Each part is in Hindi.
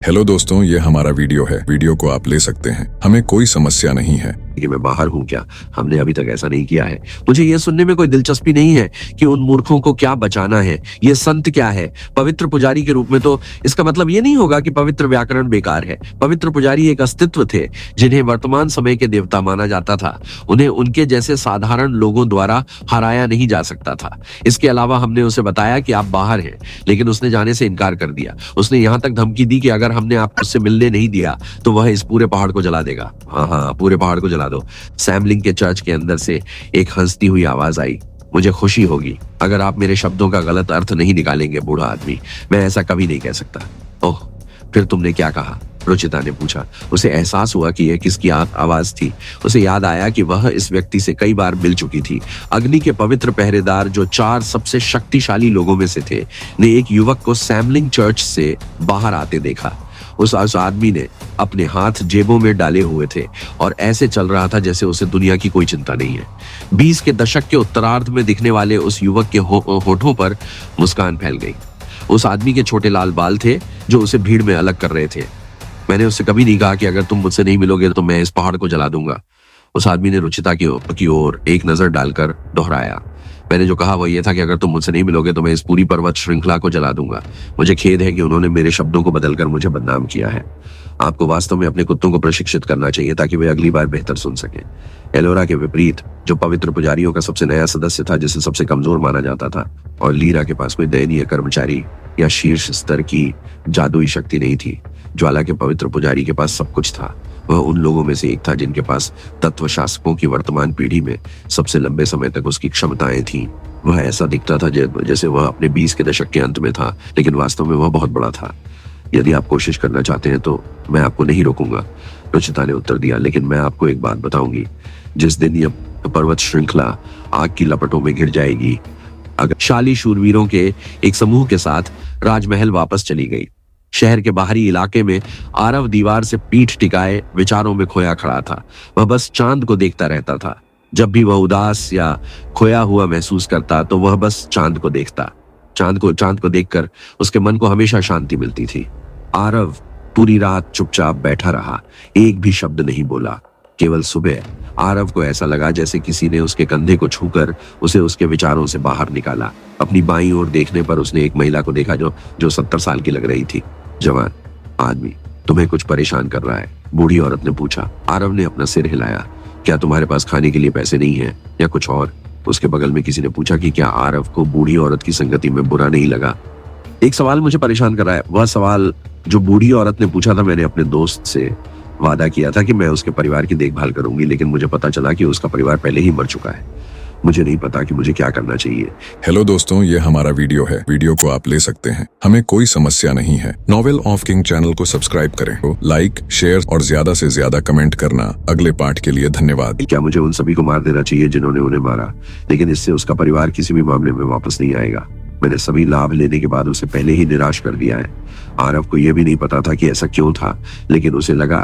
हेलो दोस्तों, ये हमारा वीडियो है। वीडियो को आप ले सकते हैं, हमें कोई समस्या नहीं है कि मैं बाहर हूं क्या। हमने अभी तक ऐसा नहीं किया है। मुझे यह सुनने में कोई दिलचस्पी नहीं है कि उन मूर्खों को क्या बचाना है। ये संत क्या है? पवित्र पुजारी के रूप में तो इसका मतलब ये नहीं होगा कि पवित्र व्याकरण बेकार है। पवित्र पुजारी एक अस्तित्व थे जिन्हें वर्तमान समय के देवता माना जाता था। उन्हें उनके जैसे साधारण लोगों द्वारा हराया नहीं जा सकता था। इसके अलावा हमने उसे बताया कि आप बाहर हैं, लेकिन उसने जाने से इनकार कर दिया। उसने यहां तक धमकी दी कि अगर हमने आपको उससे मिलने नहीं दिया तो वह इस पूरे पहाड़ को जला देगा। हाँ, पूरे पहाड़ को जला दो। सैमलिंग के चर्च के अंदर से एक हंसती हुई आवाज आई। मुझे खुशी होगी अगर आप मेरे शब्दों का गलत अर्थ नहीं निकालेंगे, बूढ़ा आदमी। मैं ऐसा कभी नहीं कह सकता। ओह, फिर तुमने क्या कहा? रुचिता ने पूछा। उसे एहसास हुआ कि यह किसकी आवाज थी। उसे याद आया कि वह इस व्यक्ति से कई बार मिल चुकी थी। अग्नि के पवित्र पहरेदार, जो 4 सबसे शक्तिशाली लोगों में से थे, ने एक युवक को सैमलिंग चर्च से बाहर आते देखा। उस आदमी ने अपने हाथ जेबों में डाले हुए थे और ऐसे चल रहा था जैसे उसे दुनिया की कोई चिंता नहीं है। 20 के दशक के उत्तरार्ध में दिखने वाले उस युवक के होठों पर मुस्कान फैल गई। उस आदमी के छोटे लाल बाल थे जो उसे भीड़ में अलग कर रहे थे। मैंने उससे कभी नहीं कहा कि अगर तुम मुझसे नहीं मिलोगे तो मैं इस पहाड़ को जला दूंगा। उस आदमी ने रुचिता की ओर एक नजर डालकर दोहराया। मैंने जो कहा वह यह था कि अगर तुम मुझसे नहीं मिलोगे तो मैं इस पूरी पर्वत श्रृंखला को जला दूंगा। मुझे खेद है कि उन्होंने मेरे शब्दों को बदलकर मुझे बदनाम किया है। आपको वास्तव में अपने कुत्तों को प्रशिक्षित करना चाहिए ताकि वे अगली बार बेहतर सुन सकें। एलोरा के विपरीत, जो पवित्र पुजारियों का सबसे नया सदस्य था, जिसे सबसे कमजोर माना जाता था, और लीरा के पास कोई दयनीय कर्मचारी या शीर्ष स्तर की जादुई शक्ति नहीं थी। ज्वाला के पवित्र पुजारी के पास सब कुछ था। वह उन लोगों में से एक था जिनके पास तत्व शासकों की वर्तमान पीढ़ी में सबसे लंबे समय तक उसकी क्षमताएं थीं। वह ऐसा दिखता था जैसे वह अपने 20 के दशक के अंत में था, लेकिन वास्तव में वह बहुत बड़ा था। यदि आप कोशिश करना चाहते हैं तो मैं आपको नहीं रोकूंगा, रुचिता ने उत्तर दिया। लेकिन मैं आपको एक बात बताऊंगी। जिस दिन यह पर्वत श्रृंखला आग की लपटों में घिर जाएगी, अगर शाली शूरवीरों के एक समूह के साथ राजमहल वापस चली गई। शहर के बाहरी इलाके में आरव दीवार से पीठ टिकाए विचारों में खोया खड़ा था। वह बस चांद को देखता रहता था। जब भी वह उदास या खोया हुआ महसूस करता तो वह बस चांद को देखता। चांद को देखकर उसके मन को हमेशा शांति मिलती थी। आरव पूरी रात चुपचाप बैठा रहा, एक भी शब्द नहीं बोला। केवल सुबह आरव को ऐसा लगा जैसे किसी ने उसके कंधे को छूकर उसे उसके विचारों से बाहर निकाला। अपनी बाईं ओर देखने पर उसने एक महिला को देखा जो 70 साल की लग रही थी। जवान आदमी, तुम्हें कुछ परेशान कर रहा है? बूढ़ी औरत ने पूछा। आरव ने अपना सिर हिलाया। क्या तुम्हारे पास खाने के लिए पैसे नहीं है या कुछ और? उसके बगल में किसी ने पूछा कि क्या आरव को बूढ़ी औरत की संगति में बुरा नहीं लगा। एक सवाल मुझे परेशान कर रहा है। वह सवाल जो बूढ़ी औरत ने पूछा था, मैंने अपने दोस्त से वादा किया था कि मैं उसके परिवार की देखभाल करूंगी, लेकिन मुझे पता चला कि उसका परिवार पहले ही मर चुका है। मुझे नहीं पता कि मुझे क्या करना चाहिए। हेलो दोस्तों, ये हमारा वीडियो है। वीडियो को आप ले सकते हैं, हमें कोई समस्या नहीं है। नॉवेल ऑफ किंग चैनल को सब्सक्राइब करें, लाइक, शेयर और ज्यादा से ज्यादा कमेंट करना। अगले पार्ट के लिए धन्यवाद। क्या मुझे उन सभी को मार देना चाहिए जिन्होंने उन्हें मारा? लेकिन इससे उसका परिवार किसी भी मामले में वापस नहीं आएगा। मैंने सभी लाभ लेने के बाद उसे पहले ही निराश कर दिया है। आरव को यह भी नहीं पता था कि ऐसा क्यों था, लेकिन उसे लगा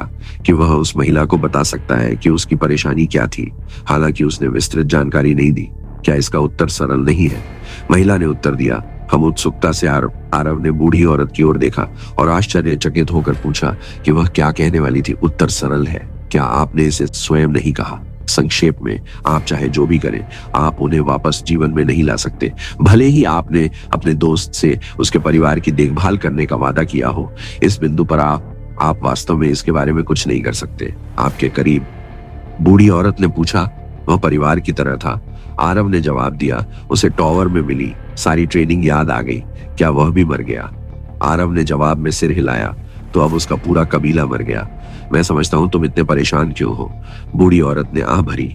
कि वह उस महिला को बता सकता है कि उसकी परेशानी क्या थी। हालांकि उसने विस्तृत जानकारी नहीं दी। क्या इसका उत्तर सरल नहीं है? महिला ने उत्तर दिया। हम उत्सुकता से आरव ने बूढ़ी औरत की ओर देखा और आश्चर्यचकित होकर पूछा कि वह क्या कहने वाली थी। उत्तर सरल है? क्या आपने इसे स्वयं नहीं कहा? संक्षेप में, आप चाहे जो भी करें, आप उन्हें वापस जीवन में नहीं ला सकते। भले ही आपने अपने दोस्त से उसके परिवार की देखभाल करने का वादा किया हो। इस बिंदु पर आप वास्तव में इसके बारे में कुछ नहीं कर सकते। आपके करीब, बूढ़ी औरत ने पूछा। वह परिवार की तरह था, आरव ने जवाब दिया। उसे टॉवर में मिली सारी ट्रेनिंग याद आ गई। क्या वह भी मर गया? आरव ने जवाब में सिर हिलाया। तो अब उसका पूरा कबीला मर गया। मैं समझता हूं तुम इतने परेशान क्यों हो। बूढ़ी औरत ने आह भरी,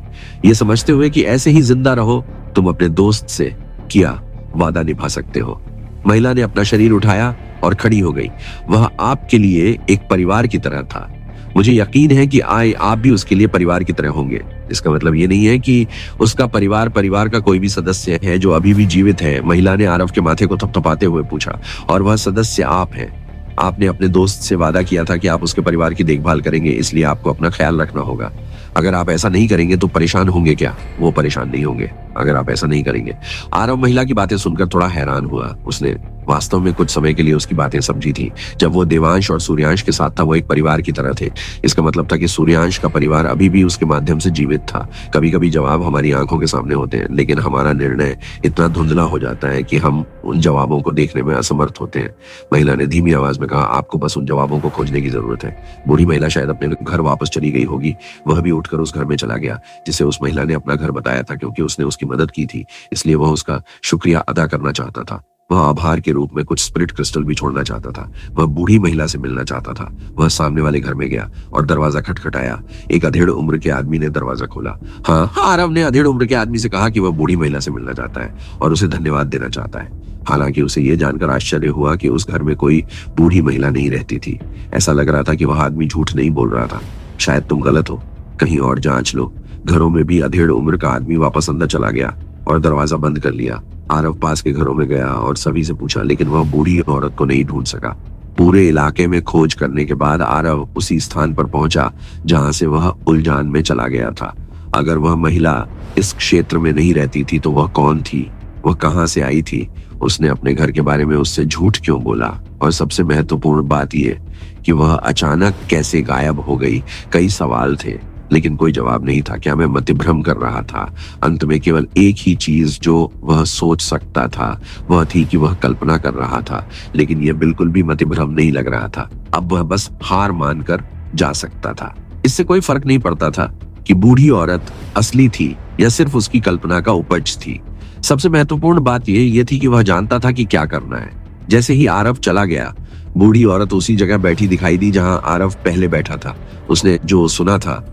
ये समझते हुए कि ऐसे ही जिंदा रहो तुम अपने दोस्त से किया वादा निभा सकते हो। महिला ने अपना शरीर उठाया और खड़ी हो गई। वह आपके लिए एक परिवार की तरह था। मुझे यकीन है कि आप भी उसके लिए परिवार की तरह होंगे। इसका मतलब ये नहीं है कि उसका परिवार का कोई भी सदस्य है जो अभी भी जीवित है। महिला ने आरव के माथे को थपथपाते हुए पूछा। और वह सदस्य आप हैं। आपने अपने दोस्त से वादा किया था कि आप उसके परिवार की देखभाल करेंगे, इसलिए आपको अपना ख्याल रखना होगा। अगर आप ऐसा नहीं करेंगे तो परेशान होंगे क्या? वो परेशान नहीं होंगे। अगर आप ऐसा नहीं करेंगे। आरव महिला की बातें सुनकर थोड़ा हैरान हुआ। उसने वास्तव में कुछ समय के लिए उसकी बातें समझी थी। जब वो देवांश और सूर्यांश के साथ था, वो एक परिवार की तरह थे। इसका मतलब था कि सूर्यांश का परिवार अभी भी उसके माध्यम से जीवित था। कभी कभी जवाब हमारी आंखों के सामने होते हैं, लेकिन हमारा निर्णय इतना धुंधला हो जाता है कि हम उन जवाबों को देखने में असमर्थ होते हैं। महिला ने धीमी आवाज में कहा, आपको बस उन जवाबों को खोजने की जरूरत है। बूढ़ी महिला शायद अपने घर वापस चली गई होगी। वह भी उठकर उस घर में चला गया जिसे उस महिला ने अपना घर बताया था। क्योंकि उसने उसकी मदद की थी, इसलिए वह उसका शुक्रिया अदा करना चाहता था। वह आभार के रूप में कुछ स्पिरिट क्रिस्टल भी छोड़ना चाहता था। वह बूढ़ी महिला से मिलना चाहता था। वह सामने वाले घर में गया और दरवाजा खटखटाया। एक अधेड़ उम्र के आदमी ने दरवाजा खोला। हाँ, आरव ने अधेड़ उम्र के आदमी से कहा कि वह बूढ़ी महिला से मिलना चाहता है और उसे धन्यवाद देना चाहता है। हालांकि उसे यह जानकर आश्चर्य हुआ कि उस घर में कोई बूढ़ी महिला नहीं रहती थी। ऐसा लग रहा था कि वह आदमी झूठ नहीं बोल रहा था। शायद तुम गलत हो, कहीं और जांच लो। घरों में भी अधेड़ उम्र का आदमी वापस अंदर चला गया और दरवाजा बंद कर लिया। आरव पास के घरों में गया और सभी से पूछा, लेकिन वह बूढ़ी औरत को नहीं ढूंढ सका। पूरे इलाके में खोज करने के बाद आरव उसी स्थान पर पहुंचा जहां से वह उलझान में चला गया था। अगर वह महिला इस क्षेत्र में नहीं रहती थी तो वह कौन थी? वह कहां से आई थी? उसने अपने घर के बारे में उससे झूठ क्यों बोला? और सबसे महत्वपूर्ण बात यह कि वह अचानक कैसे गायब हो गई? कई सवाल थे, लेकिन कोई जवाब नहीं था। क्या मैं मतिभ्रम कर रहा था? अंत में केवल एक ही चीज जो वह सोच सकता था वह थी कि वह कल्पना कर रहा था, लेकिन यह बिल्कुल भी मतिभ्रम नहीं लग रहा था। अब वह बस हार मानकर जा सकता था। इससे कोई फर्क नहीं पड़ता था कि बूढ़ी औरत असली थी या सिर्फ उसकी कल्पना का उपज थी। सबसे महत्वपूर्ण बात यह थी कि वह जानता था कि क्या करना है। जैसे ही आरव चला गया, बूढ़ी औरत उसी जगह बैठी दिखाई दी जहां आरव पहले बैठा था। उसने जो सुना था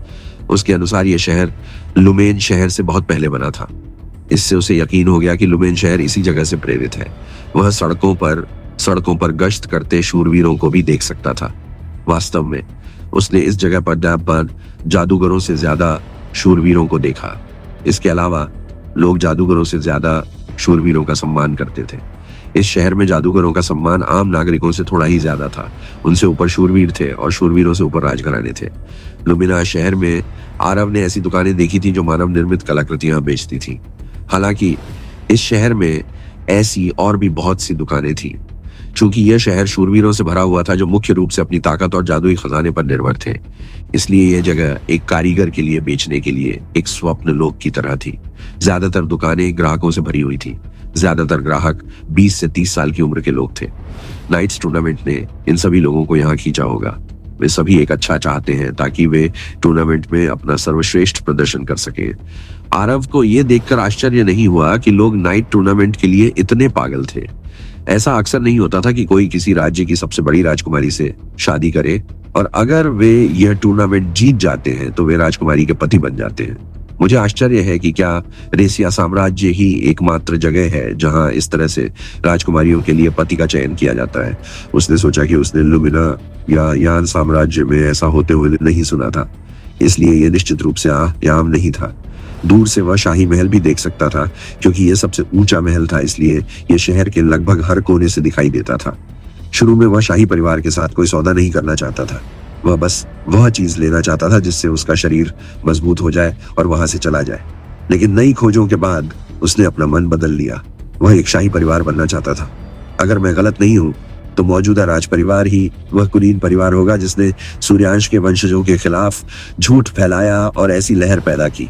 उसके अनुसार यह शहर लुमेन शहर से बहुत पहले बना था। इससे उसे यकीन हो गया कि लुमेन शहर इसी जगह से प्रेरित है। वह सड़कों पर गश्त करते शूरवीरों को भी देख सकता था। वास्तव में उसने इस जगह पर जादूगरों से ज्यादा शूरवीरों को देखा। इसके अलावा लोग जादूगरों से ज्यादा शूरवीरों का सम्मान करते थे। इस शहर में जादूगरों का सम्मान आम नागरिकों से थोड़ा ही ज्यादा था। उनसे ऊपर शूरवीर थे और शूरवीरों से ऊपर राजघराने थे। लुमिना शहर में आरव ने ऐसी दुकानें देखी थी जो मानव निर्मित कलाकृतियां बेचती थी। हालांकि इस शहर में ऐसी और भी बहुत सी दुकानें थी। चूंकि यह शहर शूरवीरों से भरा हुआ था जो मुख्य रूप से अपनी ताकत और जादुई खजाने पर निर्भर थे, इसलिए यह जगह एक कारीगर के लिए बेचने के लिए एक स्वप्न लोक की तरह थी। ज्यादातर दुकानें ग्राहकों से भरी हुई थी। ज्यादातर ग्राहक 20 से 30 साल की उम्र के लोग थे। नाइट्स टूर्नामेंट ने इन सभी लोगों को यहाँ खींचा होगा। वे सभी एक अच्छा चाहते हैं ताकि वे टूर्नामेंट में अपना सर्वश्रेष्ठ प्रदर्शन कर सकें। आरव को यह देखकर आश्चर्य नहीं हुआ कि लोग नाइट टूर्नामेंट के लिए इतने पागल थे। ऐसा अक्सर नहीं होता था कि कोई किसी राज्य की सबसे बड़ी राजकुमारी से शादी करे और अगर वे यह टूर्नामेंट जीत जाते हैं तो वे राजकुमारी के पति बन जाते हैं। मुझे आश्चर्य है कि क्या रेसिया साम्राज्य ही एकमात्र जगह है जहां इस तरह से राजकुमारियों के लिए पति का चयन किया जाता है। उसने सोचा कि उसने लुमिना या यान साम्राज्य में ऐसा होते हुए नहीं सुना था, इसलिए यह निश्चित रूप से आम नहीं था। दूर से वह शाही महल भी देख सकता था क्योंकि यह सबसे ऊंचा महल था, इसलिए यह शहर के लगभग हर कोने से दिखाई देता था। शुरू में वह शाही परिवार के साथ कोई सौदा नहीं करना चाहता था। वह बस वह चीज लेना चाहता था जिससे उसका शरीर मजबूत हो जाए और वहां से चला जाए। लेकिन नई खोजों के बाद उसने अपना मन बदल लिया। वह एक शाही परिवार बनना चाहता था। अगर मैं गलत नहीं हूं तो मौजूदा राज परिवार ही वह कुलीन परिवार होगा जिसने सूर्यांश के वंशजों के खिलाफ झूठ फैलाया और ऐसी लहर पैदा की।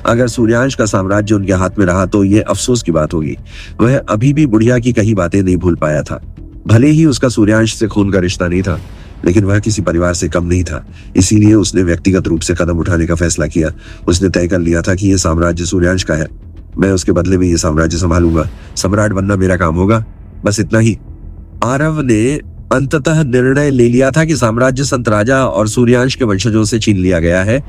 अगर सूर्यांश का साम्राज्य उनके हाथ में रहा तो यह अफसोस की बात होगी। वह अभी भी बुढ़िया की कही बातें नहीं भूल पाया था। भले ही उसका सूर्यांश से खून का रिश्ता नहीं था, लेकिन वह किसी परिवार से कम नहीं था। इसीलिए उसने व्यक्तिगत रूप से कदम उठाने का फैसला किया। उसने तय कर लिया था कि यह साम्राज्य सूर्यांश का है। मैं उसके बदले में यह साम्राज्य संभालूंगा। सम्राट बनना मेरा काम होगा, बस इतना ही। आरव ने अंततः निर्णय ले लिया था कि साम्राज्य संत राजा और सूर्यांश के वंशजों से छीन लिया गया है।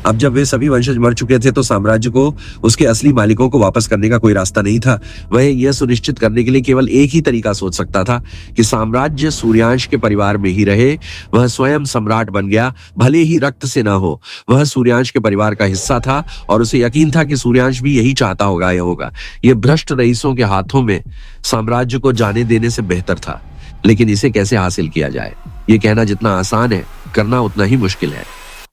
अब जब वे सभी वंशज मर चुके थे तो साम्राज्य को उसके असली मालिकों को वापस करने का कोई रास्ता नहीं था। वह यह सुनिश्चित करने के लिए केवल एक ही तरीका सोच सकता था कि साम्राज्य सूर्यांश के परिवार में ही रहे। वह स्वयं सम्राट बन गया, भले ही रक्त से ना हो। वह सूर्यांश के परिवार का हिस्सा था और उसे यकीन था कि सूर्यांश भी यही चाहता होगा। यह भ्रष्ट रईसों के हाथों में साम्राज्य को जाने देने से बेहतर था। लेकिन इसे कैसे हासिल किया जाए, ये कहना जितना आसान है, करना उतना ही मुश्किल है।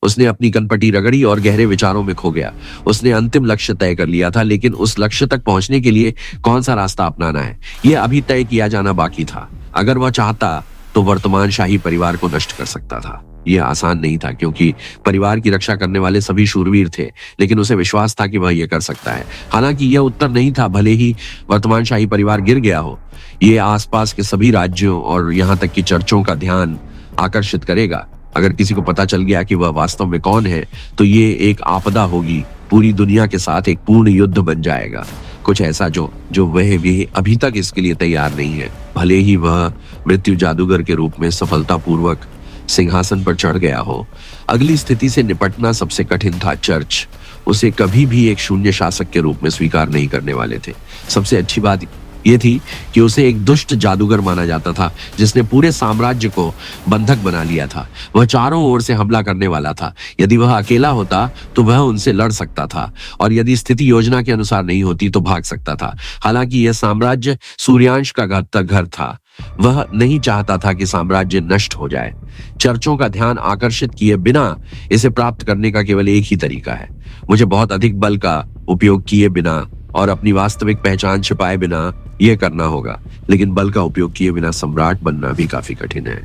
उसने अपनी कनपटी रगड़ी और गहरे विचारों में खो गया। उसने अंतिम लक्ष्य तय कर लिया था, लेकिन उस लक्ष्य तक पहुंचने के लिए कौन सा रास्ता अपनाना है, यह अभी तय किया जाना बाकी था। अगर वह चाहता तो वर्तमान शाही परिवार को नष्ट कर सकता था। यह आसान नहीं था, क्योंकि परिवार की रक्षा करने वाले सभी शूरवीर थे, लेकिन उसे विश्वास था कि वह यह कर सकता है। हालांकि यह उत्तर नहीं था, भले ही वर्तमान शाही परिवार गिर गया हो, यह आसपास के सभी राज्यों और यहाँ तक कि चर्चों का ध्यान आकर्षित करेगा। अगर किसी को पता चल गया कि वह वास्तव में कौन है, तो ये एक आपदा होगी, पूरी दुनिया के साथ एक पूर्ण युद्ध बन जाएगा। कुछ ऐसा जो वह भी अभी तक इसके लिए तैयार नहीं है। भले ही वह मृत्यु जादूगर के रूप में सफलतापूर्वक सिंहासन पर चढ़ गया हो, अगली स्थिति से निपटना सबसे कठिन था। चर्च उसे कभी भी एक शून्य शासक के रूप में स्वीकार नहीं करने वाले थे। सबसे अच्छी बात यह थी कि उसे एक दुष्ट जादूगर माना जाता था, जिसने पूरे साम्राज्य को बंधक बना लिया था। वह चारों ओर से हमला करने वाला था। यदि वह अकेला होता तो वह उनसे लड़ सकता था, और यदि स्थिति योजना के अनुसार नहीं होती तो भाग सकता था। हालांकि यह साम्राज्य सूर्यांश का घर था। वह नहीं चाहता था कि साम्राज्य नष्ट हो जाए। चर्चों का ध्यान आकर्षित किए बिना इसे प्राप्त करने का केवल एक ही तरीका है। मुझे बहुत अधिक बल का उपयोग किए बिना और अपनी वास्तविक पहचान छिपाए बिना यह करना होगा। लेकिन बल का उपयोग किए बिना सम्राट बनना भी काफी कठिन है।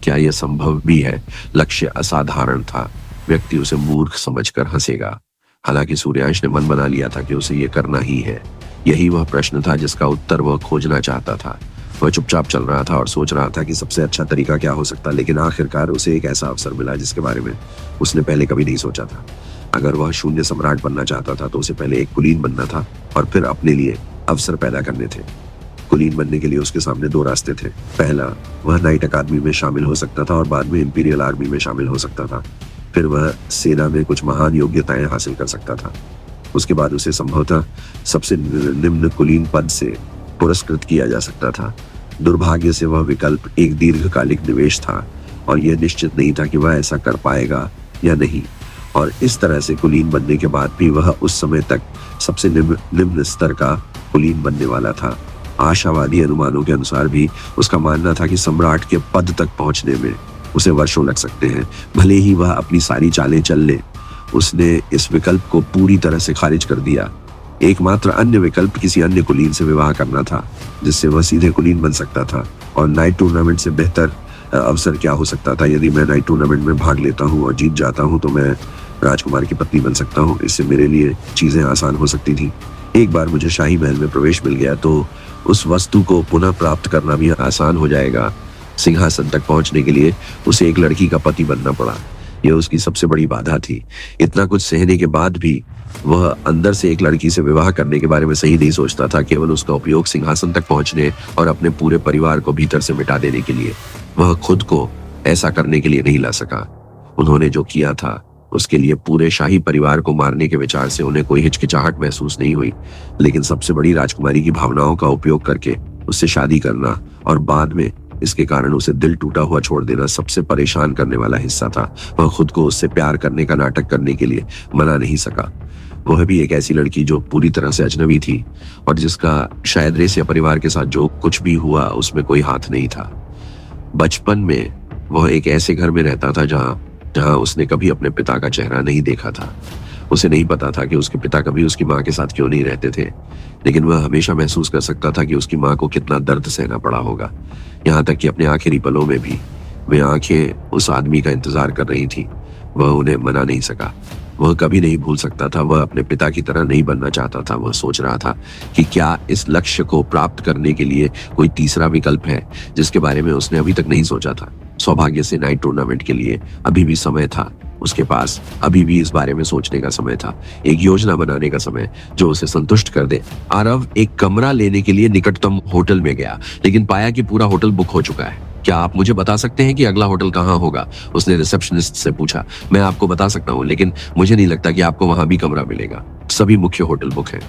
क्या यह संभव भी है? लक्ष्य असाधारण था। व्यक्ति उसे मूर्ख समझकर हंसेगा। हालांकि सूर्यांश ने मन बना लिया था कि उसे यह करना ही है। यही वह प्रश्न था जिसका उत्तर वह खोजना चाहता था। वह चुपचाप चल रहा था और सोच रहा था कि सबसे अच्छा तरीका क्या हो सकता, लेकिन आखिरकार उसे एक ऐसा अवसर मिला जिसके बारे में उसने पहले कभी नहीं सोचा था। अगर वह शून्य सम्राट बनना चाहता था तो उसे पहले एक कुलीन बनना था और फिर अपने लिए अवसर पैदा करने थे। कुलीन बनने के लिए उसके सामने दो रास्ते थे। पहला, वह नाइट अकादमी में शामिल हो सकता था और बाद में इंपीरियल आर्मी में शामिल हो सकता था। फिर वह सेना में कुछ महान योग्यताएं हासिल कर सकता था। उसके बाद उसे संभवतः सबसे निम्न कुलीन पद से पुरस्कृत किया जा सकता था। दुर्भाग्य से वह विकल्प एक दीर्घकालिक निवेश था और यह निश्चित नहीं था कि वह ऐसा कर पाएगा या नहीं। और इस तरह से कुलीन बनने के बाद भी वह उस समय तक सबसे निम्न स्तर का कुलीन बनने वाला था। आशावादी अनुमानों के अनुसार भी उसका मानना था कि सम्राट के पद तक पहुंचने में उसे वर्षों लग सकते हैं, भले ही वह अपनी सारी चालें चल ले। उसने इस विकल्प को पूरी तरह से खारिज कर दिया। एकमात्र अन्य विकल्प किसी अन्य कुलीन से विवाह करना था, जिससे वह सीधे कुलीन बन सकता था। और नाइट टूर्नामेंट से बेहतर अवसर क्या हो सकता था? यदि मैं नाइट टूर्नामेंट में भाग लेता हूँ और जीत जाता हूँ तो मैं राजकुमार की पत्नी बन सकता हूँ। इससे मेरे लिए चीजें आसान हो सकती थी। एक बार मुझे शाही महल में प्रवेश मिल गया तो उस वस्तु को पुनः प्राप्त करना भी आसान हो जाएगा। सिंहासन तक पहुंचने के लिए उसे एक लड़की का पति बनना पड़ा। यह उसकी सबसे बड़ी बाधा थी। इतना कुछ सहने के बाद भी वह अंदर से एक लड़की से विवाह करने के बारे में सही नहीं सोचता था, केवल उसका उपयोग सिंहासन तक पहुंचने और अपने पूरे परिवार को भीतर से मिटा देने के लिए। वह खुद को ऐसा करने के लिए नहीं ला सका। उन्होंने जो किया था उसके लिए पूरे शाही परिवार को मारने के विचार से उन्हें कोई हिचकिचाहट महसूस नहीं हुई, लेकिन सबसे बड़ी राजकुमारी की भावनाओं का उपयोग करके उससे शादी करना और बाद में इसके कारण उसे दिल टूटा हुआ छोड़ देना सबसे परेशान करने वाला हिस्सा था। वह खुद को उससे प्यार करने का नाटक करने के लिए मना नहीं सका। वह भी एक ऐसी लड़की जो पूरी तरह से अजनबी थी और जिसका शायद रेसिया परिवार के साथ जो कुछ भी हुआ उसमें कोई हाथ नहीं था। बचपन में वह एक ऐसे घर में रहता था जहां उसने कभी अपने पिता का चेहरा नहीं देखा था। उसे नहीं पता था कि उसके पिता कभी उसकी माँ के साथ क्यों नहीं रहते थे, लेकिन वह हमेशा महसूस कर सकता था कि उसकी माँ को कितना दर्द सहना पड़ा होगा। यहाँ तक कि अपने आखिरी पलों में भी वे आंखें उस आदमी का इंतजार कर रही थी। वह उन्हें मना नहीं सका। वह कभी नहीं भूल सकता था। वह अपने पिता की तरह नहीं बनना चाहता था। वह सोच रहा था कि क्या इस लक्ष्य को प्राप्त करने के लिए कोई तीसरा विकल्प है जिसके बारे में उसने अभी तक नहीं सोचा था। सौभाग्य से नाइट टूर्नामेंट के लिए अभी भी समय था। उसके पास अभी भी इस बारे में सोचने का समय था, एक योजना बनाने का समय जो उसे संतुष्ट कर दे। आरव एक कमरा लेने के लिए निकटतम होटल में गया, लेकिन पाया कि पूरा होटल बुक हो चुका है। क्या आप मुझे बता सकते हैं कि अगला होटल कहाँ होगा? उसने रिसेप्शनिस्ट से पूछा। मैं आपको बता सकता हूँ, लेकिन मुझे नहीं लगता कि आपको वहां भी कमरा मिलेगा। सभी मुख्य होटल बुक हैं।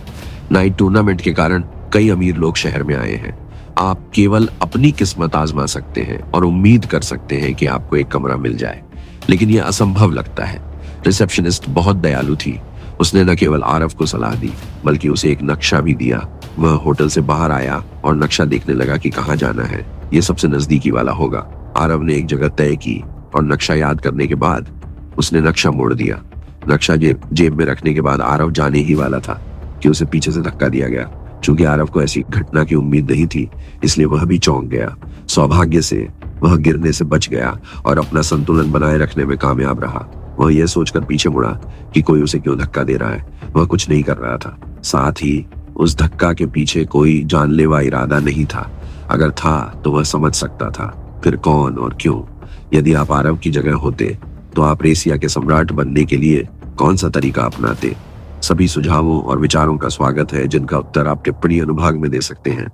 नाइट टूर्नामेंट के कारण कई अमीर लोग शहर में आए हैं। आप केवल अपनी किस्मत आजमा सकते हैं और उम्मीद कर सकते हैं कि आपको एक कमरा मिल जाए, लेकिन यह असंभव लगता है। रिसेप्शनिस्ट बहुत दयालु थी। उसने न केवल आरव को सलाह दी बल्कि उसे एक नक्शा भी दिया। वह होटल से बाहर आया और नक्शा देखने लगा कि कहाँ जाना है। यह सबसे नजदीकी वाला होगा। आरव ने एक जगह तय की और नक्शा याद करने के बाद उसने नक्शा मोड़ दिया। नक्शा जेब में रखने के बाद आरव जाने ही वाला था कि उसे पीछे से धक्का दिया गया। चूंकि आरव को ऐसी घटना की उम्मीद नहीं थी, इसलिए वह भी चौंक गया। सौभाग्य से वह गिरने से बच गया और अपना संतुलन बनाए रखने में कामयाब रहा। वह यह सोचकर पीछे मुड़ा कि कोई उसे क्यों धक्का दे रहा है। वह कुछ नहीं कर रहा था। साथ ही उस धक्का के पीछे कोई जानलेवा इरादा नहीं था। अगर था तो वह समझ सकता था, फिर कौन और क्यों। यदि आप आरव की जगह होते तो आप रेसिया के सम्राट बनने के लिए कौन सा तरीका अपनाते? सभी सुझावों और विचारों का स्वागत है, जिनका उत्तर आप टिप्पणी अनुभाग में दे सकते हैं।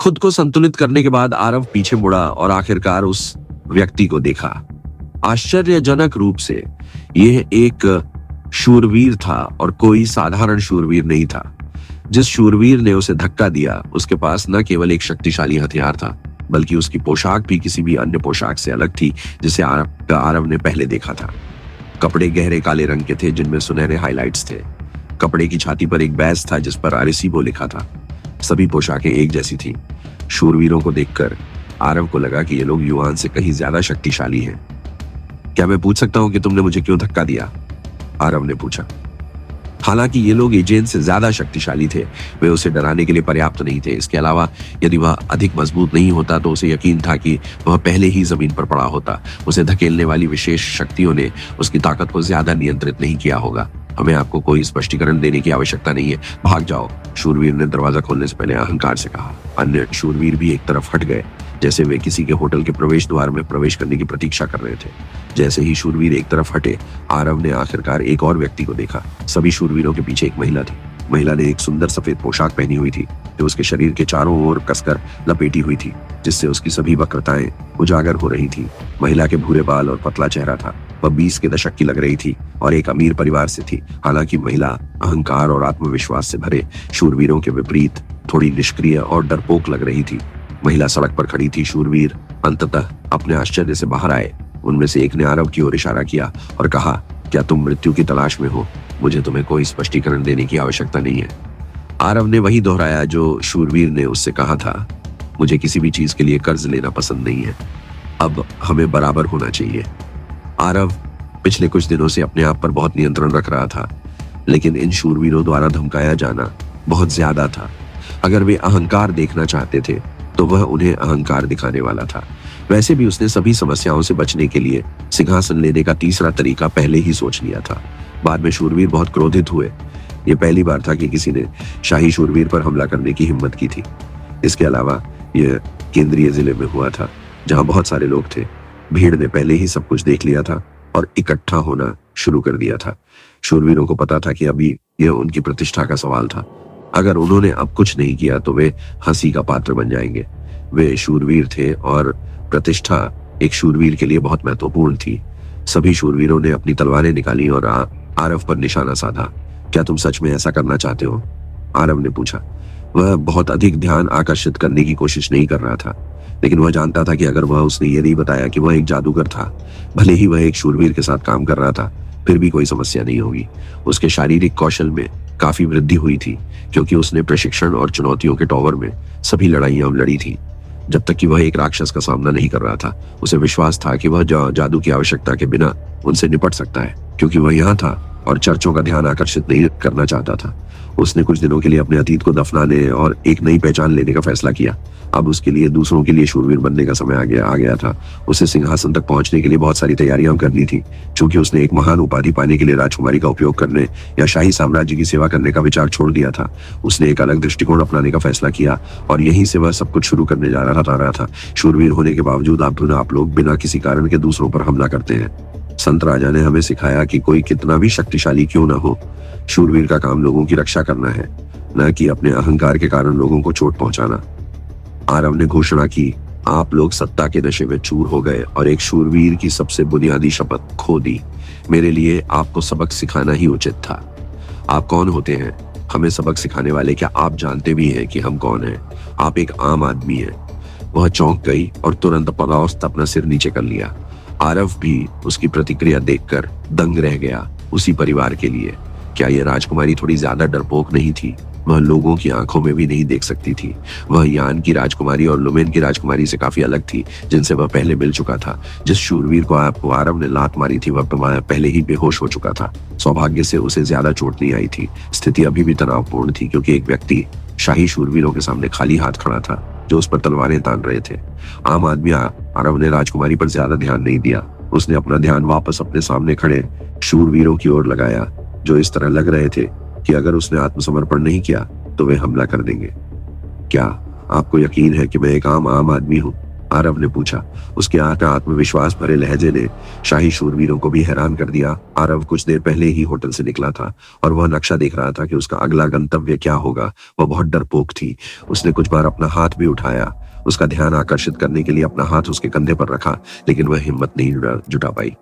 खुद को संतुलित करने के बाद आरव पीछे मुड़ा और आखिरकार उस व्यक्ति को देखा। आश्चर्यजनक रूप से यह एक शूरवीर था और कोई साधारण शूरवीर नहीं था। जिस शूरवीर ने उसे धक्का दिया उसके पास न केवल एक शक्तिशाली हथियार था, बल्कि उसकी पोशाक भी किसी भी अन्य पोशाक से अलग थी जिसे आरव ने पहले देखा था। कपड़े गहरे काले रंग के थे जिनमें सुनहरे हाइलाइट्स थे। कपड़े की छाती पर एक बैज था जिस पर आरसीबो लिखा था। सभी पोशाकें एक जैसी थी। शूरवीरों को देखकर आरव को लगा कि ये लोग युआन से कहीं ज्यादा शक्तिशाली हैं। क्या मैं पूछ सकता हूं कि तुमने मुझे क्यों धक्का दिया? आरव ने पूछा। हालांकि ये लोग एजेंट से ज्यादा शक्तिशाली थे, वे उसे डराने के लिए पर्याप्त नहीं थे। इसके अलावा यदि वह अधिक मजबूत नहीं होता तो उसे यकीन था कि वह पहले ही जमीन पर पड़ा होता। उसे धकेलने वाली विशेष शक्तियों ने उसकी ताकत को ज्यादा नियंत्रित नहीं किया होगा। हमें आपको कोई स्पष्टीकरण देने की आवश्यकता नहीं है, भाग जाओ, शूरवीर ने दरवाजा खोलने से पहले अहंकार से कहा। अन्य शूरवीर भी एक तरफ हट गए, जैसे वे किसी के होटल के प्रवेश द्वार में प्रवेश करने की प्रतीक्षा कर रहे थे। जैसे ही शूरवीर एक तरफ हटे, आरव ने आखिरकार एक और व्यक्ति को देखा। सभी शूरवीरों के पीछे एक महिला थी। महिला ने एक सुंदर सफेद पोशाक पहनी हुई थी जो उसके शरीर के चारों ओर कसकर लपेटी हुई थी, जिससे उसकी सभी वक्रताएं उजागर हो रही थी। महिला के भूरे बाल और पतला चेहरा था। वह 20 के दशक की लग रही थी और एक अमीर परिवार से थी। हालांकि महिला अहंकार और आत्मविश्वास से भरे शूरवीरों के विपरीत थोड़ी निष्क्रिय और डरपोक लग रही थी। महिला सड़क पर खड़ी थी। शूरवीर अंततः अपने आश्चर्य से बाहर आए। उनमें से एक ने आरव की ओर इशारा किया और कहा, क्या तुम मृत्यु की तलाश में हो? मुझे तुम्हें कोई स्पष्टीकरण देने की आवश्यकता नहीं है। आरव ने वही दोहराया जो शूरवीर ने उससे कहा था, मुझे किसी भी चीज के लिए कर्ज लेना पसंद नहीं है। अब हमें बराबर होना चाहिए। आरव पिछले कुछ दिनों से अपने आप पर बहुत नियंत्रण रख रहा था, लेकिन इन शूरवीरों द्वारा धमकाया जाना बहुत ज्यादा था। अगर वे अहंकार देखना चाहते थे तो वह उन्हें अहंकार दिखाने वाला था। वैसे भी उसने सभी समस्याओं से बचने के लिए सिंहासन लेने का तीसरा तरीका पहले ही सोच लिया था। बाद में शूरवीर बहुत क्रोधित हुए। यह पहली बार था कि किसी ने शाही शूरवीर पर हमला करने की हिम्मत की थी। इसके अलावा यह केंद्रीय जिले में हुआ था, जहां बहुत सारे लोग थे। भीड़ ने पहले ही सब कुछ देख लिया था और इकट्ठा होना शुरू कर दिया था। शूरवीरों को पता था कि अभी यह उनकी प्रतिष्ठा का सवाल था। अगर उन्होंने अब कुछ नहीं किया तो वे हंसी का पात्र बन जाएंगे। वे शूरवीर थे और प्रतिष्ठा एक शूरवीर के लिए बहुत महत्वपूर्ण थी। सभी शूरवीरों ने अपनी तलवारें निकाली और आरव पर निशाना साधा। क्या तुम सच में ऐसा करना चाहते हो? आरव ने पूछा। वह बहुत अधिक ध्यान आकर्षित करने की कोशिश नहीं कर रहा था, लेकिन वह जानता था कि अगर उसने ये नहीं बताया कि वह एक जादूगर था, भले ही वह एक शूरवीर के साथ काम कर रहा था, फिर भी कोई समस्या नहीं होगी। उसके शारीरिक कौशल में काफी वृद्धि हुई थी, क्योंकि उसने प्रशिक्षण और चुनौतियों के टॉवर में सभी लड़ाइयां लड़ी थी। जब तक कि वह एक राक्षस का सामना नहीं कर रहा था, उसे विश्वास था कि वह जादू की आवश्यकता के बिना उनसे निपट सकता है, क्योंकि वह यहाँ था और चर्चों का ध्यान आकर्षित नहीं करना चाहता था। उसने कुछ दिनों के लिए अपने अतीत को दफनाने और एक नई पहचान लेने का फैसला किया। अब उसके लिए दूसरों के लिए शूरवीर बनने का समय आ गया था। उसे सिंहासन तक पहुंचने के लिए बहुत सारी तैयारियां करनी थी। चूंकि उसने एक महान उपाधि पाने के लिए राजकुमारी का उपयोग करने या शाही साम्राज्य की सेवा करने का विचार छोड़ दिया था, उसने एक अलग दृष्टिकोण अपनाने का फैसला किया और यहीं से वह सब कुछ शुरू करने जा रहा था। शूरवीर होने के बावजूद आप लोग बिना किसी कारण के दूसरों पर हमला करते हैं। संत राजा ने हमें सिखाया कि कोई कितना भी शक्तिशाली क्यों ना हो, शूरवीर का काम लोगों की रक्षा करना है, न कि अपने अहंकार के कारण लोगों को चोट पहुंचाना। आरव ने घोषणा की, आप लोग सत्ता के नशे में चूर हो गए और एक शूरवीर की सबसे बुनियादी शपथ खो दी। मेरे लिए आपको सबक सिखाना ही उचित था। आप कौन होते हैं? हमें सबक सिखाने वाले। क्या आप जानते भी हैं कि हम कौन हैं? आप एक आम आदमी हैं। वह चौंक गई और तुरंत परास्त अपना सिर नीचे कर लिया। आरव भी उसकी प्रतिक्रिया देखकर दंग रह गया। उसी परिवार के लिए क्या यह राजकुमारी थोड़ी ज्यादा डरपोक नहीं थी? वह लोगों की आंखों में भी नहीं देख सकती थी। वह यान की राजकुमारी और लुमेन की राजकुमारी से काफी अलग थी, जिनसे वह पहले मिल चुका था। जिस शूरवीर को आपको आरव ने लात मारी थी, वह पहले ही बेहोश हो चुका था। सौभाग्य से उसे ज्यादा चोट नहीं आई थी। स्थिति अभी भी तनावपूर्ण थी, क्योंकि एक व्यक्ति शाही शूरवीरों के सामने खाली हाथ खड़ा था, जो उस पर तलवारें तान रहे थे। आम आदमी आरव ने राजकुमारी पर ज्यादा ध्यान नहीं दिया। उसने अपना ध्यान वापस अपने सामने खड़े शूरवीरों की ओर लगाया, जो इस तरह लग रहे थे कि अगर उसने आत्मसमर्पण नहीं किया तो वे हमला कर देंगे। क्या आपको यकीन है कि मैं एक आम आदमी हूँ? आरव ने पूछा। उसके आत्मविश्वास भरे लहजे ने शाही शूरवीरों को भी हैरान कर दिया। आरव कुछ देर पहले ही होटल से निकला था और वह नक्शा देख रहा था कि उसका अगला गंतव्य क्या होगा। वह बहुत डरपोक थी। उसने कुछ बार अपना हाथ भी उठाया, उसका ध्यान आकर्षित करने के लिए अपना हाथ उसके कंधे पर रखा, लेकिन वह हिम्मत नहीं जुटा पाई।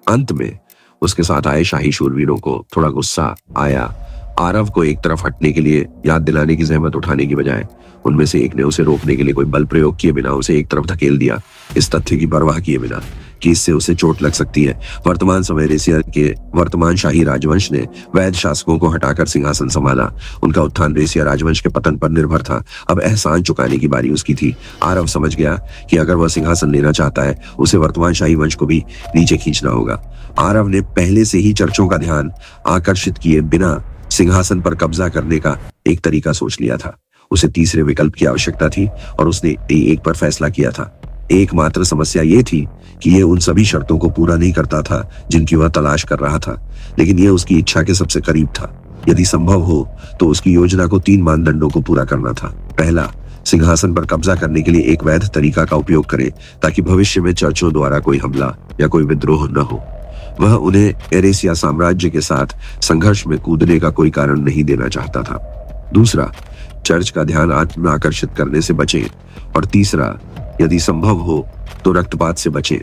अंत में उसके साथ आए शाही शूरवीरों को थोड़ा गुस्सा आया। आरव को एक तरफ हटने के लिए याद दिलाने की जहमत उठाने की बजाय उनमें से एक ने उसे रोकने के लिए कोई बल प्रयोग किए बिना उसे एक तरफ धकेल दिया, इस तथ्य की परवाह किए बिना कि इससे उसे चोट लग सकती है। वर्तमान समय रेसिया के वर्तमान शाही राजवंश ने वैध शासकों को हटाकर सिंहासन संभाला। उनका उत्थान रेसिया राजवंश के पतन पर निर्भर था। अब एहसान चुकाने की बारी उसकी थी। आरव समझ गया कि अगर वह सिंहासन लेना चाहता है, उसे वर्तमान शाही वंश को भी नीचे खींचना होगा। आरव ने पहले से ही चर्चों का ध्यान आकर्षित किए बिना सिंहासन पर कब्जा करने का एक तरीका सोच लिया था। उसे तीसरे विकल्प की आवश्यकता थी और उसने एक पर फैसला किया था। एकमात्र समस्या यह थी कि यह उन सभी शर्तों को पूरा नहीं करता था जिनकी वह तलाश कर रहा था, लेकिन यह उसकी इच्छा के सबसे करीब था। यदि संभव हो तो उसकी योजना को 3 मानदंडों को पूरा करना था। पहला, सिंहासन पर कब्जा करने के लिए एक वैध तरीका का उपयोग करे, ताकि भविष्य में चर्चों द्वारा कोई हमला या कोई विद्रोह न हो। वह उन्हें एरेसिया साम्राज्य के साथ संघर्ष में कूदने का कोई कारण नहीं देना चाहता था। दूसरा, चर्च का ध्यान आत्म आकर्षित करने से बचे। और तीसरा, यदि संभव हो तो रक्तपात से बचे,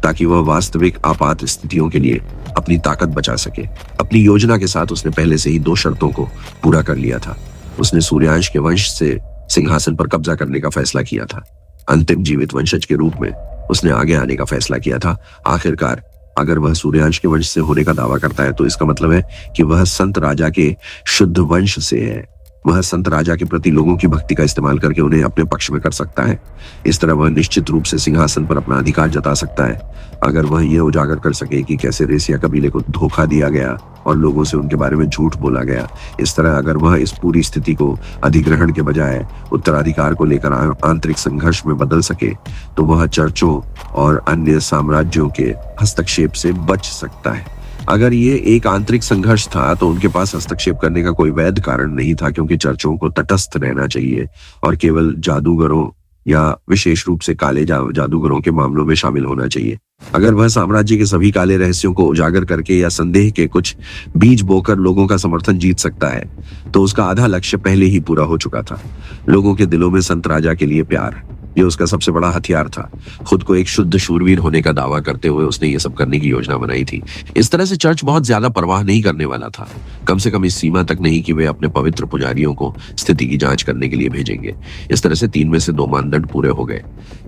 ताकि वह वास्तविक आपात स्थितियों के लिए अपनी ताकत बचा सके। अपनी योजना के साथ उसने पहले से ही 2 शर्तों को पूरा कर लिया था। उसने सूर्यांश के वंश से सिंहासन पर कब्जा करने का फैसला किया था। अंतिम जीवित वंशज के रूप में उसने आगे आने का फैसला किया था। आखिरकार अगर वह सूर्यांश के वंश से होने का दावा करता है, तो इसका मतलब है कि वह संत राजा के शुद्ध वंश से है। वह संत राजा के प्रति लोगों की भक्ति का इस्तेमाल करके उन्हें अपने पक्ष में कर सकता है। इस तरह वह निश्चित रूप से सिंहासन पर अपना अधिकार जता सकता है। अगर वह यह उजागर कर सके कि कैसे रेसिया कबीले को धोखा दिया गया और लोगों से उनके बारे में झूठ बोला गया, इस तरह अगर वह इस पूरी स्थिति को अधिग्रहण के बजाय उत्तराधिकार को लेकर आंतरिक संघर्ष में बदल सके, तो वह चर्चों और अन्य साम्राज्यों के हस्तक्षेप से बच सकता है। अगर ये एक आंतरिक संघर्ष था, तो उनके पास हस्तक्षेप करने का कोई वैध कारण नहीं था, क्योंकि चर्चों को तटस्थ रहना चाहिए और केवल जादूगरों या विशेष रूप से काले जादूगरों के मामलों में शामिल होना चाहिए। अगर वह साम्राज्य के सभी काले रहस्यों को उजागर करके या संदेह के कुछ बीज बोकर लोगों का समर्थन जीत सकता है, तो उसका आधा लक्ष्य पहले ही पूरा हो चुका था। लोगों के दिलों में संत राजा के लिए प्यार, ये उसका सबसे बड़ा हथियार था। खुद को एक शुद्ध शूरवीर होने का दावा करते हुए उसने ये सब करने की योजना बनाई थी। इस तरह से चर्च बहुत ज्यादा परवाह नहीं करने वाला था, कम से कम इस सीमा तक नहीं कि वे अपने पवित्र पुजारियों को स्थिति की जांच करने के लिए भेजेंगे। इस तरह से 3 में से 2 मानदंड पूरे हो गए।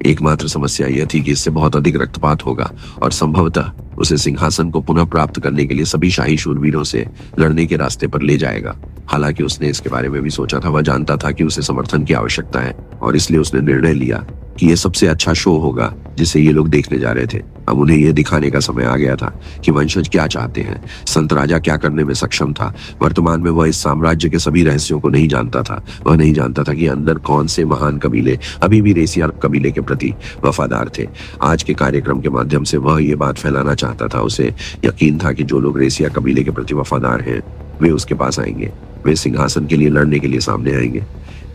एकमात्र समस्या यह थी कि इससे बहुत अधिक रक्तपात होगा और संभवतः उसे सिंहासन को पुनः प्राप्त करने के लिए सभी शाही शूरवीरों से लड़ने के रास्ते पर ले जाएगा। हालांकि उसने इसके बारे में भी सोचा था। वह जानता था कि उसे समर्थन की आवश्यकता है और इसलिए उसने निर्णय लिया कि यह सबसे अच्छा शो होगा जिसे ये लोग देखने जा रहे थे। अब उन्हें यह दिखाने का समय आ गया था कि वंशज क्या चाहते हैं, संत राजा क्या करने में सक्षम था। वर्तमान में वह इस साम्राज्य के सभी रहस्यों को नहीं जानता था। वह नहीं जानता था कि अंदर कौन से महान कबीले अभी भी रेसिया कबीले के प्रति वफादार थे। आज के कार्यक्रम के माध्यम से वह ये बात फैलाना चाहता था। उसे यकीन था कि जो लोग रेसिया कबीले के प्रति वफादार हैं, वे उसके पास आएंगे। वे सिंहासन के लिए लड़ने के लिए सामने आएंगे।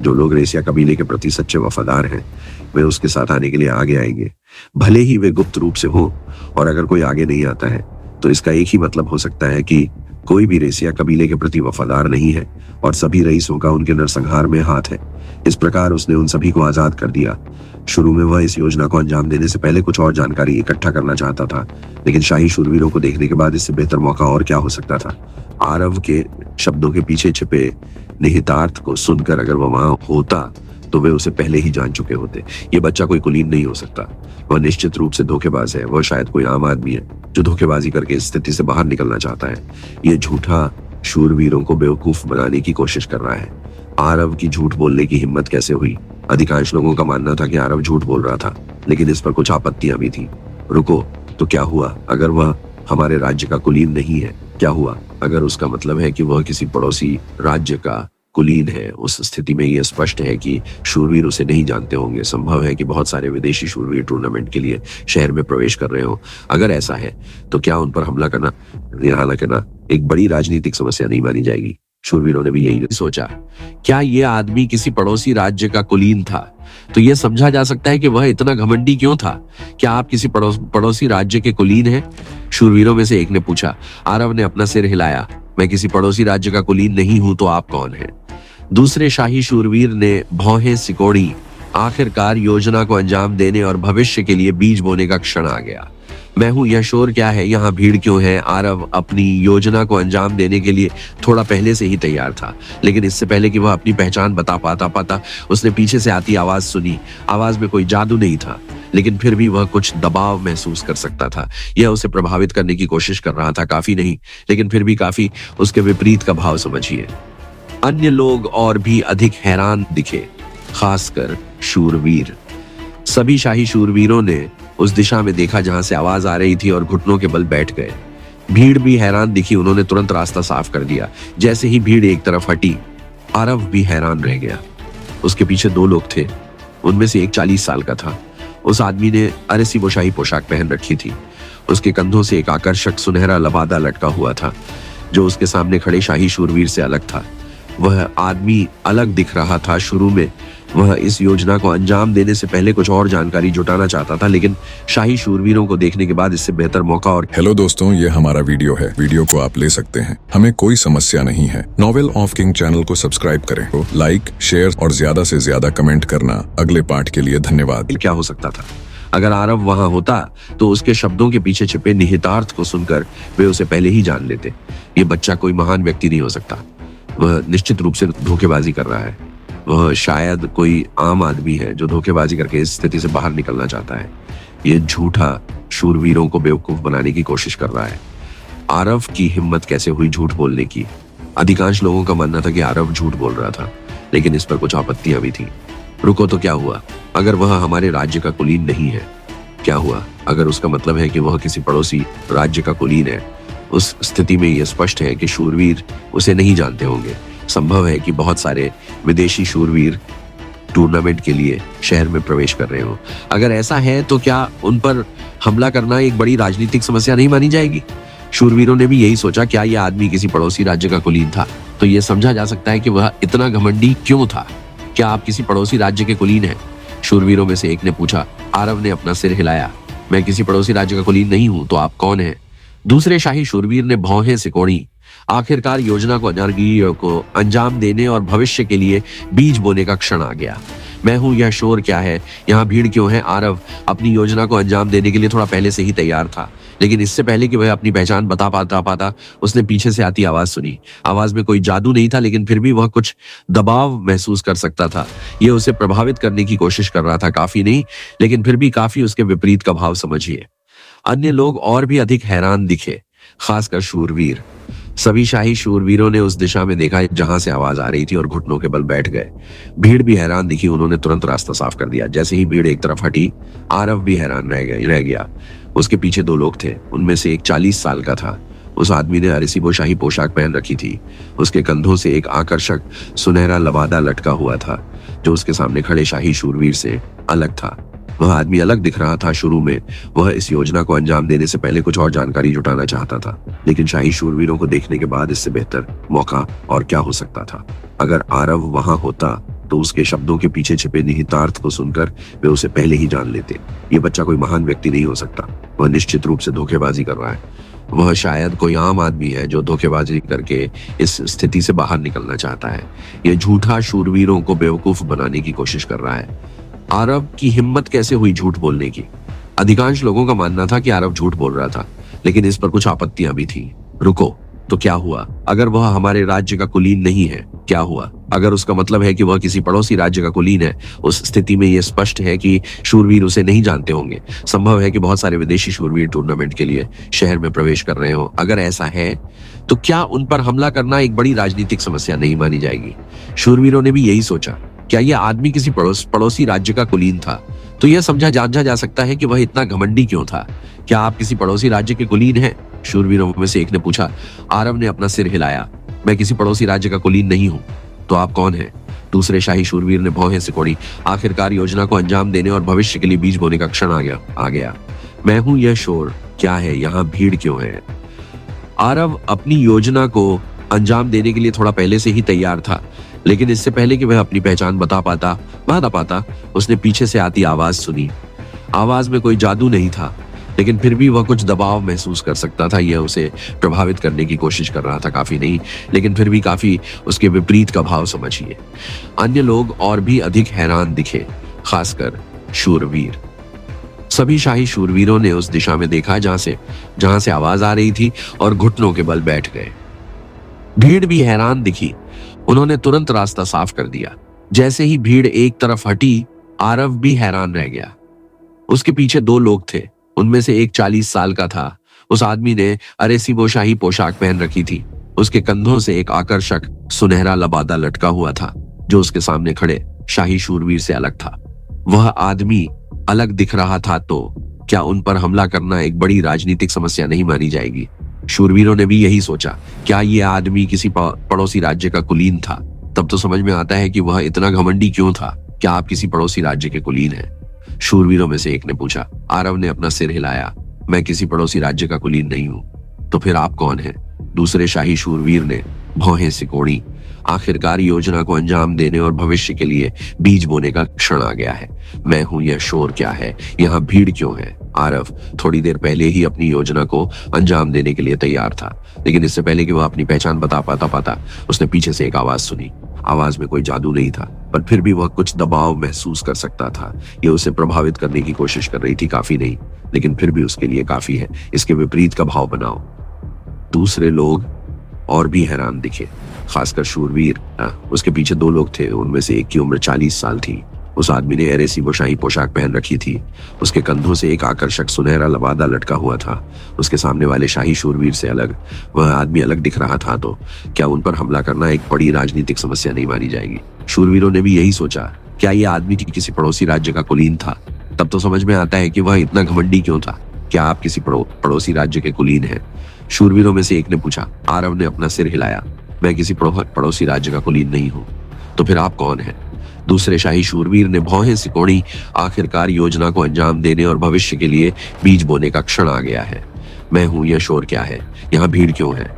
जो लोग रेसिया कबीले के प्रति सच्चे वफादार हैं, वे उसके साथ आने के लिए आगे आएंगे, भले ही वे गुप्त रूप से हो। और अगर कोई आगे नहीं आता है, तो इसका एक ही मतलब हो सकता है कि कोई भी रेसिया कबीले के प्रति वफादार नहीं है और सभी रईसों का उनके नरसंहार में हाथ है। इस प्रकार उसने उन सभी को आजाद कर दिया। शुरू में वह इस योजना को अंजाम देने से पहले कुछ और जानकारी इकट्ठा करना चाहता था, लेकिन शाही शूरवीरों को देखने के बाद इससे बेहतर मौका और क्या हो सकता था। आरव के शब्दों के पीछे छिपे निहितार्थ को सुनकर अगर वह वहां होता, तो वे उसे पहले ही जान चुके होते। ये बच्चा कोई कुलीन नहीं हो सकता। वह निश्चित रूप से धोखेबाज है। वह शायद कोई आम आदमी है जो धोखेबाजी करके इस स्थिति से बाहर निकलना चाहता है। ये झूठा शूरवीरों को बेवकूफ बनाने की कोशिश कर रहा है। आरव की झूठ बोलने की हिम्मत कैसे हुई? अधिकांश लोगों का मानना था कि आरव झूठ बोल रहा था, लेकिन इस पर कुछ आपत्तियां भी थी। रुको, तो क्या हुआ अगर वह हमारे राज्य का कुलीन नहीं है? क्या हुआ अगर उसका मतलब है कि वह किसी पड़ोसी राज्य का कुलीन है? उस स्थिति में यह स्पष्ट है कि शूरवीर उसे नहीं जानते होंगे। संभव है कि बहुत सारे विदेशी शूरवीर टूर्नामेंट के लिए शहर में प्रवेश कर रहे हो। अगर ऐसा है तो क्या उन पर हमला करना, निराला करना एक बड़ी राजनीतिक समस्या नहीं मानी जाएगी? शूरवीरों ने भी यही सोचा। क्या यह आदमी किसी पड़ोसी राज्य का कुलीन था तो यह समझा जा सकता है कि वह इतना घमंडी क्यों था? क्या आप किसी पड़ोसी राज्य के कुलीन हैं? शूरवीरों में से एक ने पूछा। आरव ने अपना सिर हिलाया। मैं किसी पड़ोसी राज्य का कुलीन नहीं हूं, तो आप कौन हैं? दूसरे शाही शूरवीर ने भौहें सिकोड़ी। आखिरकार योजना को अंजाम देने और भविष्य के लिए बीज बोने का क्षण आ गया। मैं हूं, यह शोर क्या है? यहाँ भीड़ क्यों है? आरव अपनी योजना को अंजाम देने के लिए थोड़ा पहले से ही तैयार था, लेकिन इससे पहले कि वह अपनी पहचान बता पाता उसने पीछे से आती आवाज सुनी। आवाज में कोई जादू नहीं था, लेकिन फिर भी वह कुछ दबाव महसूस कर सकता था। यह उसे प्रभावित करने की कोशिश कर रहा था। काफी नहीं, लेकिन फिर भी काफी। उसके विपरीत का भाव समझिए। अन्य लोग और भी अधिक हैरान दिखे, खासकर शूरवीर। सभी शाही शूरवीरों ने उस दिशा में देखा जहां से आवाज आ रही थी और घुटनों के बल बैठ गए। भीड़ भी हैरान दिखी। उन्होंने तुरंत रास्ता साफ कर दिया। जैसे ही भीड़ एक तरफ हटी, आरव भी हैरान रह गया। उसके पीछे दो लोग थे। उनमें से एक 40 साल का था। उस आदमी ने अरसी बोशाही पोशाक पहन रखी थी। उसके कंधों से एक आकर्षक सुनहरा लबादा लटका हुआ था, जो उसके सामने खड़े शाही शूरवीर से अलग था। वह आदमी अलग दिख रहा था। शुरू में वह इस योजना को अंजाम देने से पहले कुछ और जानकारी जुटाना चाहता था, लेकिन शाही शूरवीरों को देखने के बाद इससे बेहतर मौका और हेलो दोस्तों, ये हमारा वीडियो है। वीडियो को आप ले सकते हैं, हमें कोई समस्या नहीं है। नॉवेल ऑफ किंग चैनल को सब्सक्राइब करें, तो लाइक, शेयर और ज्यादा से ज्यादा कमेंट करना। अगले पार्ट के लिए धन्यवाद। क्या हो सकता था? अगर आरव वहां होता तो उसके शब्दों के पीछे छिपे निहितार्थ को सुनकर वे उसे पहले ही जान लेते। ये बच्चा कोई महान व्यक्ति नहीं हो सकता। वह निश्चित रूप से धोखेबाजी कर रहा है। वह शायद कोई आम आदमी है जो धोखेबाजी करके इस स्थिति से बाहर निकलना चाहता है। यह झूठा शूरवीरों को बेवकूफ बनाने की कोशिश कर रहा है। आरव की हिम्मत कैसे हुई झूठ बोलने की? अधिकांश लोगों का मानना था कि आरव झूठ बोल रहा था, लेकिन इस पर कुछ आपत्तियां भी थी। रुको, तो क्या हुआ अगर वह हमारे राज्य का कुलीन नहीं है? क्या हुआ अगर उसका मतलब है कि वह किसी पड़ोसी राज्य का कुलीन है? उस स्थिति में यह स्पष्ट है कि शूरवीर उसे नहीं जानते होंगे। संभव है कि बहुत सारे विदेशी शूरवीर टूर्नामेंट के लिए शहर में प्रवेश कर रहे हो। अगर ऐसा है तो क्या उन पर हमला करना एक बड़ी राजनीतिक समस्या नहीं मानी जाएगी? शूरवीरों ने भी यही सोचा। क्या यह आदमी किसी पड़ोसी राज्य का कुलीन था तो यह समझा जा सकता है कि वह इतना घमंडी क्यों था? क्या आप किसी पड़ोसी राज्य के कुलीन हैं? शूरवीरों में से एक ने पूछा। आरव ने अपना सिर हिलाया। मैं किसी पड़ोसी राज्य का कुलीन नहीं हूं, तो आप कौन हैं? दूसरे शाही शूरवीर ने भौहें सिकोड़ी। आखिरकार योजना को अंजाम देने और भविष्य के लिए बीज बोने का क्षण आ गया। मैं हूं, यह शोर क्या है? यहाँ भीड़ क्यों है? आरव अपनी योजना को अंजाम देने के लिए थोड़ा पहले से ही तैयार था, लेकिन इससे पहले कि वह अपनी पहचान बता पाता उसने पीछे से आती आवाज सुनी। आवाज में कोई जादू नहीं था, लेकिन फिर भी वह कुछ दबाव महसूस कर सकता था। यह उसे प्रभावित करने की कोशिश कर रहा था। काफी नहीं, लेकिन फिर भी काफी। उसके विपरीत का भाव समझिए। अन्य लोग और भी अधिक हैरान दिखे, खासकर शूरवीर। सभी शाही शूरवीरों ने उस दिशा में देखा जहां से आवाज आ रही थी और घुटनों के बल बैठ गए। भीड़ भी हैरान दिखी। उन्होंने तुरंत रास्ता साफ कर दिया। जैसे ही भीड़ एक तरफ हटी, आरव भी हैरान रह गया। उसके पीछे दो लोग थे। उनमें से एक 40 साल का था। उस आदमी ने अरसी बोशाही पोशाक पहन रखी थी। उसके कंधों से एक आकर्षक सुनहरा लबादा लटका हुआ था, जो उसके सामने खड़े शाही शूरवीर से अलग था। वह आदमी अलग दिख रहा था। शुरू में वह इस योजना को अंजाम देने से पहले कुछ और जानकारी जुटाना चाहता था, लेकिन शाही शूरवीरों को देखने के बाद इससे बेहतर मौका और क्या हो सकता था? अगर आरव वहां होता तो उसके शब्दों के पीछे छिपे निहितार्थ को सुनकर वे उसे पहले ही जान लेते। ये बच्चा कोई महान व्यक्ति नहीं हो सकता। वह निश्चित रूप से धोखेबाजी कर रहा है। वह शायद कोई आम आदमी है जो धोखेबाजी करके इस स्थिति से बाहर निकलना चाहता है। यह झूठा शूरवीरों को बेवकूफ बनाने की कोशिश कर रहा है। आरव की हिम्मत कैसे हुई झूठ बोलने की? अधिकांश लोगों का मानना था कि आरव झूठ बोल रहा था, लेकिन इस पर कुछ आपत्तियां भी थी। रुको, तो क्या हुआ? अगर वह हमारे राज्य का कुलीन नहीं है, क्या हुआ? अगर उसका मतलब है कि वह किसी पड़ोसी राज्य का कुलीन है, उस स्थिति में यह स्पष्ट है कि शूरवीर उसे नहीं जानते होंगे। संभव है कि बहुत सारे विदेशी शूरवीर टूर्नामेंट के लिए शहर में प्रवेश कर रहे हो। अगर ऐसा है तो क्या उन पर हमला करना एक बड़ी राजनीतिक समस्या नहीं मानी जाएगी? शूरवीरों ने भी यही सोचा। क्या यह आदमी किसी पड़ोसी राज्य का कुलीन था? तो यह जांचा जा सकता है कि वह इतना घमंडी क्यों था। क्या आप किसी पड़ोसी राज्य के कुलीन हैं? शूरवीरों में से एक ने पूछा। आरव ने अपना सिर हिलाया। मैं किसी पड़ोसी राज्य का कुलीन नहीं हूं। तो आप कौन हैं? दूसरे शाही शूरवीर ने भौहें सिकोड़ी। आखिरकार योजना को अंजाम देने और भविष्य के लिए बीज बोने का क्षण आ गया। मैं हूं यह शोर। क्या है यहाँ? भीड़ क्यों है? आरव अपनी योजना को अंजाम देने के लिए थोड़ा पहले से ही तैयार था, लेकिन इससे पहले कि वह अपनी पहचान बता पाता, उसने पीछे से आती आवाज सुनी। आवाज में कोई जादू नहीं था, लेकिन फिर भी वह कुछ दबाव महसूस कर सकता था। यह उसे प्रभावित करने की कोशिश कर रहा था, काफी नहीं, लेकिन फिर भी काफी उसके विपरीत का भाव समझिए। अन्य लोग और भी अधिक हैरान दिखे, खासकर शूरवीर। सभी शाही शूरवीरों ने उस दिशा में देखा जहां से आवाज आ रही थी और घुटनों के बल बैठ गए। भीड़ भी हैरान दिखी। उन्होंने तुरंत रास्ता साफ कर दिया। जैसे ही भीड़ एक तरफ हटी, आरव भी हैरान रह गया। उसके पीछे दो लोग थे। उनमें से एक 40 साल का था। उस आदमी ने अरेसीबो शाही पोशाक पहन रखी थी। उसके कंधों से एक आकर्षक सुनहरा लबादा लटका हुआ था, जो उसके सामने खड़े शाही शूरवीर से अलग था। वह आदमी अलग दिख रहा था तो क्या उन पर हमला करना एक बड़ी राजनीतिक समस्या नहीं मानी जाएगी? शूरवीरों ने भी यही सोचा। क्या यह आदमी किसी पड़ोसी राज्य का कुलीन था? तब तो समझ में आता है कि वह इतना घमंडी क्यों था। क्या आप किसी पड़ोसी राज्य के कुलीन हैं? शूरवीरों में से एक ने पूछा। आरव ने अपना सिर हिलाया। मैं किसी पड़ोसी राज्य का कुलीन नहीं हूं। तो फिर आप कौन हैं? दूसरे शाही शूरवीर ने भौहें सिकोड़ी। आखिरकार योजना को अंजाम देने और भविष्य के लिए बीज बोने का क्षण आ गया है। मैं हूं यह शोर। क्या है यहाँ? भीड़ क्यों है? आरव थोड़ी देर पहले ही अपनी योजना को अंजाम देने के लिए तैयार था, लेकिन इससे पहले कि वह अपनी पहचान बता पाता उसने पीछे से एक आवाज सुनी। आवाज में कोई जादू नहीं था, पर फिर भी वह कुछ दबाव महसूस कर सकता था। यह उसे प्रभावित करने की कोशिश कर रही थी, काफी नहीं, लेकिन फिर भी उसके लिए काफी है। इसके विपरीत का भाव बनाओ। दूसरे लोग और भी हैरान दिखे, खासकर शूरवीर। उसके पीछे दो लोग थे। उनमें से एक की उम्र 40 साल थी। उस आदमी ने अरेसीबो शाही पोशाक पहन रखी थी। उसके कंधों से एक आकर्षक सुनहरा लबादा लटका हुआ था। उसके सामने वाले शाही शूरवीर से अलग वह आदमी अलग दिख रहा था तो क्या उन पर हमला करना एक बड़ी राजनीतिक समस्या नहीं मानी जाएगी? शूरवीरों ने भी यही सोचा। क्या यह आदमी किसी पड़ोसी राज्य का कुलीन था? तब तो समझ में आता है कि वह इतना घमंडी क्यों था। क्या आप किसी पड़ोसी राज्य के कुलीन हैं? शूरवीरों में से एक ने पूछा। आरव ने अपना सिर हिलाया। मैं किसी पड़ोसी राज्य का कुलीन नहीं हूं। तो फिर आप कौन हैं? दूसरे शाही शूरवीर ने भौहें सिकोड़ी। आखिरकार योजना को अंजाम देने और भविष्य के लिए बीज बोने का क्षण आ गया है। मैं हूं यह शोर। क्या है यहाँ? भीड़ क्यों है?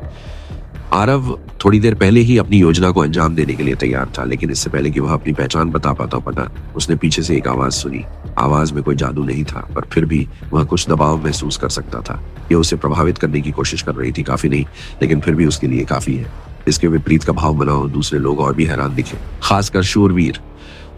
आरव थोड़ी देर पहले ही अपनी योजना को अंजाम देने के लिए तैयार था, लेकिन इससे पहले कि वह अपनी पहचान बता पाता उसने पीछे से एक आवाज सुनी। आवाज में कोई जादू नहीं था, पर फिर भी वह कुछ दबाव महसूस कर सकता था। यह उसे प्रभावित करने की कोशिश कर रही थी, काफी नहीं, लेकिन फिर भी उसके लिए काफी है। इसके विपरीत का भाव बनाओ। दूसरे लोग और भी हैरान दिखे, खासकर शूरवीर।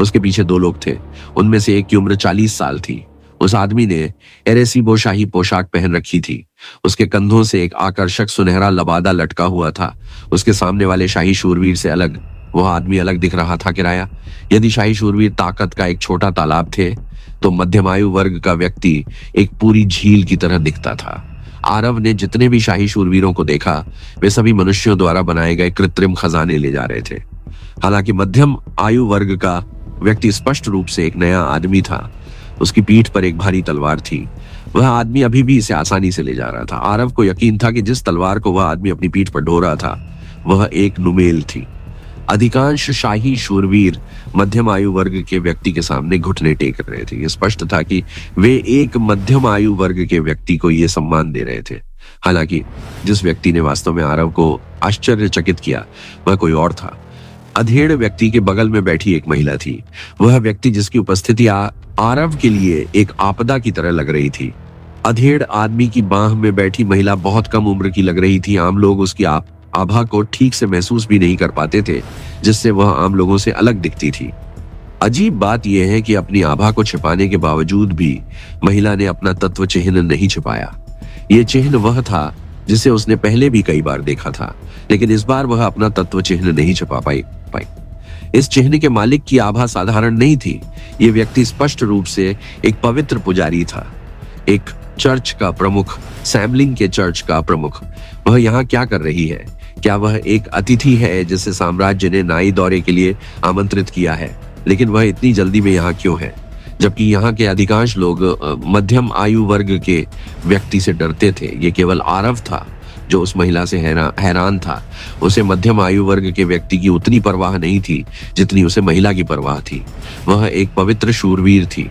उसके पीछे दो लोग थे। उनमें से एक की उम्र 40 साल थी। उस आदमी ने अरेसीबो शाही पोशाक पहन रखी थी। उसके कंधों से एक आकर्षक सुनहरा लबादा लटका हुआ था। उसके सामने वाले शाही शूरवीर से अलग वह आदमी अलग दिख रहा था। किराया यदि शाही शूरवीर ताकत का एक छोटा तालाब थे, तो मध्यमायु वर्ग का व्यक्ति एक पूरी झील की तरह दिखता था। आरव ने जितने भी शाही शूरवीरों को देखा, वे सभी मनुष्यों द्वारा बनाए गए कृत्रिम खजाने ले जा रहे थे। हालांकि मध्यम आयु वर्ग का व्यक्ति स्पष्ट रूप से एक नया आदमी था। उसकी पीठ पर एक भारी तलवार थी। वह आदमी अभी भी इसे आसानी से ले जा रहा था। आरव को यकीन था कि जिस तलवार को वह आदमी अपनी पीठ पर ढो रहा था, वह एक नुमेल थी। अधिकांश शाही शूरवीर मध्यम आयु वर्ग के व्यक्ति के सामने घुटने टेक रहे थे। यह स्पष्ट था कि वे एक मध्यम आयु वर्ग के व्यक्ति को यह सम्मान दे रहे थे। हालांकि जिस व्यक्ति ने वास्तव में आरव को आश्चर्यचकित किया, वह कोई और था। अधेड़ व्यक्ति के बगल में बैठी एक महिला थी। वह व्यक्ति जिसकी उपस्थिति आरव के लिए एक आपदा की तरह लग रही थी। अधेड़ आदमी की बाह में बैठी महिला बहुत कम उम्र की लग रही थी। आम लोग उसकी आभा को ठीक से महसूस भी नहीं कर पाते थे, जिससे वह आम लोगों से अलग दिखती थी। अजीब बात यह है कि अपनी आभा को छिपाने के बावजूद भी महिला ने अपना तत्व चिन्ह नहीं छिपाया। यह चिन्ह वह था जिसे उसने पहले भी कई बार देखा था, लेकिन इस बार वह अपना तत्व चिन्ह नहीं छुपा पाई। इस चिन्ह के मालिक की आभा साधारण नहीं थी। ये व्यक्ति स्पष्ट रूप से एक पवित्र पुजारी था, एक चर्च का प्रमुख, सैमलिंग के चर्च का प्रमुख। वह यहाँ क्या कर रही है? क्या वह एक अतिथि है जिसे साम्राज्य ने नाई दौरे के लिए आमंत्रित किया है? लेकिन वह इतनी जल्दी में यहाँ क्यों है, जबकि यहाँ के अधिकांश लोग मध्यम आयु वर्ग के व्यक्ति से डरते थे? ये केवल आरव था जो उस महिला से हैरान था। उसे मध्यम आयु वर्ग के व्यक्ति की उतनी परवाह नहीं थी जितनी उसे महिला की परवाह थी। वह एक पवित्र शूरवीर थी।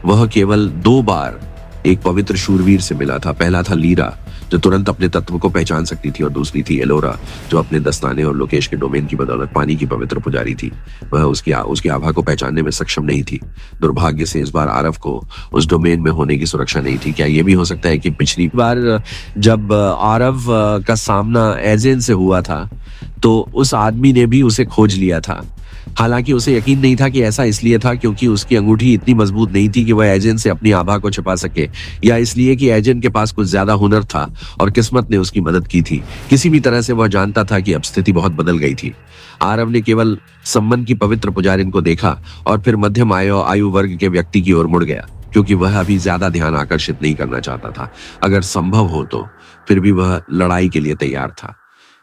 वह केवल 2 बार एक पवित्र शूरवीर से मिला था। पहला था लीरा, जो तुरंत अपने तत्व को पहचान सकती थी, और दूसरी थी एलोरा, जो अपने दस्ताने और लोकेश के डोमेन की बदौलत पानी की पवित्र पुजारी थी। वह उसकी आभा को पहचानने में सक्षम नहीं थी। दुर्भाग्य से इस बार आरव को उस डोमेन में होने की सुरक्षा नहीं थी। क्या यह भी हो सकता है कि पिछली बार जब आरव का सामना एजेन से हुआ था तो उस आदमी ने भी उसे खोज लिया था? हालांकि उसे यकीन नहीं था कि ऐसा इसलिए था क्योंकि उसकी अंगूठी इतनी मजबूत नहीं थी कि वह एजेंट से अपनी आभा को छिपा सके, या इसलिए कि एजेंट के पास कुछ ज्यादा हुनर था और किस्मत ने उसकी मदद की थी। किसी भी तरह से वह जानता था कि अब स्थिति बहुत बदल गई थी। आरव ने केवल सम्मन की पवित्र पुजारिन को देखा और फिर मध्यम आयु वर्ग के व्यक्ति की ओर मुड़ गया, क्योंकि वह अभी ज्यादा ध्यान आकर्षित नहीं करना चाहता था। अगर संभव हो तो फिर भी वह लड़ाई के लिए तैयार था।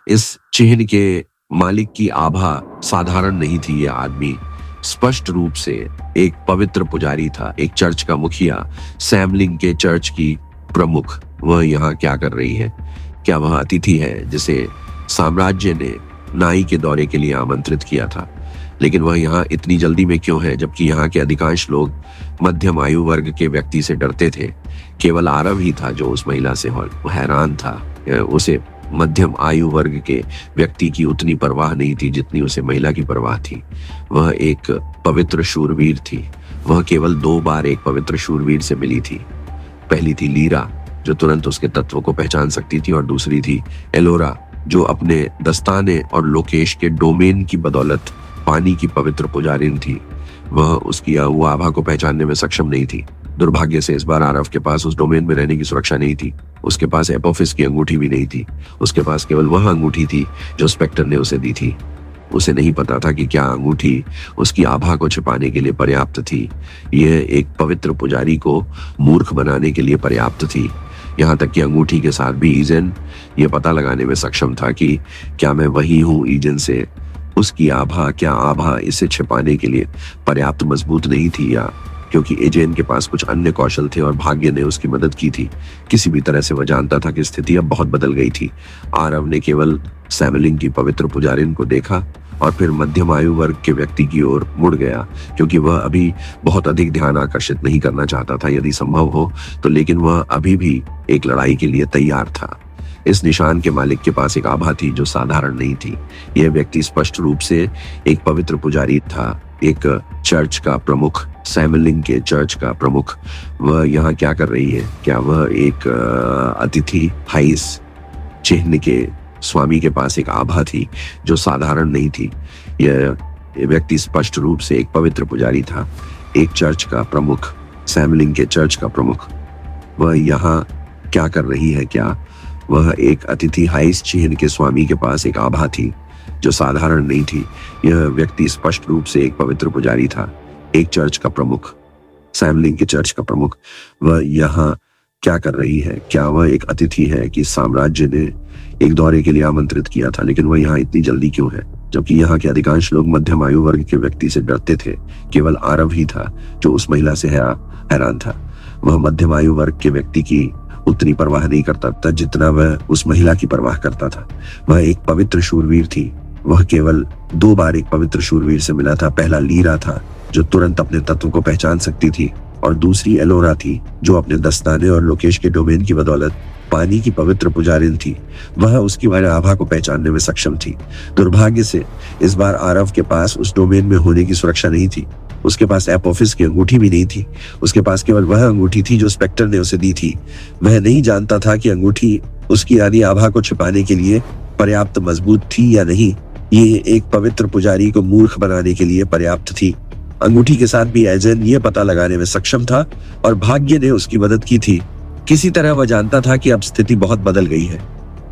इस चिन्ह के मालिक की आभा साधारण नहीं थी। यह आदमी स्पष्ट रूप से एक पवित्र पुजारी था, एक चर्च का मुखिया, सैमलिंग के चर्च की प्रमुख। वह यहाँ क्या कर रही है? क्या वह अतिथि है जिसे साम्राज्य ने नाई के दौरे के लिए आमंत्रित किया था? लेकिन वह यहाँ इतनी जल्दी में क्यों है, जबकि यहाँ के अधिकांश लोग मध्यम आयु वर्ग के व्यक्ति से डरते थे? केवल आरव ही था जो उस महिला से हैरान था। उसे मध्यम आयु वर्ग के व्यक्ति की उतनी परवाह नहीं थी जितनी उसे महिला की परवाह थी। वह एक पवित्र शूरवीर थी। वह केवल 2 बार एक पवित्र शूरवीर से मिली थी। पहली थी लीरा, जो तुरंत उसके तत्व को पहचान सकती थी, और दूसरी थी एलोरा, जो अपने दस्ताने और लोकेश के डोमेन की बदौलत पानी की पवित्र पुजारिन थी। वह उसकी आभा को पहचानने में सक्षम नहीं थी। दुर्भाग्य से इस बार आरव के पास उस डोमेन में रहने की सुरक्षा नहीं थी। उसके पास एपोफिस की अंगूठी भी नहीं थी। उसके पास केवल वह अंगूठी थी जो स्पेक्टर ने उसे दी थी। उसे नहीं पता था कि क्या अंगूठी उसकी आभा को छिपाने के लिए पर्याप्त थी। यह एक पवित्र पुजारी को मूर्ख बनाने के लिए पर्याप्त थी। यहाँ तक कि अंगूठी के साथ भी ईजेन यह पता लगाने में सक्षम था कि क्या मैं वही हूँ ईजेन से उसकी आभा, क्या आभा इसे छिपाने के लिए पर्याप्त मजबूत नहीं थी, या क्योंकि एजेन के पास कुछ अन्य कौशल थे और भाग्य ने उसकी मदद की थी। किसी भी तरह से वह जानता था कि स्थिति अब बहुत बदल गई थी। आरव ने केवल सैमलिंग की पवित्र पुजारिन को देखा और फिर मध्यम आयु वर्ग के व्यक्ति की ओर मुड़ गया, क्योंकि वह अभी बहुत अधिक ध्यान आकर्षित नहीं करना चाहता था यदि संभव हो तो, लेकिन वह अभी भी एक लड़ाई के लिए तैयार था। इस निशान के मालिक के पास एक आभा थी जो साधारण नहीं थी। यह व्यक्ति स्पष्ट रूप से एक पवित्र पुजारी था, एक चर्च का प्रमुख, सैमलिंग के चर्च का प्रमुख। वह यहाँ क्या कर रही है? क्या वह एक अतिथि हाइस चिन्ह के स्वामी के पास एक आभा थी जो साधारण नहीं थी? यह व्यक्ति स्पष्ट रूप से एक पवित्र पुजारी था, एक चर्च का प्रमुख, सैमलिंग के चर्च का प्रमुख। वह यहाँ क्या कर रही है? क्या वह एक अतिथि हाइस चिन्ह के स्वामी के पास एक आभा थी जो साधारण नहीं थी? यह व्यक्ति स्पष्ट रूप से एक पवित्र पुजारी था, एक चर्च का प्रमुख, सैमलिंग के चर्च का प्रमुख। वह यहाँ क्या कर रही है? क्या वह एक अतिथि है कि साम्राज्य ने एक दौरे के लिए आमंत्रित किया था? लेकिन वह यहाँ इतनी जल्दी क्यों है, जबकि यहाँ के अधिकांश लोग मध्यम आयु वर्ग के व्यक्ति से डरते थे? केवल आरव ही था जो उस महिला से हैरान था। वह मध्यम आयु वर्ग के व्यक्ति की उतनी परवाह नहीं करता था जितना वह उस महिला की परवाह करता था। वह एक पवित्र शूरवीर थी। वह केवल 2 बार एक पवित्र शूरवीर से मिला था। पहला लीरा था जो तुरंत अपने तत्व को पहचान सकती थी, और दूसरी एलोरा थी जो अपने दस्ताने और लोकेश के डोमेन की बदौलत पानी की पवित्र पुजारिन थी। वह उसकी आभा को पहचानने में सक्षम थी। दुर्भाग्य से इस बार आरव के पास उस डोमेन में होने की सुरक्षा नहीं थी। उसके पास एपोफिस की अंगूठी भी नहीं थी। उसके पास केवल वह अंगूठी थी जो स्पेक्टर ने उसे दी थी। वह नहीं जानता था कि अंगूठी उसकी आदि आभा को छिपाने के लिए पर्याप्त मजबूत थी या नहीं। ये एक पवित्र पुजारी को मूर्ख बनाने के लिए पर्याप्त थी। अंगूठी के साथ भी एजेन ये पता लगाने में सक्षम था और भाग्य ने उसकी मदद की थी। किसी तरह वह जानता था कि अब स्थिति बहुत बदल गई है।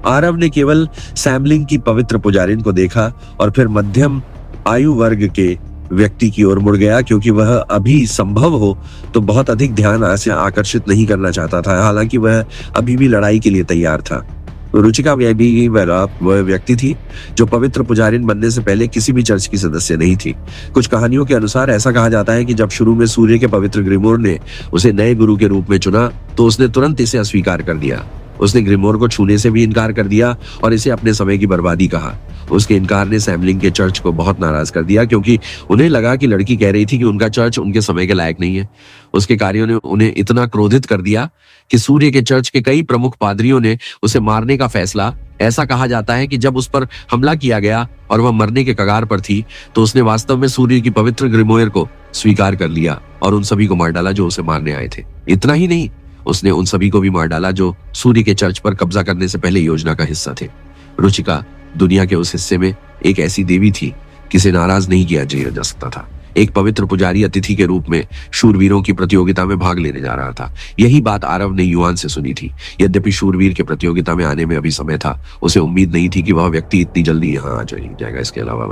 आरव ने केवल सैमलिंग की पवित्र पुजारिन को देखा और फिर मध्यम आयु वर्ग के व्यक्ति की ओर मुड़ गया, क्योंकि वह अभी संभव हो तो बहुत अधिक ध्यान से आकर्षित नहीं करना चाहता था। हालांकि वह अभी भी लड़ाई के लिए तैयार था। रुचिका वह व्यक्ति थी जो पवित्र पुजारिन बनने से पहले किसी भी चर्च की सदस्य नहीं थी। कुछ कहानियों के अनुसार ऐसा कहा जाता है कि जब शुरू में सूर्य के पवित्र ग्रिमोर ने उसे नए गुरु के रूप में चुना तो उसने तुरंत इसे अस्वीकार कर दिया। उसने ग्रिमोर को छूने से भी इनकार कर दिया और इसे अपने समय की बर्बादी कहा। उसके इनकार ने सैमलिंग के चर्च को बहुत नाराज कर दिया, क्योंकि उन्हें लगा कि लड़की कह रही थी कि उनका चर्च उनके समय के लायक नहीं है। उसके कार्यों ने उन्हें इतना क्रोधित कर दिया कि सूर्य के चर्च के कई प्रमुख पादरियों ने उसे मारने का फैसला, ऐसा कहा जाता है कि जब उस पर हमला किया गया और वह मरने के कगार पर थी तो उसने वास्तव में सूर्य की पवित्र ग्रिमोयर को स्वीकार कर लिया और उन सभी को मार डाला जो उसे मारने आए थे। इतना ही नहीं, उसने उन सभी को भी मार डाला जो सूर्य के चर्च पर कब्जा करने से पहले योजना का हिस्सा थे। रुचिका दुनिया के उस हिस्से में एक ऐसी देवी थी जिसे नाराज नहीं किया जा सकता था। एक पवित्र पुजारी अतिथि के रूप में शूरवीरों की प्रतियोगिता में भाग लेने जा रहा था। यही बात आरव ने युआन से सुनी थी। यद्यपि शूरवीर के प्रतियोगिता में आने में अभी समय था, उसे उम्मीद नहीं थी कि वह व्यक्ति इतनी जल्दी यहाँ आ जाएगा। इसके अलावा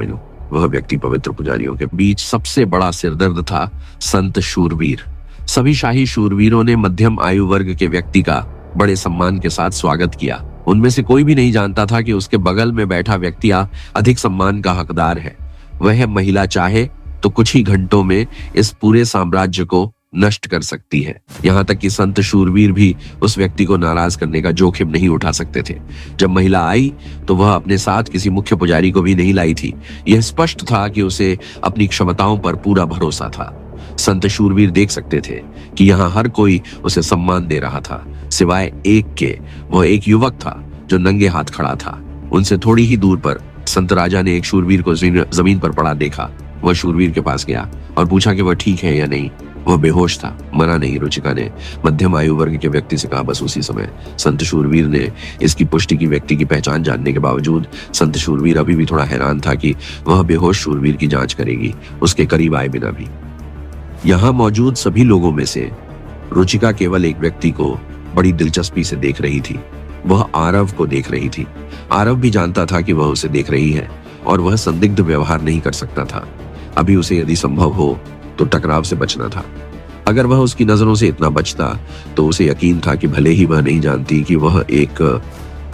वह व्यक्ति पवित्र पुजारियों के बीच सबसे बड़ा सिरदर्द था, संत शूरवीर। सभी शाही शूरवीरों ने मध्यम आयु वर्ग के व्यक्ति का बड़े सम्मान के साथ स्वागत किया। उनमें से कोई भी नहीं जानता था कि उसके बगल में बैठा व्यक्ति अधिक सम्मान का हकदार है। वह महिला चाहे तो कुछ ही घंटों में इस पूरे साम्राज्य को नष्ट कर सकती है। यहाँ तक कि संत शूरवीर भी उस व्यक्ति को नाराज करने का जोखिम नहीं उठा सकते थे। जब महिला आई तो वह अपने साथ किसी मुख्य पुजारी को भी नहीं लाई थी। यह स्पष्ट था कि उसे अपनी क्षमताओं पर पूरा भरोसा था। संत शूरवीर देख सकते थे कि यहाँ हर कोई उसे सम्मान दे रहा था, सिवाय एक के। वह एक युवक था जो नंगे हाथ खड़ा था। उनसे थोड़ी ही दूर पर संत राजा ने एक शूरवीर को जमीन पर पड़ा देखा। वह शूरवीर के पास गया और पूछा कि वह ठीक है या नहीं। वह बेहोश था। मरा नहीं, रुचिका ने मध्यम आयु वर्ग के व्यक्ति से कहा। बस उसी समय संत शूरवीर ने इसकी पुष्टि की। व्यक्ति की पहचान जानने के बावजूद संत शूरवीर अभी भी थोड़ा हैरान था कि वह बेहोश शूरवीर की जांच करेगी, उसके करीब आए बिना भी। यहाँ मौजूद सभी लोगों में से रुचिका केवल एक व्यक्ति को बड़ी दिलचस्पी से देख रही थी। वह आरव को देख रही थी। आरव भी जानता था कि वह उसे देख रही है और वह संदिग्ध व्यवहार नहीं कर सकता था। अभी उसे यदि संभव हो तो टकराव से बचना था। अगर वह उसकी नजरों से इतना बचता तो उसे यकीन था कि भले ही वह नहीं जानती कि वह एक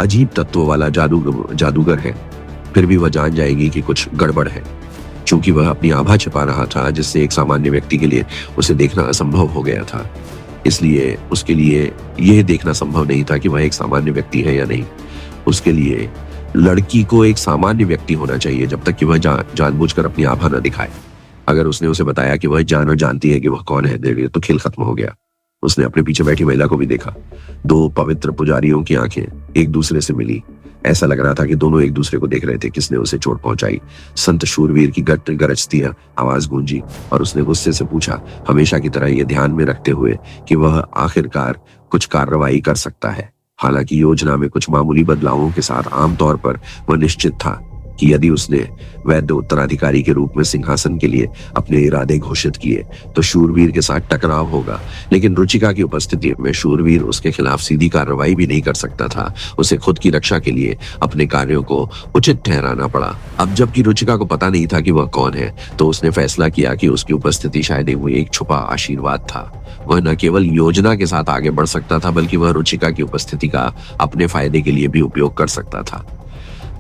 अजीब तत्व वाला जादूगर है, फिर भी वह जान जाएगी कि कुछ गड़बड़ है। चूंकि वह अपनी आभा छिपा रहा था, जिससे एक सामान्य व्यक्ति के लिए उसे देखना असंभव हो गया था, इसलिए उसके लिए यह देखना संभव नहीं था कि वह एक सामान्य व्यक्ति है या नहीं। उसके लिए लड़की को एक सामान्य व्यक्ति होना चाहिए जब तक कि वह जानबूझकर अपनी आभा न दिखाए। अगर उसने उसे बताया कि वह जानती है कि वह कौन है, तो खेल खत्म हो गया। उसने अपने पीछे बैठी महिला को भी देखा। दो पवित्र पुजारियों की आंखें एक दूसरे से मिली। ऐसा लग रहा था कि दोनों एक दूसरे को देख रहे थे। किसने उसे चोट पहुंचाई? संत शूरवीर की गरजती आवाज गूंजी और उसने गुस्से से पूछा, हमेशा की तरह यह ध्यान में रखते हुए कि वह आखिरकार कुछ कार्रवाई कर सकता है। हालांकि योजना में कुछ मामूली बदलावों के साथ आमतौर पर वह निश्चित था कि यदि उसने वैध उत्तराधिकारी के रूप में सिंहासन के लिए अपने इरादे घोषित किए तो शूरवीर के साथ टकराव होगा। लेकिन रुचिका की उपस्थिति में शूरवीर उसके खिलाफ सीधी कार्रवाई भी नहीं कर सकता था। उसे खुद की रक्षा के लिए अपने कार्यों को उचित ठहराना पड़ा। अब जबकि रुचिका को पता नहीं था कि वह कौन है, तो उसने फैसला किया कि उसकी उपस्थिति शायद वो एक छुपा आशीर्वाद था। वह न केवल योजना के साथ आगे बढ़ सकता था, बल्कि वह रुचिका की उपस्थिति का अपने फायदे के लिए भी उपयोग कर सकता था।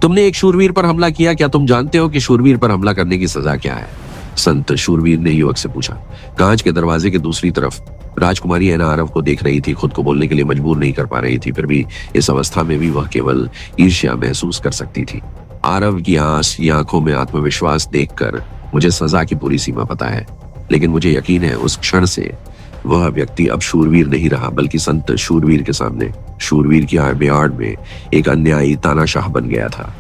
तुमने एक शूरवीर पर हमला किया, क्या तुम जानते हो कि शूरवीर पर हमला करने की सजा क्या है? संत शूरवीर ने युवक से पूछा। कांच के दरवाजे के दूसरी तरफ राजकुमारी ऐना आरव को देख रही थी। खुद को बोलने के लिए मजबूर नहीं कर पा रही थी, फिर भी इस अवस्था में भी वह केवल ईर्ष्या महसूस कर सकती थी। आरव की आंखों में आत्मविश्वास देखकर मुझे सजा की पूरी सीमा पता है, लेकिन मुझे यकीन है उस क्षण से वह व्यक्ति अब शूरवीर नहीं रहा, बल्कि संत शूरवीर के सामने शूरवीर की आड़ में एक अन्यायी तानाशाह बन गया था।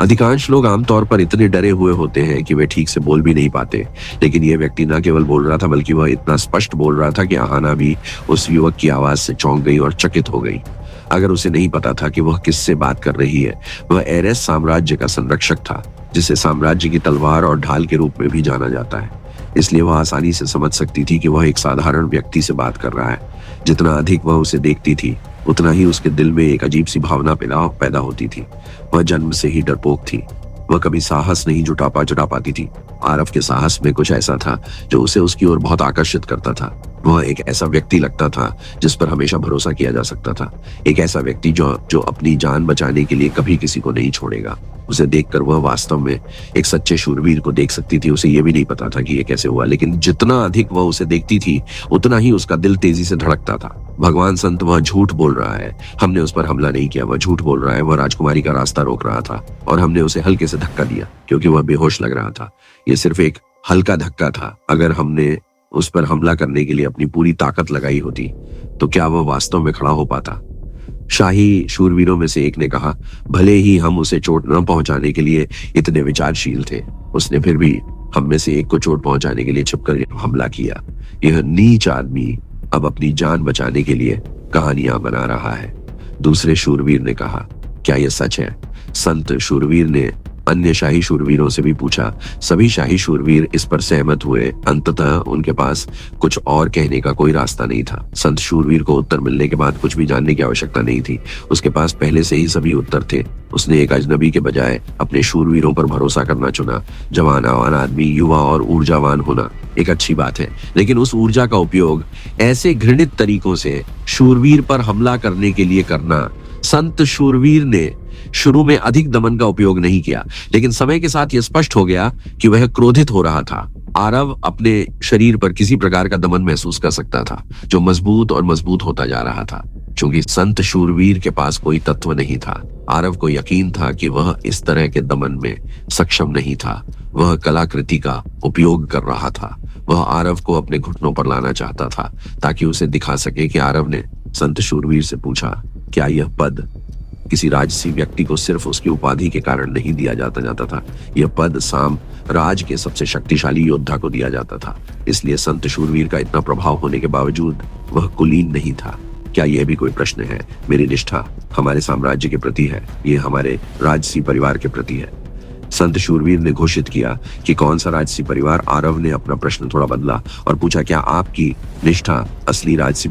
अधिकांश लोग आमतौर पर इतने डरे हुए होते हैं कि वे ठीक से बोल भी नहीं पाते, लेकिन यह व्यक्ति न केवल बोल रहा था, बल्कि वह इतना स्पष्ट बोल रहा था कि आहाना भी उस युवक की आवाज से चौंक गई और चकित हो गई। अगर उसे नहीं पता था कि वह किससे बात कर रही है, वह एरेस साम्राज्य का संरक्षक था, जिसे साम्राज्य की तलवार और ढाल के रूप में भी जाना जाता है। इसलिए वह आसानी से समझ सकती थी कि वह एक साधारण व्यक्ति से बात कर रहा है। जितना अधिक वह उसे देखती थी उतना ही उसके दिल में एक अजीब सी भावना पैदा होती थी। वह जन्म से ही डरपोक थी। वह कभी साहस नहीं जुटा पाती थी। आरव के साहस में कुछ ऐसा था जो उसे उसकी ओर बहुत आकर्षित करता था। वह एक ऐसा व्यक्ति लगता था जिस पर हमेशा भरोसा किया जा सकता था। एक ऐसा व्यक्ति जो अपनी जान बचाने के लिए कभी किसी को नहीं छोड़ेगा। उसे देखकर वह वास्तव में एक सच्चे शूरवीर को देख सकती थी। उसे यह भी नहीं पता था कि यह कैसे हुआ, लेकिन जितना अधिक वह उसे देखती थी उतना ही उसका दिल तेजी से धड़कता था। भगवान संत, वह झूठ बोल रहा है। हमने उस पर हमला नहीं किया। वह झूठ बोल रहा है। वह राजकुमारी का रास्ता रोक रहा था और हमने उसे हल्के से धक्का दिया क्योंकि वह बेहोश लग रहा था। यह सिर्फ एक हल्का धक्का था। अगर हमने उस पर हमला करने के लिए अपनी पूरी ताकत लगाई होती तो क्या वह वास्तव में खड़ा हो पाता? शाही शूरवीरों में से एक ने कहा, भले ही हम उसे चोट न पहुंचाने के लिए इतने विचारशील थे, उसने फिर भी हम में से एक को चोट पहुंचाने के लिए छिपकर हमला किया। यह नीच आदमी अब अपनी जान बचाने के लिए कहानियां बना रहा है। दूसरे शूरवीर ने कहा, क्या यह सच है? संत शूरवीर ने अन्य शाही शूरवीरों से भी पूछा। सभी शाही शूरवीर इस पर सहमत हुए। अंततः उनके पास कुछ और कहने का कोई रास्ता नहीं था। संत शूरवीर को उत्तर मिलने के बाद कुछ भी जानने की आवश्यकता नहीं थी। उसके पास पहले से ही सभी उत्तर थे। उसने एक अजनबी के बजाय अपने शूरवीरों पर भरोसा करना चुना। जवान आदमी, युवा और ऊर्जावान होना एक अच्छी बात है, लेकिन उस ऊर्जा का उपयोग ऐसे घृणित तरीकों से शूरवीर पर हमला करने के लिए करना। संत शूरवीर ने शुरू में अधिक दमन का उपयोग नहीं किया, लेकिन समय के साथ यह स्पष्ट हो गया कि वह क्रोधित हो रहा था। आरव अपने शरीर पर किसी प्रकार का दमन महसूस कर सकता था जो मजबूत और मजबूत होता जा रहा था। चूंकि संत शूरवीर के पास कोई तत्व नहीं था, आरव को यकीन था कि वह इस तरह के दमन में सक्षम नहीं था। वह कलाकृति का उपयोग कर रहा था। वह आरव को अपने घुटनों पर लाना चाहता था ताकि उसे दिखा सके कि आरव ने संत शूरवीर से पूछा, क्या यह पद किसी राजसी व्यक्ति को सिर्फ उसकी उपाधि के कारण नहीं दिया जाता था। यह पद साम राज के सबसे शक्तिशाली योद्धा को दिया जाता था। इसलिए संत शूरवीर का इतना प्रभाव होने के बावजूद वह कुलीन नहीं था। क्या यह भी कोई प्रश्न है? मेरी निष्ठा हमारे साम्राज्य के प्रति है, यह हमारे राजसी परिवार के प्रति है। संत शूरवीर ने घोषित किया कि कौन सा राजसी परिवार। आरव ने अपना प्रश्न थोड़ा बदला और पूछा, क्या आपकी निष्ठा असली राजसी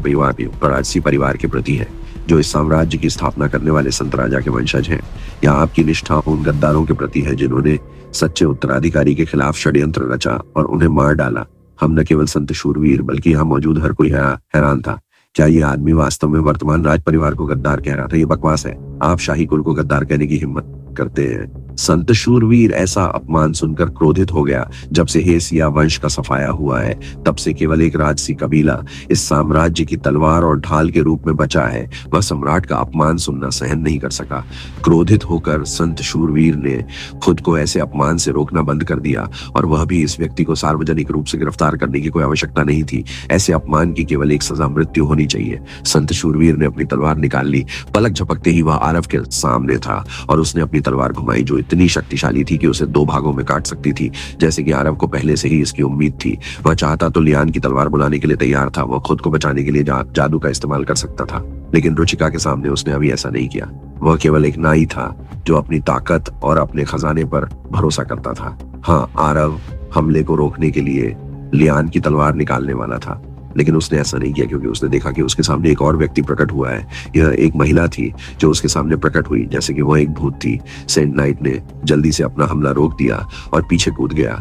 परिवार के प्रति है जो इस साम्राज्य की स्थापना करने वाले संत राजा के वंशज हैं, या आपकी निष्ठा उन गद्दारों के प्रति है जिन्होंने सच्चे उत्तराधिकारी के खिलाफ षड्यंत्र रचा और उन्हें मार डाला? हम न केवल संत शूरवीर बल्कि यहाँ मौजूद हर कोई हैरान था। क्या ये आदमी वास्तव में वर्तमान राज परिवार को गद्दार कह रहा था? ये बकवास है। आप शाही कुल को गद्दार कहने की हिम्मत करते हैं? संत शूरवीर ऐसा अपमान सुनकर क्रोधित हो गया। जब से हेसिया वंश का सफाया हुआ है तब से केवल एक राजसी कबीला इस साम्राज्य की तलवार और ढाल के रूप में बचा है। वह सम्राट का अपमान सुनना सहन नहीं कर सका। क्रोधित होकर संत शूरवीर ने खुद को ऐसे अपमान से रोकना बंद कर दिया और वह भी इस व्यक्ति को सार्वजनिक रूप से गिरफ्तार करने की कोई आवश्यकता नहीं थी। ऐसे अपमान की केवल एक सजा मृत्यु होनी चाहिए। संत शूरवीर ने अपनी तलवार निकाल ली। पलक झपकते ही वह आरव के सामने था और उसने अपनी तलवार घुमाई जो इतनी शक्तिशाली थी कि उसे दो भागों में काट सकती थी, जैसे कि आरव को पहले से ही इसकी उम्मीद थी। वह चाहता तो लियान की तलवार बुलाने के लिए तैयार था। वह खुद को बचाने के लिए जादू का इस्तेमाल कर सकता था, लेकिन रुचिका के सामने उसने अभी ऐसा नहीं किया। वह केवल एक नाई था जो अपनी ताकत और अपने खजाने पर भरोसा करता था। हाँ, आरव हमले को रोकने के लिए लियान की तलवार निकालने वाला था, लेकिन उसने ऐसा नहीं किया क्योंकि उसने देखा कि उसके सामने एक और व्यक्ति प्रकट हुआ है। यह एक महिला थी जो उसके सामने प्रकट हुई जैसे कि वह एक भूत थी। सेंट नाइट ने जल्दी से अपना हमला रोक दिया और पीछे कूद गया।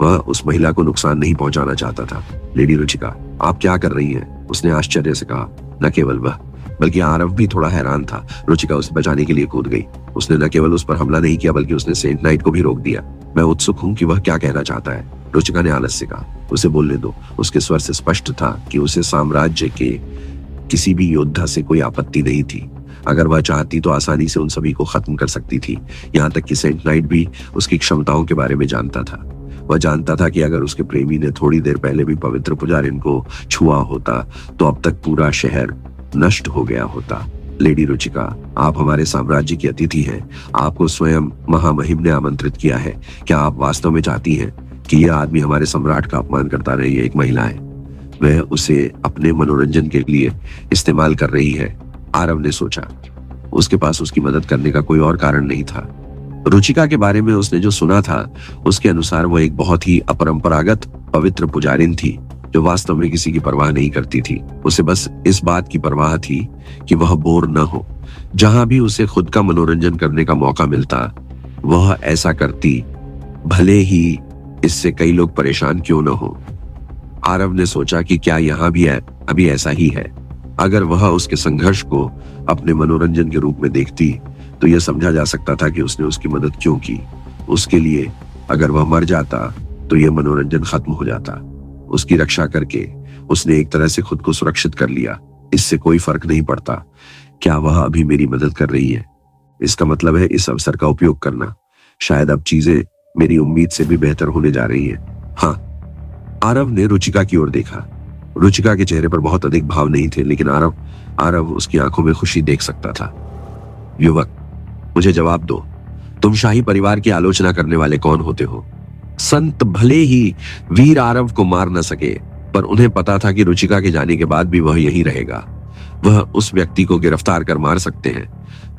वह उस महिला को नुकसान नहीं पहुंचाना चाहता था। लेडी रुचिका, आप क्या कर रही हैं? उसने आश्चर्य से कहा। न केवल वह बल्कि आरव भी थोड़ा हैरान था। रुचिका उसे बचाने के लिए कूद गई। उसने न केवल उस पर हमला नहीं किया बल्कि उसने सेंट नाइट को भी रोक दिया। मैं उत्सुक हूं कि वह क्या कहना चाहता है, रुचिका ने आलस से कहा। उसे बोलने दो। उसके स्वर से स्पष्ट था कि उसे साम्राज्य के किसी भी योद्धा से कोई आपत्ति नहीं थी। अगर वह चाहती तो आसानी से उन सभी को खत्म कर सकती थी। यहाँ तक कि सेंट नाइट भी उसकी क्षमताओं के बारे में जानता था। वह जानता था कि अगर उसके प्रेमी ने थोड़ी देर पहले भी पवित्र पुजारिन को छुआ होता तो अब तक पूरा शहर नष्ट हो गया होता। लेडी रुचिका, आप हमारे साम्राज्य की अतिथि हैं। आपको स्वयं महामहिम ने आमंत्रित किया है। क्या आप वास्तव में चाहती हैं कि यह आदमी हमारे सम्राट का अपमान करता रहे? एक महिला है, वह उसे अपने मनोरंजन के लिए इस्तेमाल कर रही है। आरव ने सोचा। उसके पास उसकी मदद करने का कोई और कारण नहीं था। रुचिका के बारे में उसने जो सुना था उसके अनुसार वह एक बहुत ही अपरंपरागत पवित्र पुजारिन थी। जो वास्तव में किसी की परवाह नहीं करती थी। उसे बस इस बात की परवाह थी कि वह बोर न हो। जहां भी उसे खुद का मनोरंजन करने का मौका मिलता वह ऐसा करती, भले ही इससे कई लोग परेशान क्यों न हो। आरव ने सोचा कि क्या यहाँ भी अभी ऐसा ही है। अगर वह उसके संघर्ष को अपने मनोरंजन के रूप में देखती तो यह समझा जा सकता था कि उसने उसकी मदद क्यों की। उसके लिए अगर वह मर जाता तो यह मनोरंजन खत्म हो जाता। उसकी रक्षा करके उसने एक तरह से खुद को सुरक्षित कर लिया। इससे कोई फर्क नहीं पड़ता क्या वह अभी मेरी मदद कर रही है। इसका मतलब है इस अवसर का उपयोग करना। शायद अब चीजें मेरी उम्मीद से भी बेहतर होने जा रही है। हाँ, आरव ने रुचिका की ओर देखा। रुचिका के चेहरे पर बहुत अधिक भाव नहीं थे, लेकिन आरव उसकी आंखों में खुशी देख सकता था। युवक, मुझे जवाब दो, तुम शाही परिवार की आलोचना करने वाले कौन होते हो? संत भले ही वीर आरव को मार न सके, पर उन्हें पता था कि रुचिका के जाने के बाद भी वह यहीं रहेगा। वह उस व्यक्ति को गिरफ्तार कर मार सकते हैं,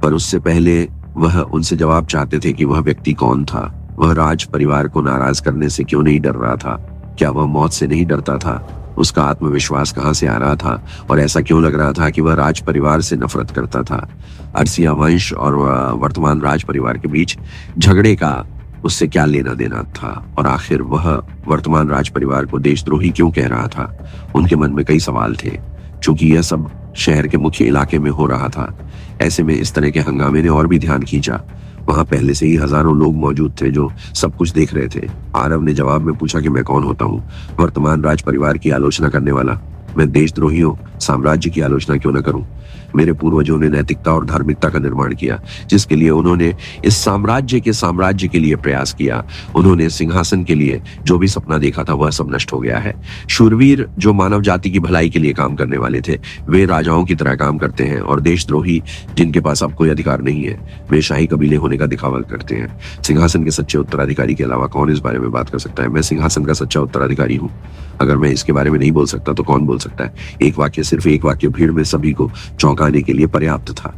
पर उससे पहले वह उनसे जवाब चाहते थे कि वह व्यक्ति कौन था। वह राज परिवार को नाराज करने से क्यों नहीं डर रहा था? क्या वह मौत से नहीं डरता था? उसका आत्मविश्वास कहां से आ रहा था और ऐसा क्यों लग रहा था कि वह राज परिवार से नफरत करता था? अरसिया वंश और वर्तमान राज परिवार के बीच झगड़े का उससे क्या लेना देना था? और आखिर वह वर्तमान राज परिवार को देशद्रोही क्यों कह रहा था? उनके मन में कई सवाल थे। चूंकि यह सब शहर के मुख्य इलाके में हो रहा था, ऐसे में इस तरह के हंगामे ने और भी ध्यान खींचा। वहां पहले से ही हजारों लोग मौजूद थे जो सब कुछ देख रहे थे। आरव ने जवाब में पूछा कि मैं कौन होता हूँ? वर्तमान राज परिवार की आलोचना करने वाला। मैं देशद्रोहियों साम्राज्य की आलोचना क्यों न करूं? मेरे पूर्वजों ने नैतिकता और धार्मिकता का निर्माण किया, जिसके लिए उन्होंने इस साम्राज्य के लिए प्रयास किया। उन्होंने सिंहासन के लिए जो भी सपना देखा था वह सब नष्ट हो गया है। शूरवीर जो मानव जाति की भलाई के लिए काम करने वाले थे, वे राजाओं की तरह काम करते हैं, और देशद्रोही जिनके पास अब कोई अधिकार नहीं है, वे शाही कबीले होने का दिखावा करते हैं। सिंहासन के सच्चे उत्तराधिकारी के अलावा कौन इस बारे में बात कर सकता है? मैं सिंहासन का सच्चा उत्तराधिकारी हूँ। अगर मैं इसके बारे में नहीं बोल सकता तो कौन बोल सकता है? एक वाक्य, सिर्फ एक वाक्य भीड़ में सभी को चौंकाने के लिए पर्याप्त था।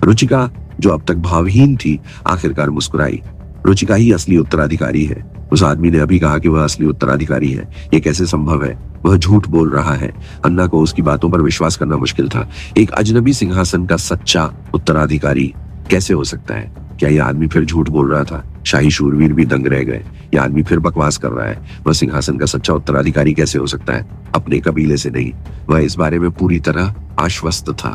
रुचिका, जो अब तक भावहीन थी, आखिरकार मुस्कुराई। रुचिका ही असली उत्तराधिकारी है। उस आदमी ने अभी कहा कि वह असली उत्तराधिकारी है। ये कैसे संभव है? वह झूठ बोल रहा है। अन्ना को उसकी बातों पर विश्वास करना मुश्किल था। एक अजनबी सिंहासन का सच्चा उत्तराधिकारी कैसे हो सकता है? क्या यह आदमी फिर झूठ बोल रहा था? शाही शूरवीर भी दंग रह गए। यह आदमी फिर बकवास कर रहा है। वह सिंहासन का सच्चा उत्तराधिकारी कैसे हो सकता है? अपने कबीले से नहीं। वह इस बारे में पूरी तरह आश्वस्त था।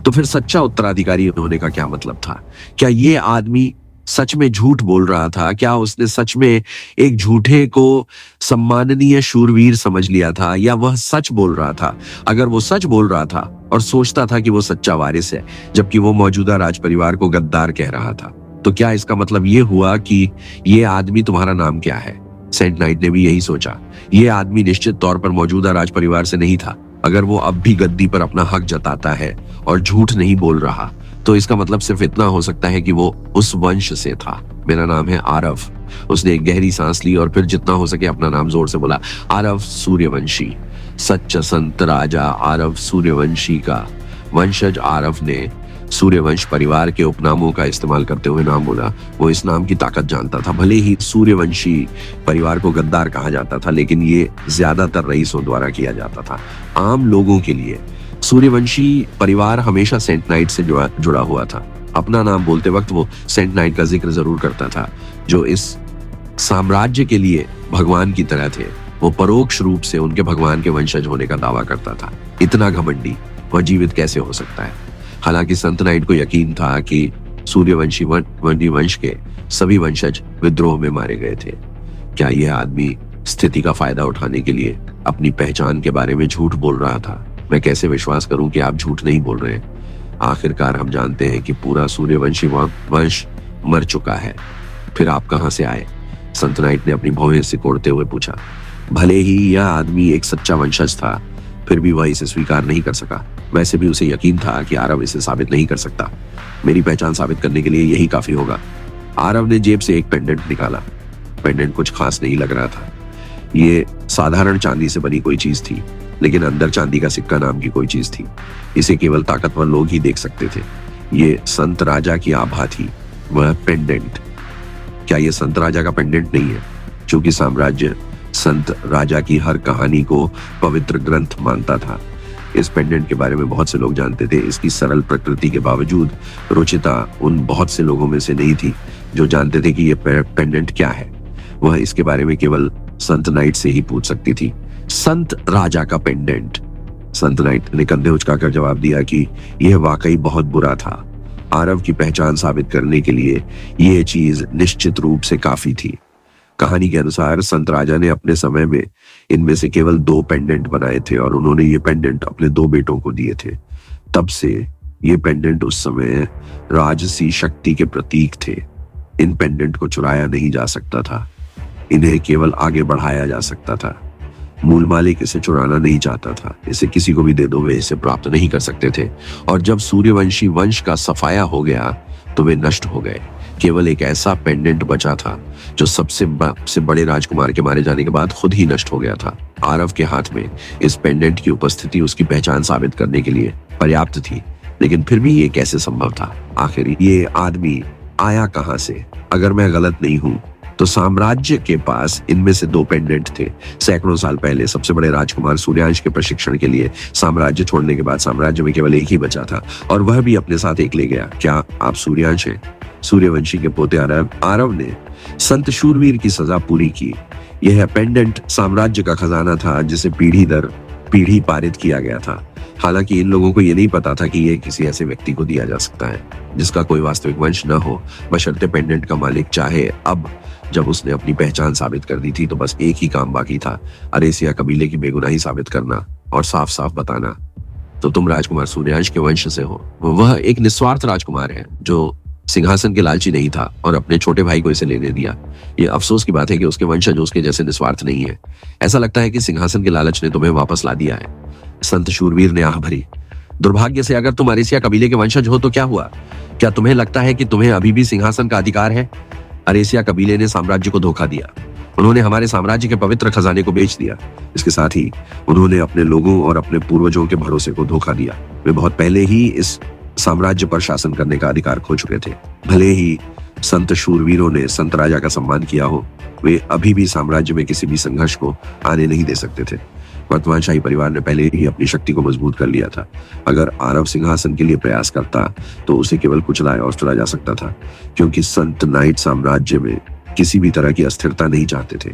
तो फिर सच्चा उत्तराधिकारी होने का क्या मतलब था? क्या ये आदमी सच में झूठ बोल रहा था? क्या उसने सच में एक झूठे को सम्माननीय शूरवीर समझ लिया था, या वह सच बोल रहा था? अगर वो सच बोल रहा था और सोचता था कि वो सच्चा वारिस है, जबकि वो मौजूदा राज परिवार को गद्दार कह रहा था, तो क्या इसका मतलब ये हुआ कि ये आदमी तुम्हारा नाम क्या है? सेंट नाइट ने भी यही सोचा। ये आदमी निश्चित तौर पर मौजूदा राज परिवार से नहीं था। अगर वो अब भी गद्दी पर अपना हक जताता है और झूठ नहीं बोल रहा, तो इसका मतलब सिर्फ इतना हो सकता है कि वो उस वंश से था। मेरा नाम है आरव। उसने एक गहरी सांस ली और फिर जितना हो सके अपना नाम जोर से बोला, आरव सूर्यवंशी। सच्चा संत राजा आरव सूर्यवंशी का वंशज आरव ने सूर्यवंश परिवार के उपनामों का इस्तेमाल करते हुए नाम बोला। वो इस नाम की ताकत जानता था। भले ही सूर्यवंशी परिवार को गद्दार कहा जाता था, लेकिन ये ज्यादातर रईसों द्वारा किया जाता था, आम लोगों के लिए। सूर्यवंशी परिवार हमेशा सेंट नाइट से जुड़ा हुआ था। अपना नाम बोलते वक्त वो सेंट नाइट का जिक्र जरूर करता था, जो इस साम्राज्य के लिए भगवान की तरह थे। वो परोक्ष रूप से उनके भगवान के वंशज होने का दावा करता था। इतना घमंडी वह जीवित कैसे हो सकता है? हालांकि संत नाइट को यकीन था कि सूर्यवंशी वंश के सभी वंशज विद्रोह में मारे गए थे। क्या यह आदमी स्थिति का फायदा उठाने के लिए अपनी पहचान के बारे में झूठ बोल रहा था? मैं कैसे विश्वास करूं कि आप झूठ नहीं बोल रहे हैं? आखिरकार हम जानते हैं कि पूरा सूर्यवंशी वंश मर चुका है। फिर आप कहां से आए? संत नाइट ने अपनी भौहें सिकोड़ते हुए पूछा। भले ही यह आदमी एक सच्चा वंशज था, फिर भी वह इसे स्वीकार नहीं कर सका। वैसे भी उसे यकीन था कि आरव इसे साबित नहीं कर सकता। मेरी पहचान साबित करने के लिए यही काफी होगा। आरव ने जेब से एक पेंडेंट निकाला। पेंडेंट कुछ खास नहीं लग रहा था। ये साधारण चांदी से बनी कोई चीज थी, लेकिन अंदर चांदी का सिक्का नाम की कोई चीज थी। इसे केवल ताकतवर लोग ही देख सकते थे। ये संत राजा की आभा थी। वह पेंडेंट, क्या ये संत राजा का पेंडेंट नहीं है? क्योंकि साम्राज्य संत राजा की हर कहानी को पवित्र ग्रंथ मानता था। इस पेंडेंट के बारे में बहुत से लोग जानते थे। इसकी सरल प्रकृति के बावजूद रुचिता उन बहुत से लोगों में से नहीं थी जो जानते थे कि यह पेंडेंट क्या है। वह इसके बारे में केवल संत नाइट से ही पूछ सकती थी। संत राजा का पेंडेंट। संत नाइट ने कंधे उचकाकर जवाब दिया कि यह वाकई बहुत बुरा था। आरव की पहचान साबित करने के लिए यह चीज निश्चित रूप से काफी थी। कहानी के अनुसार संत राजा ने अपने समय में इनमें से केवल 2 पेंडेंट बनाए थे और उन्होंने ये पेंडेंट अपने 2 बेटों को दिए थे। तब से ये पेंडेंट उस समय राजसी शक्ति के प्रतीक थे। इन पेंडेंट को चुराया नहीं जा सकता था, इन्हें केवल आगे बढ़ाया जा सकता था। मूल मालिक इसे चुराना नहीं चाहता था। इसे किसी को भी दे दो, वे इसे प्राप्त नहीं कर सकते थे। और जब सूर्यवंशी वंश का सफाया हो गया तो वे नष्ट हो गए। केवल एक ऐसा पेंडेंट बचा था जो सबसे बड़े राजकुमार के मारे जाने के बाद खुद ही नष्ट हो गया था। आरव के हाथ में इस पेंडेंट की उपस्थिति उसकी पहचान साबित करने के लिए पर्याप्त थी, लेकिन फिर भी ये कैसे संभव था? आखिर ये आदमी आया कहां से? अगर मैं गलत नहीं हूं तो साम्राज्य के पास इनमें से 2 पेंडेंट थे। सैकड़ों साल पहले सबसे बड़े राजकुमार सूर्यांश के प्रशिक्षण के लिए साम्राज्य छोड़ने के बाद साम्राज्य में केवल एक ही बचा था और वह भी अपने साथ एक ले गया। क्या आप सूर्यांश हैं? सूर्यवंशी के पोते आरव ने संत शूरवीर की सजा पूरी की। यह पेंडेंट साम्राज्य का खजाना था जिसे पीढ़ी दर पीढ़ी पारित किया गया था। हालांकि इन लोगों को यह नहीं पता था कि यह किसी ऐसे व्यक्ति को दिया जा सकता है जिसका कोई वास्तविक वंश न हो, बशर्ते पेंडेंट का मालिक चाहे। अब जब उसने अपनी पहचान साबित कर दी थी तो बस एक ही काम बाकी था, अरेसिया कबीले की बेगुनाही साबित करना और साफ साफ बताना। तो तुम राजकुमार सूर्यांश के वंश से हो। वह एक निस्वार्थ राजकुमार है जो सिंहासन के लालची नहीं था और अपने छोटे भाई को इसे लेने दिया। यह अफसोस की बात है कि उसके वंशज उसके जैसे निस्वार्थ नहीं है। ऐसा लगता है कि सिंहासन के लालच ने तुम्हें वापस ला दिया है। संत शूरवीर ने आह भरी। दुर्भाग्य से अगर तुम अरेसिया कबीले के वंशज हो तो क्या हुआ? क्या तुम्हें लगता है कि तुम्हें अभी भी सिंहासन का अधिकार है? अरेसिया कबीले ने साम्राज्य को धोखा दिया। उन्होंने हमारे साम्राज्य के पवित्र खजाने को बेच दिया। इसके साथ ही उन्होंने अपने लोगों और अपने पूर्वजों के भरोसे को धोखा दिया। वे बहुत पहले ही इस साम्राज्य पर शासन करने का अधिकार खो चुके थे। भले ही संत शूरवीरों ने संत राजा का सम्मान किया हो, वे अभी भी साम्राज्य में किसी भी संघर्ष को आने नहीं दे सकते थे। वर्तमान शाही परिवार ने पहले ही अपनी शक्ति को मजबूत कर लिया था। अगर आरव सिंहासन के लिए प्रयास करता तो उसे केवल कुचला और चुरा जा सकता था, क्योंकि संत नाइट साम्राज्य में किसी भी तरह की अस्थिरता नहीं चाहते थे।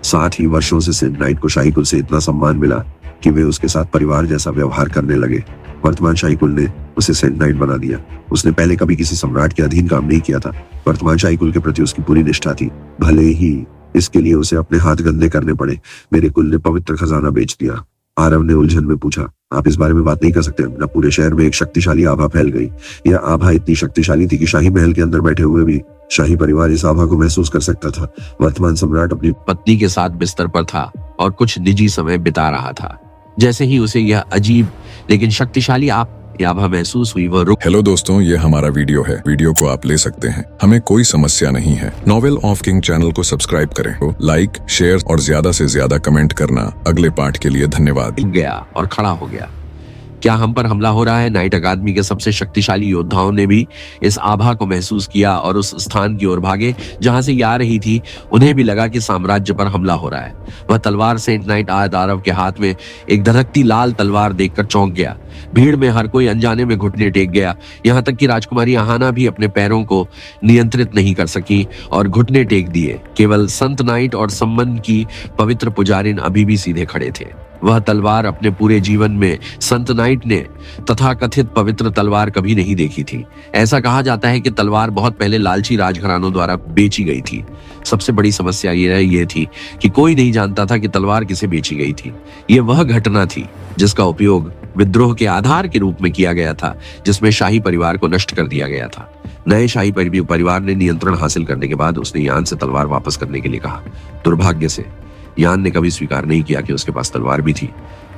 साथ ही वर्षों से सेंट नाइट को शाही कुल से इतना सम्मान मिला कि वे उसके साथ परिवार जैसा व्यवहार करने लगे। वर्तमान शाही कुल ने उसे सेंट नाइट बना दिया। उसने पहले कभी किसी सम्राट के अधीन काम नहीं किया था। वर्तमान शाही कुल के प्रति उसकी पूरी निष्ठा थी, भले ही इसके लिए उसे अपने हाथ गंदे करने पड़े। मेरे कुल ने पवित्र खजाना बेच दिया। आरव ने उलझन में पूछा। आप इस बारे में बात नहीं कर सकते ना? पूरे शहर में एक शक्तिशाली आभा फैल गई। यह आभा इतनी शक्तिशाली थी कि शाही महल के अंदर बैठे हुए भी शाही परिवार इस आभा को महसूस कर सकता था। वर्तमान सम्राट अपनी पत्नी के साथ बिस्तर पर था और कुछ निजी समय बिता रहा था। जैसे ही उसे यह अजीब लेकिन शक्तिशाली आभा महसूस हुई, वह रुक। हेलो दोस्तों, ये हमारा वीडियो है। वीडियो को आप ले सकते हैं, हमें कोई समस्या नहीं है। नॉवेल ऑफ किंग चैनल को सब्सक्राइब करें, तो लाइक, शेयर और ज्यादा से ज्यादा कमेंट करना। अगले पार्ट के लिए धन्यवाद। गया और खड़ा हो गया। क्या हम पर हमला हो रहा है? नाइट अकादमी के सबसे शक्तिशाली योद्धाओं ने भी इस आभा को महसूस किया और उस स्थान की ओर भागे जहां से ये आ रही थी। उन्हें भी लगा कि साम्राज्य पर हमला हो रहा है। वह तलवार सेंट नाइट आरव के हाथ में एक धधकती लाल तलवार देखकर चौंक गया। भीड़ में हर कोई अनजाने में घुटने टेक गया। यहाँ तक कि राजकुमारी आहाना भी अपने पैरों को नियंत्रित नहीं कर सकी और घुटने टेक दिए। केवल संत नाइट और सम्मन की पवित्र पुजारिन अभी भी सीधे खड़े थे। वह तलवार अपने पूरे जीवन में संत नाइट ने तथाकथित पवित्र तलवार कभी नहीं देखी थी। ऐसा कहा जाता है कि तलवार बहुत पहले लालची राजघरानों द्वारा बेची गई थी। सबसे बड़ी समस्या ये थी कि कोई नहीं जानता था कि तलवार किसे बेची गई थी। यह वह घटना थी जिसका उपयोग विद्रोह के आधार के रूप में किया गया था, जिसमें शाही परिवार को नष्ट कर दिया गया था। नए शाही परिवार ने नियंत्रण हासिल करने के बाद उसने यान से तलवार वापस करने के लिए कहा। दुर्भाग्य से यान ने कभी स्वीकार नहीं किया कि उसके पास तलवार भी थी।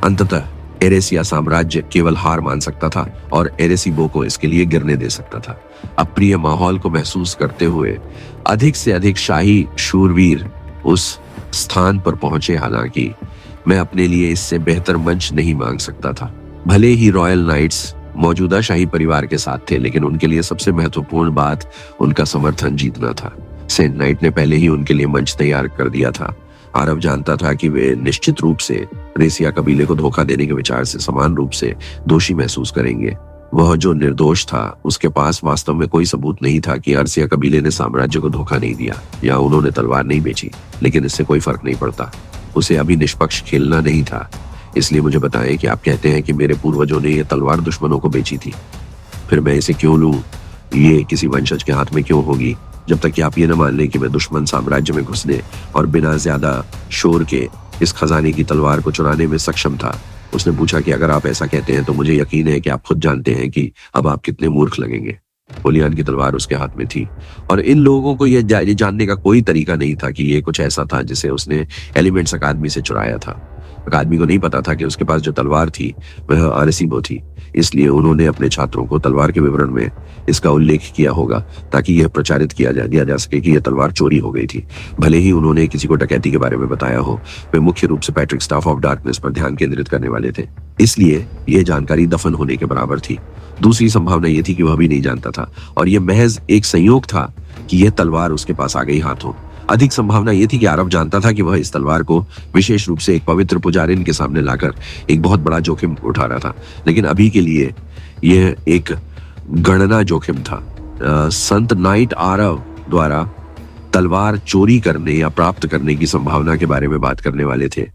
अंततः एरेसिया साम्राज्य केवल हार मान सकता था और एरेसिबो को इसके लिए गिरने दे सकता था। अप्रिय माहौल को महसूस करते हुए अधिक से अधिक शाही शूरवीर उस स्थान पर पहुंचे। हालांकि मैं अपने लिए इससे बेहतर मंच नहीं मांग सकता था। भले ही रॉयल नाइट्स मौजूदा शाही परिवार के साथ थे, लेकिन उनके लिए सबसे महत्वपूर्ण बात उनका समर्थन जीतना था। सेंट नाइट ने पहले ही उनके लिए मंच तैयार कर दिया था। आरव जानता था कि वे निश्चित रूप से रेसिया कबीले को धोखा देने के विचार से समान रूप से दोषी महसूस करेंगे। वह जो निर्दोष था, उसके पास वास्तव में कोई सबूत नहीं था कि अर्सिया कबीले ने साम्राज्य को धोखा नहीं दिया या उन्होंने तलवार नहीं बेची, लेकिन इससे कोई फर्क नहीं पड़ता। उसे अभी निष्पक्ष खेलना नहीं था। इसलिए मुझे बताएं कि आप कहते हैं कि मेरे पूर्वजों ने यह तलवार दुश्मनों को बेची थी, फिर मैं इसे क्यों लूं? ये किसी वंशज के हाथ में क्यों होगी, जब तक कि आप ये न मान लें कि मैं दुश्मन साम्राज्य में घुसने और बिना ज्यादा शोर के इस खजाने की तलवार को चुराने में सक्षम था। उसने पूछा कि अगर आप ऐसा कहते हैं तो मुझे यकीन है कि आप खुद जानते हैं कि अब आप कितने मूर्ख लगेंगे। ओलियान की तलवार उसके हाथ में थी और इन लोगों को ये जानने का कोई तरीका नहीं था कि ये कुछ ऐसा था जिसे उसने एलिमेंट्स अकादमी से चुराया था। अकादमी को नहीं पता था कि उसके पास जो तलवार थी वह अरेसिबो थी, इसलिए उन्होंने अपने छात्रों को तलवार के विवरण में इसका उल्लेख किया होगा ताकि यह प्रचारित दिया जा सके कि यह तलवार चोरी हो गई थी। भले ही उन्होंने किसी को डकैती के बारे में बताया हो, वे मुख्य रूप से पैट्रिक स्टाफ ऑफ डार्कनेस पर ध्यान केंद्रित करने वाले थे, इसलिए यह जानकारी दफन होने के बराबर थी। दूसरी संभावना यह थी कि वह भी नहीं जानता था और यह महज एक संयोग था कि यह तलवार उसके पास आ गई हाथों। अधिक संभावना यह थी कि आरव जानता था कि वह इस तलवार को विशेष रूप से एक पवित्र पुजारिन के सामने लाकर एक बहुत बड़ा जोखिम उठा रहा था, लेकिन अभी के लिए यह एक गणना जोखिम था। संत नाइट आरव द्वारा तलवार चोरी करने या प्राप्त करने की संभावना के बारे में बात करने वाले थे,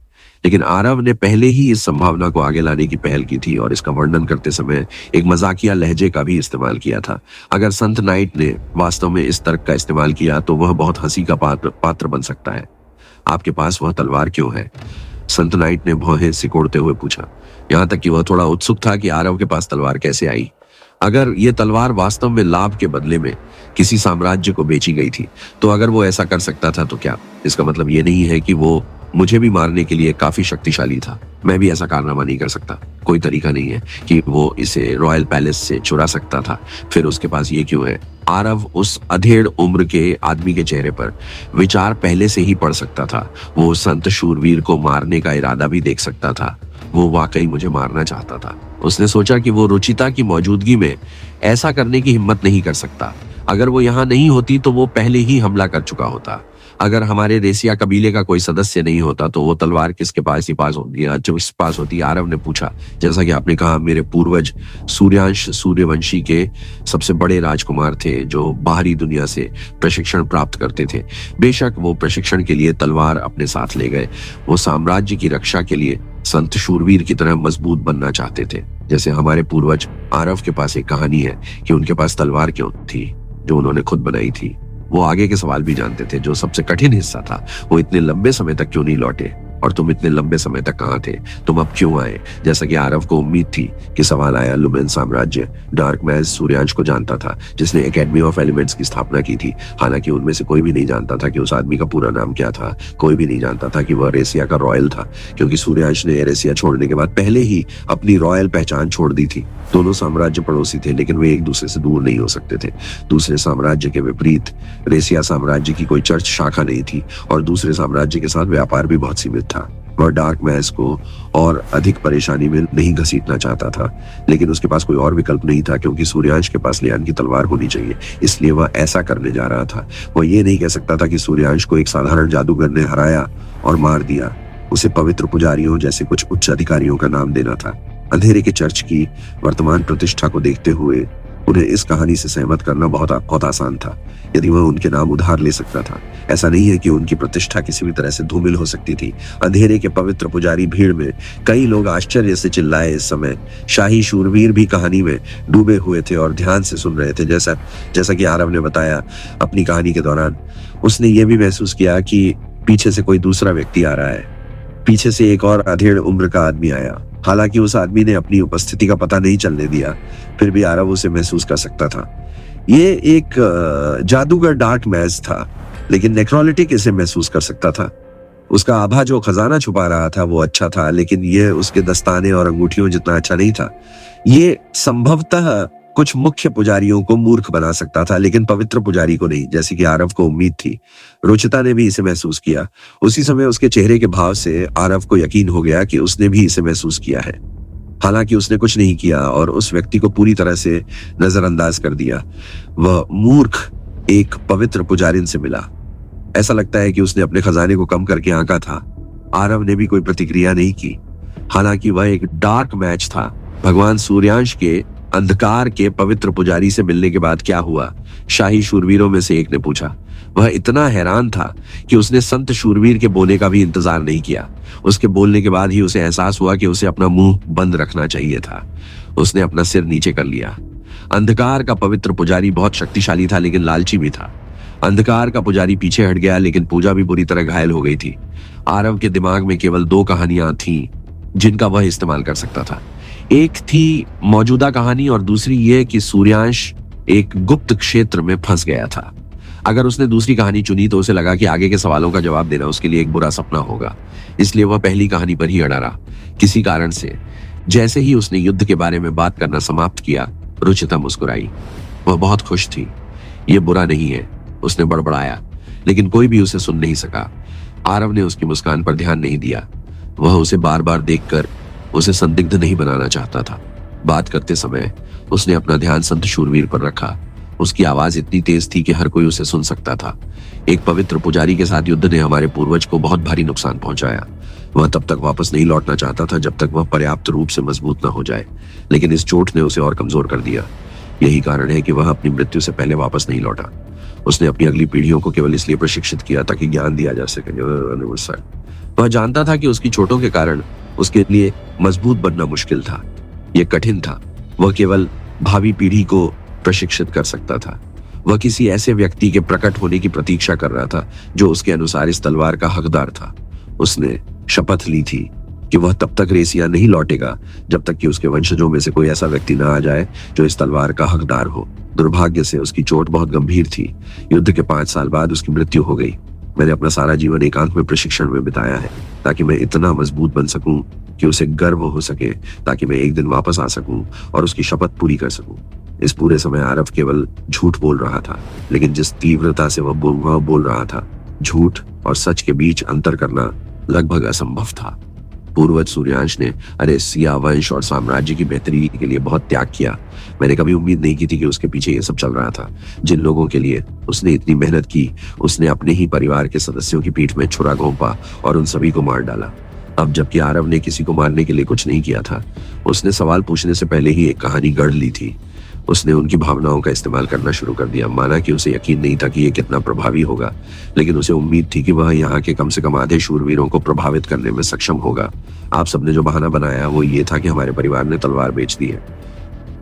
लेकिन आरव ने पहले ही इस संभावना को आगे लाने की पहल की थी और इसका वर्णन करते समय एक मजाकिया लहजे का भी इस्तेमाल किया था। अगर संत नाइट ने वास्तव में इस तर्क का इस्तेमाल किया तो वह बहुत हंसी का पात्र बन सकता है। आपके पास वह तलवार क्यों है? संत नाइट ने भौहें सिकोड़ते हुए पूछा, यहाँ तक कि वह थोड़ा उत्सुक था कि आरव के पास तलवार कैसे आई। अगर यह तलवार वास्तव में लाभ के बदले में किसी साम्राज्य को बेची गई थी, तो अगर वो ऐसा कर सकता था तो क्या इसका मतलब ये नहीं है कि वो मुझे भी मारने के लिए काफी शक्तिशाली था? मैं भी ऐसा कारनामा नहीं कर सकता। कोई तरीका नहीं है कि वो इसे रॉयल पैलेस से चुरा सकता था, फिर उसके पास ये क्यों है? आरव उस अधेड़ उम्र के आदमी के चेहरे पर विचार पहले से ही पढ़ सकता था। वो संत शूरवीर को मारने का इरादा भी देख सकता था। वो वाकई मुझे मारना चाहता था। उसने सोचा कि वो रुचिता की मौजूदगी में ऐसा करने की हिम्मत नहीं कर सकता। अगर वो यहाँ नहीं होती तो वो पहले ही हमला कर चुका होता। अगर हमारे रेसिया कबीले का कोई सदस्य नहीं होता तो वो तलवार किसके पास ही पास होती है, जो इस पास होती? आरव ने पूछा। जैसा कि आपने कहा, मेरे पूर्वज सूर्यांश सूर्यवंशी के सबसे बड़े राजकुमार थे जो बाहरी दुनिया से प्रशिक्षण प्राप्त करते थे। बेशक वो प्रशिक्षण के लिए तलवार अपने साथ ले गए। वो साम्राज्य की रक्षा के लिए संत शूरवीर की तरह मजबूत बनना चाहते थे, जैसे हमारे पूर्वज। आरव के पास एक कहानी है कि उनके पास तलवार क्यों थी जो उन्होंने खुद बनाई थी। वो आगे के सवाल भी जानते थे, जो सबसे कठिन हिस्सा था। वो इतने लंबे समय तक क्यों नहीं लौटे, और तुम इतने लंबे समय तक कहाँ थे? तुम अब क्यों आए? जैसा कि आरव को उम्मीद थी कि सवाल आया, लुमेन साम्राज्य डार्क मैज सूर्यांश को जानता था, जिसने एकेडमी ऑफ एलिमेंट्स की स्थापना की थी। हालांकि उनमें से कोई भी नहीं जानता था कि उस आदमी का पूरा नाम क्या था। कोई भी नहीं जानता था कि वह एरेसिया का रॉयल था, क्योंकि सूर्यांश ने एरेसिया छोड़ने के बाद पहले ही अपनी रॉयल पहचान छोड़ दी थी। दोनों साम्राज्य पड़ोसी थे, लेकिन वे एक दूसरे से दूर नहीं हो सकते थे। दूसरे साम्राज्य के विपरीत रेसिया साम्राज्य की कोई चर्च शाखा नहीं थी और दूसरे साम्राज्य के साथ व्यापार भी बहुत सीमित था। वह डार्क मैज को और अधिक परेशानी में नहीं घसीटना चाहता था, लेकिन उसके पास कोई और विकल्प नहीं था, क्योंकि सूर्यांश के पास लियान की तलवार होनी चाहिए, इसलिए वह ऐसा करने जा रहा था। वह ये नहीं कह सकता था कि सूर्यांश को एक साधारण जादूगर ने हराया और मार दिया। उसे पवित्र पुजारियों जैसे कुछ उच्च अधिकारियों का नाम देना था। अंधेरे के चर्च की वर्तमान प्रतिष्ठा को देखते हुए उन्हें इस कहानी से सहमत करना बहुत आसान था, यदि वह उनके नाम उधार ले सकता था। ऐसा नहीं है कि उनकी प्रतिष्ठा किसी भी तरह से धूमिल हो सकती थी। अंधेरे के पवित्र पुजारी भीड़ में कई लोग आश्चर्य से चिल्लाए। इस समय शाही शूरवीर भी कहानी में डूबे हुए थे और ध्यान से सुन रहे थे। जैसा कि आरव ने बताया अपनी कहानी के दौरान, उसने ये भी महसूस किया कि पीछे से कोई दूसरा व्यक्ति आ रहा है। पीछे से एक और अधेड़ उम्र का आदमी आया। हालांकि उस आदमी ने अपनी उपस्थिति का पता नहीं चलने दिया, फिर भी आरव उसे महसूस कर सकता था। ये एक जादूगर डार्क मैज था, लेकिन नेक्रोलिटिक इसे महसूस कर सकता था। उसका आभा जो खजाना छुपा रहा था वो अच्छा था, लेकिन यह उसके दस्ताने और अंगूठियों जितना अच्छा नहीं था। ये संभवतः कुछ मुख्य पुजारियों को मूर्ख बना सकता था, लेकिन पवित्र पुजारी को नहीं, जैसे कि आरव को उम्मीद थी। रुचिता ने भी इसे महसूस किया। उसी समय उसके चेहरे के भाव से आरव को यकीन हो गया कि उसने भी इसे महसूस किया है। हालांकि उसने कुछ नहीं किया और उस व्यक्ति को पूरी तरह से नजरअंदाज कर दिया। वह मूर्ख एक पवित्र पुजारिन से मिला। ऐसा लगता है कि उसने अपने खजाने को कम करके आंका था। आरव ने भी कोई प्रतिक्रिया नहीं की। हालांकि वह एक डार्क मैच था। भगवान सूर्यांश के अंधकार के पवित्र पुजारी से मिलने के बाद क्या हुआ? शाही शूरवीरों में से एक ने पूछा। वह इतना हैरान था कि उसने संत शूरवीर के बोलने का भी इंतजार नहीं किया। उसके बोलने के बाद ही उसे एहसास हुआ कि उसे अपना मुंह बंद रखना चाहिए था। उसने अपना सिर नीचे कर लिया। अंधकार का पवित्र पुजारी बहुत शक्तिशाली था, लेकिन लालची भी था। अंधकार का पुजारी पीछे हट गया, लेकिन पूजा भी बुरी तरह घायल हो गई थी। आरव के दिमाग में केवल 2 कहानियां थीं जिनका वह इस्तेमाल कर सकता था। एक थी मौजूदा कहानी और दूसरी ये कि सूर्यांश एक गुप्त क्षेत्र में फंस गया था। अगर उसने दूसरी कहानी चुनी तो उसे लगा कि आगे के सवालों का जवाब देना उसके लिए एक बुरा सपना होगा। इसलिए वह पहली कहानी पर ही अड़ा रहा। किसी कारण से जैसे ही उसने युद्ध के बारे में बात करना समाप्त किया, रुचिता मुस्कुराई। वह बहुत खुश थी। यह बुरा नहीं है, उसने बड़बड़ाया, लेकिन कोई भी उसे सुन नहीं सका। आरव ने उसकी मुस्कान पर ध्यान नहीं दिया। वह उसे बार बार देखकर उसे संदिग्ध नहीं बनाना चाहता था। बात करते समय उसने अपना ध्यान संत शूरवीर पर रखा। उसकी आवाज इतनी तेज थी कि हर कोई उसे सुन सकता था। एक पवित्र पुजारी के साथ युद्ध ने हमारे पूर्वज को बहुत भारी नुकसान पहुंचाया। वह तब तक वापस नहीं लौटना चाहता था जब तक वह पर्याप्त रूप से मजबूत न हो जाए, लेकिन इस चोट ने उसे और कमजोर कर दिया। यही कारण है कि वह अपनी मृत्यु से पहले वापस नहीं लौटा। उसने अपनी अगली पीढ़ियों को केवल इसलिए प्रशिक्षित किया ताकि ज्ञान दिया जा सके। वह जानता था कि उसकी चोटों के कारण उसके लिए मजबूत बनना मुश्किल था। यह कठिन था। वह केवल भावी पीढ़ी को प्रशिक्षित कर सकता था। वह किसी ऐसे व्यक्ति के प्रकट होने की प्रतीक्षा कर रहा था जो उसके अनुसार इस तलवार का हकदार था। उसने शपथ ली थी कि वह तब तक रेसिया नहीं लौटेगा जब तक कि उसके वंशजों में से कोई ऐसा व्यक्ति ना आ जाए जो इस तलवार का हकदार हो। दुर्भाग्य से उसकी चोट बहुत गंभीर थी। युद्ध के 5 साल बाद उसकी मृत्यु हो गई। मैंने अपना सारा जीवन एकांत में प्रशिक्षण में बिताया है ताकि मैं इतना मजबूत बन सकूं कि उसे गर्व हो सके, ताकि मैं एक दिन वापस आ सकूं और उसकी शपथ पूरी कर सकूं। इस पूरे समय आरव केवल झूठ बोल रहा था, लेकिन जिस तीव्रता से वह बोल रहा था, झूठ और सच के बीच अंतर करना लगभग असंभव था। पूर्वज सूर्यांश ने अरेसिया वंश और साम्राज्य की बेहतरी के लिए बहुत त्याग किया। मैंने कभी उम्मीद नहीं की थी कि उसके पीछे ये सब चल रहा था। जिन लोगों के लिए उसने इतनी मेहनत की, उसने अपने ही परिवार के सदस्यों की पीठ में छुरा घोंपा और उन सभी को मार डाला। अब जबकि आरव ने किसी को मारने के लिए कुछ नहीं किया था, उसने सवाल पूछने से पहले ही एक कहानी गढ़ ली थी। उसने उनकी भावनाओं का इस्तेमाल करना शुरू कर दिया। माना कि उसे यकीन नहीं था कि ये कितना प्रभावी होगा, लेकिन उसे उम्मीद थी कि वह यहाँ के कम से कम आधे शूरवीरों को प्रभावित करने में सक्षम होगा। आप सबने जो बहाना बनाया वो ये था कि हमारे परिवार ने तलवार बेच दी है।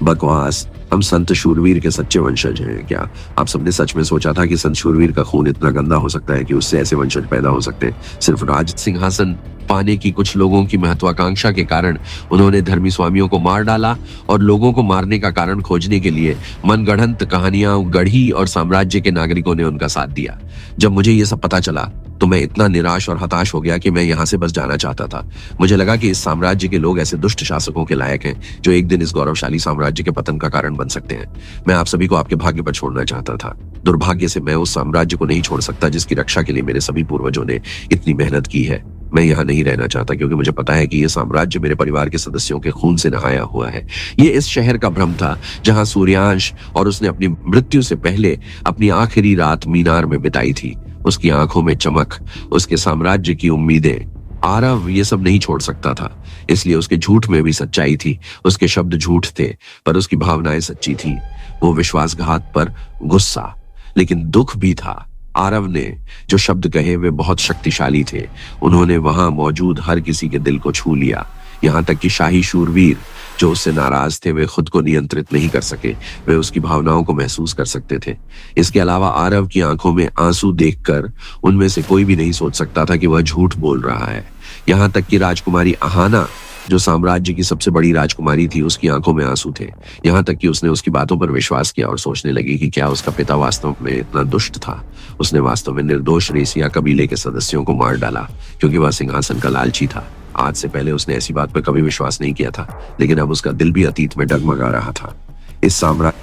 बकवास। हम संत शूरवीर के सच्चे वंशज हैं क्या? आप सबने सच में सोचा था कि संत शूरवीर का खून इतना गंदा हो सकता है कि उससे ऐसे वंशज पैदा हो सकते हैं? सिर्फ राज सिंहासन पाने की कुछ लोगों की महत्वाकांक्षा के कारण उन्होंने धर्मी स्वामियों को मार डाला और लोगों को मारने का कारण खोजने के लिए मनगढ़ंत कहानियां गढ़ी और साम्राज्य के नागरिकों ने उनका साथ दिया। जब मुझे ये सब पता चला तो मैं इतना निराश और हताश हो गया कि मैं यहाँ से बस जाना चाहता था। मुझे लगा कि इस साम्राज्य के लोग ऐसे दुष्ट शासकों के लायक हैं जो एक दिन इस गौरवशाली साम्राज्य के पतन का कारण बन सकते हैं। मैं आप सभी को आपके भाग्य पर छोड़ना चाहता था। दुर्भाग्य से मैं उस साम्राज्य को नहीं छोड़ सकता जिसकी रक्षा के लिए मेरे सभी पूर्वजों ने इतनी मेहनत की है। मैं यहाँ नहीं रहना चाहता क्योंकि मुझे पता है कि यह साम्राज्य मेरे परिवार के सदस्यों के खून से नहाया हुआ है। ये इस शहर का भ्रम था जहाँ सूर्यांश और उसने अपनी मृत्यु से पहले अपनी आखिरी रात मीनार में बिताई थी। उसकी आंखों में चमक, उसके साम्राज्य की उम्मीदें। आरव ये सब नहीं छोड़ सकता था, इसलिए उसके झूठ में भी सच्चाई थी। उसके शब्द झूठ थे पर उसकी भावनाएं सच्ची थी। वो विश्वासघात पर गुस्सा, लेकिन दुख भी था। आरव ने जो शब्द कहे वे बहुत शक्तिशाली थे। उन्होंने वहां मौजूद हर किसी के दिल को छू लिया, यहाँ तक कि शाही शूरवीर जो उससे नाराज थे वे खुद को नियंत्रित नहीं कर सके। वे उसकी भावनाओं को महसूस कर सकते थे। इसके अलावा आरव की आंखों में आंसू देखकर उनमें से कोई भी नहीं सोच सकता था कि वह झूठ बोल रहा है। यहाँ तक कि राजकुमारी अहाना जो साम्राज्य की सबसे बड़ी राजकुमारी थी, उसकी आंखों में आंसू थे। यहाँ तक कि उसने उसकी बातों पर विश्वास किया और सोचने लगी कि क्या उसका पिता वास्तव में इतना दुष्ट था। उसने वास्तव में निर्दोष रेसिया कबीले के सदस्यों को मार डाला क्योंकि वह सिंहासन का लालची था। आज से पहले उसने ऐसी बात पर कभी विश्वास नहीं किया था, लेकिन अब उसका दिल भी अतीत में डगमगा रहा था। इस साम्राज्य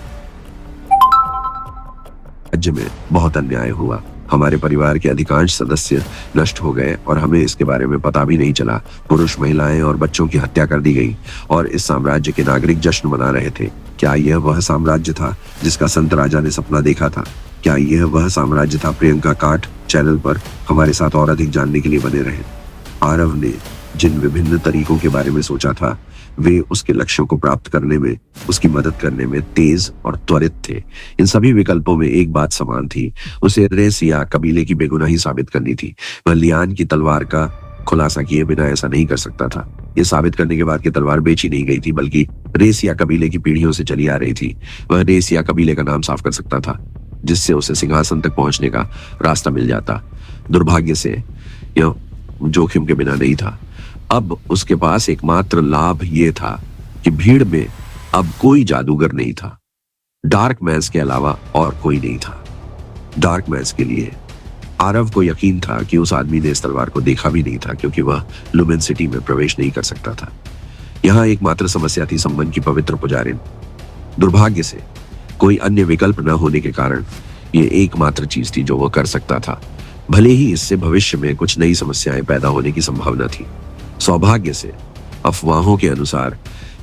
में बहुत अन्याय हुआ। हमारे परिवार के अधिकांश सदस्य नष्ट हो गए और हमें इसके बारे में पता भी नहीं चला। पुरुष, महिलाएं और बच्चों की हत्या कर दी गई और इस साम्राज्य के नागरिक जश्न मना रहे थे। क्या यह वह साम्राज्य था जिसका संत राजा ने सपना देखा था? क्या यह वह साम्राज्य था? प्रियंका काट चैनल पर हमारे साथ और अधिक जानने के लिए बने रहें। आरव ने जिन विभिन्न तरीकों के बारे में सोचा था वे उसके लक्ष्यों को प्राप्त करने में, उसकी मदद करने में तेज और त्वरित थे। इन सभी विकल्पों में एक बात समान थी, उसे रेसिया कबीले की बेगुनाही साबित करनी थी। वह लियान की तलवार का खुलासा किए बिना ऐसा नहीं कर सकता था। यह साबित करने के बाद कि तलवार बेची नहीं गई थी बल्कि रेसिया कबीले की पीढ़ियों से चली आ रही थी। वह रेसिया कबीले का नाम साफ कर सकता था, जिससे उसे सिंहासन तक पहुंचने का रास्ता मिल जाता। दुर्भाग्य से यह जोखिम के बिना नहीं था। अब उसके पास एकमात्र लाभ यह था कि भीड़ में अब कोई जादूगर नहीं था। डार्क मैस के अलावा और कोई नहीं था। डार्क मैस के लिए आरव को यकीन था कि उस आदमी ने इस तलवार को देखा भी नहीं था, क्योंकि वह लुमेन सिटी में प्रवेश नहीं कर सकता था। यहां एकमात्र समस्या थी संबंध की पवित्र पुजारिन। दुर्भाग्य से कोई अन्य विकल्प न होने के कारण यह एकमात्र चीज थी जो वह कर सकता था। भले ही इससे भविष्य में कुछ नई समस्याएं पैदा होने की संभावना थी। सौभाग्य से अफवाहों के अनुसार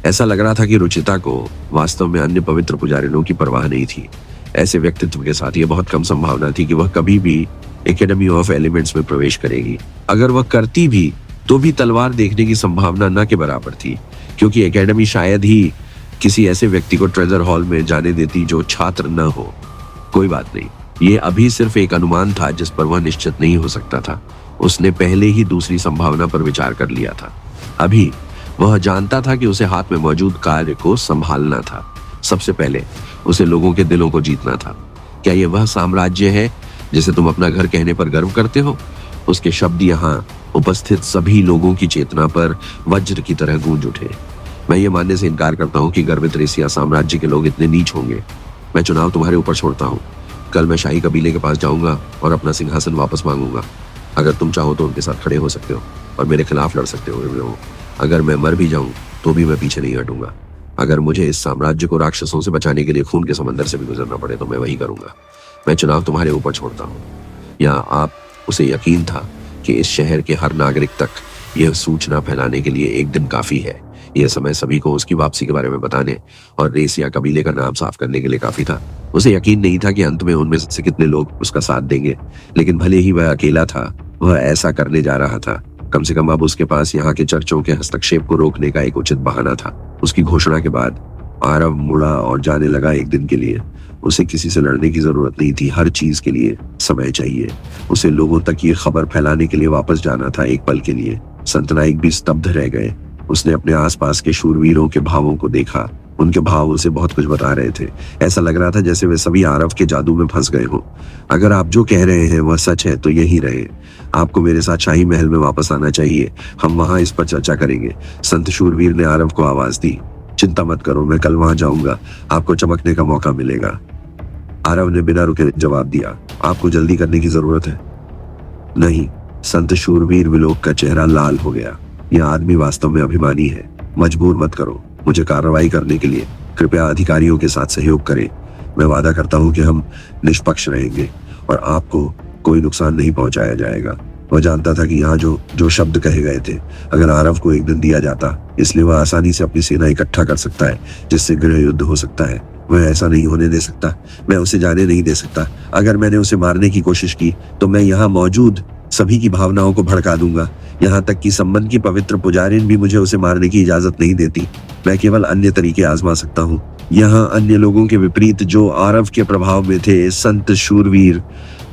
ऐसा लग रहा था कि रुचिता को वास्तव में अन्य पवित्र पुजारिनों की परवाह नहीं थी। ऐसे व्यक्तित्व के साथ यह बहुत कम संभावना थी कि वह कभी भी एकेडमी ऑफ एलिमेंट्स में प्रवेश करेगी। अगर वह करती भी तो भी तलवार देखने की संभावना न के बराबर थी, क्योंकि एकेडमी शायद ही किसी ऐसे व्यक्ति को ट्रेजर हॉल में जाने देती जो छात्र न हो। कोई बात नहीं, ये अभी सिर्फ एक अनुमान था जिस पर वह निश्चित नहीं हो सकता था। उसने पहले ही दूसरी संभावना पर विचार कर लिया था। अभी वह जानता था कि उसे हाथ में मौजूद कार्य को संभालना था। सबसे पहले उसे लोगों के दिलों को जीतना था। क्या यह वह साम्राज्य है जिसे तुम अपना घर कहने पर गर्व करते हो? उसके शब्द यहाँ उपस्थित सभी लोगों की चेतना पर वज्र की तरह गूंज उठे। मैं ये मानने से इनकार करता हूँ कि गर्वित रेसिया साम्राज्य के लोग इतने नीच होंगे। मैं चुनाव तुम्हारे ऊपर छोड़ता हूँ। कल मैं शाही कबीले के पास जाऊंगा और अपना सिंहासन वापस मांगूंगा। अगर तुम चाहो तो उनके साथ खड़े हो सकते हो और मेरे खिलाफ लड़ सकते हो। अगर मैं मर भी जाऊं तो भी मैं पीछे नहीं हटूंगा। अगर मुझे इस साम्राज्य को राक्षसों से बचाने के लिए खून के समंदर से भी गुजरना पड़े तो मैं वही करूंगा। मैं चुनाव तुम्हारे ऊपर छोड़ता हूँ। या आप उसे यकीन था कि इस शहर के हर नागरिक तक यह सूचना फैलाने के लिए एक दिन काफी है। यह समय सभी को उसकी वापसी के बारे में बताने और रेसिया कबीले का नाम साफ करने के लिए काफी था। उसे यकीन नहीं था कि अंत में उनमें से कितने लोग उसका साथ देंगे, लेकिन भले ही वह अकेला था, वह ऐसा करने जा रहा था। कम से कम अब उसके पास यहाँ के चर्चों के हस्तक्षेप को रोकने का एक उचित बहाना था। उसकी घोषणा के बाद आरव मुड़ा और जाने लगा एक दिन के लिए। उसे किसी से लड़ने की जरूरत नहीं थी। हर चीज के लिए समय चाहिए। उसे लोगों तक ये खबर फैलाने के लिए वापस जाना था एक पल के लिए। संतनाइक भी स्तब्ध रह गए। उसने अपने आसपास के शूरवीरों के भावों को देखा। उनके भाव उसे बहुत कुछ बता रहे थे। ऐसा लग रहा था जैसे वे सभी आरव के जादू में फंस गए हों। अगर आप जो कह रहे हैं वह सच है तो यही रहे। आपको मेरे साथ शाही महल में वापस आना चाहिए। हम वहां इस पर चर्चा करेंगे। संत शूरवीर ने आरव को आवाज दी। चिंता मत करो, मैं कल वहां जाऊंगा। आपको चमकने का मौका मिलेगा। आरव ने बिना रुके जवाब दिया। आपको जल्दी करने की जरूरत है? नहीं। संत शूरवीर विलोक का चेहरा लाल हो गया। यह आदमी वास्तव में अभिमानी है। मजबूर मत करो मुझे कार्रवाई करने के लिए। कृपया अधिकारियों के साथ सहयोग करें। मैं वादा करता हूं कि हम निष्पक्ष रहेंगे और आपको कोई नुकसान नहीं पहुंचाया जाएगा। वह जानता था कि यहाँ जो शब्द कहे गए थे अगर आरव को एक दिन दिया जाता, इसलिए वह आसानी से अपनी सेना इकट्ठा कर सकता है जिससे गृह युद्ध हो सकता है। वह ऐसा नहीं होने दे सकता। मैं उसे जाने नहीं दे सकता। अगर मैंने उसे मारने की कोशिश की तो मैं यहाँ मौजूद सभी की भावनाओं को भड़का दूंगा। यहाँ तक कि संबंध की पवित्र पुजारिन भी मुझे उसे मारने की इजाजत नहीं देती। मैं केवल अन्य तरीके आजमा सकता हूँ। यहाँ अन्य लोगों के विपरीत जो आरव के प्रभाव में थे, संत शूरवीर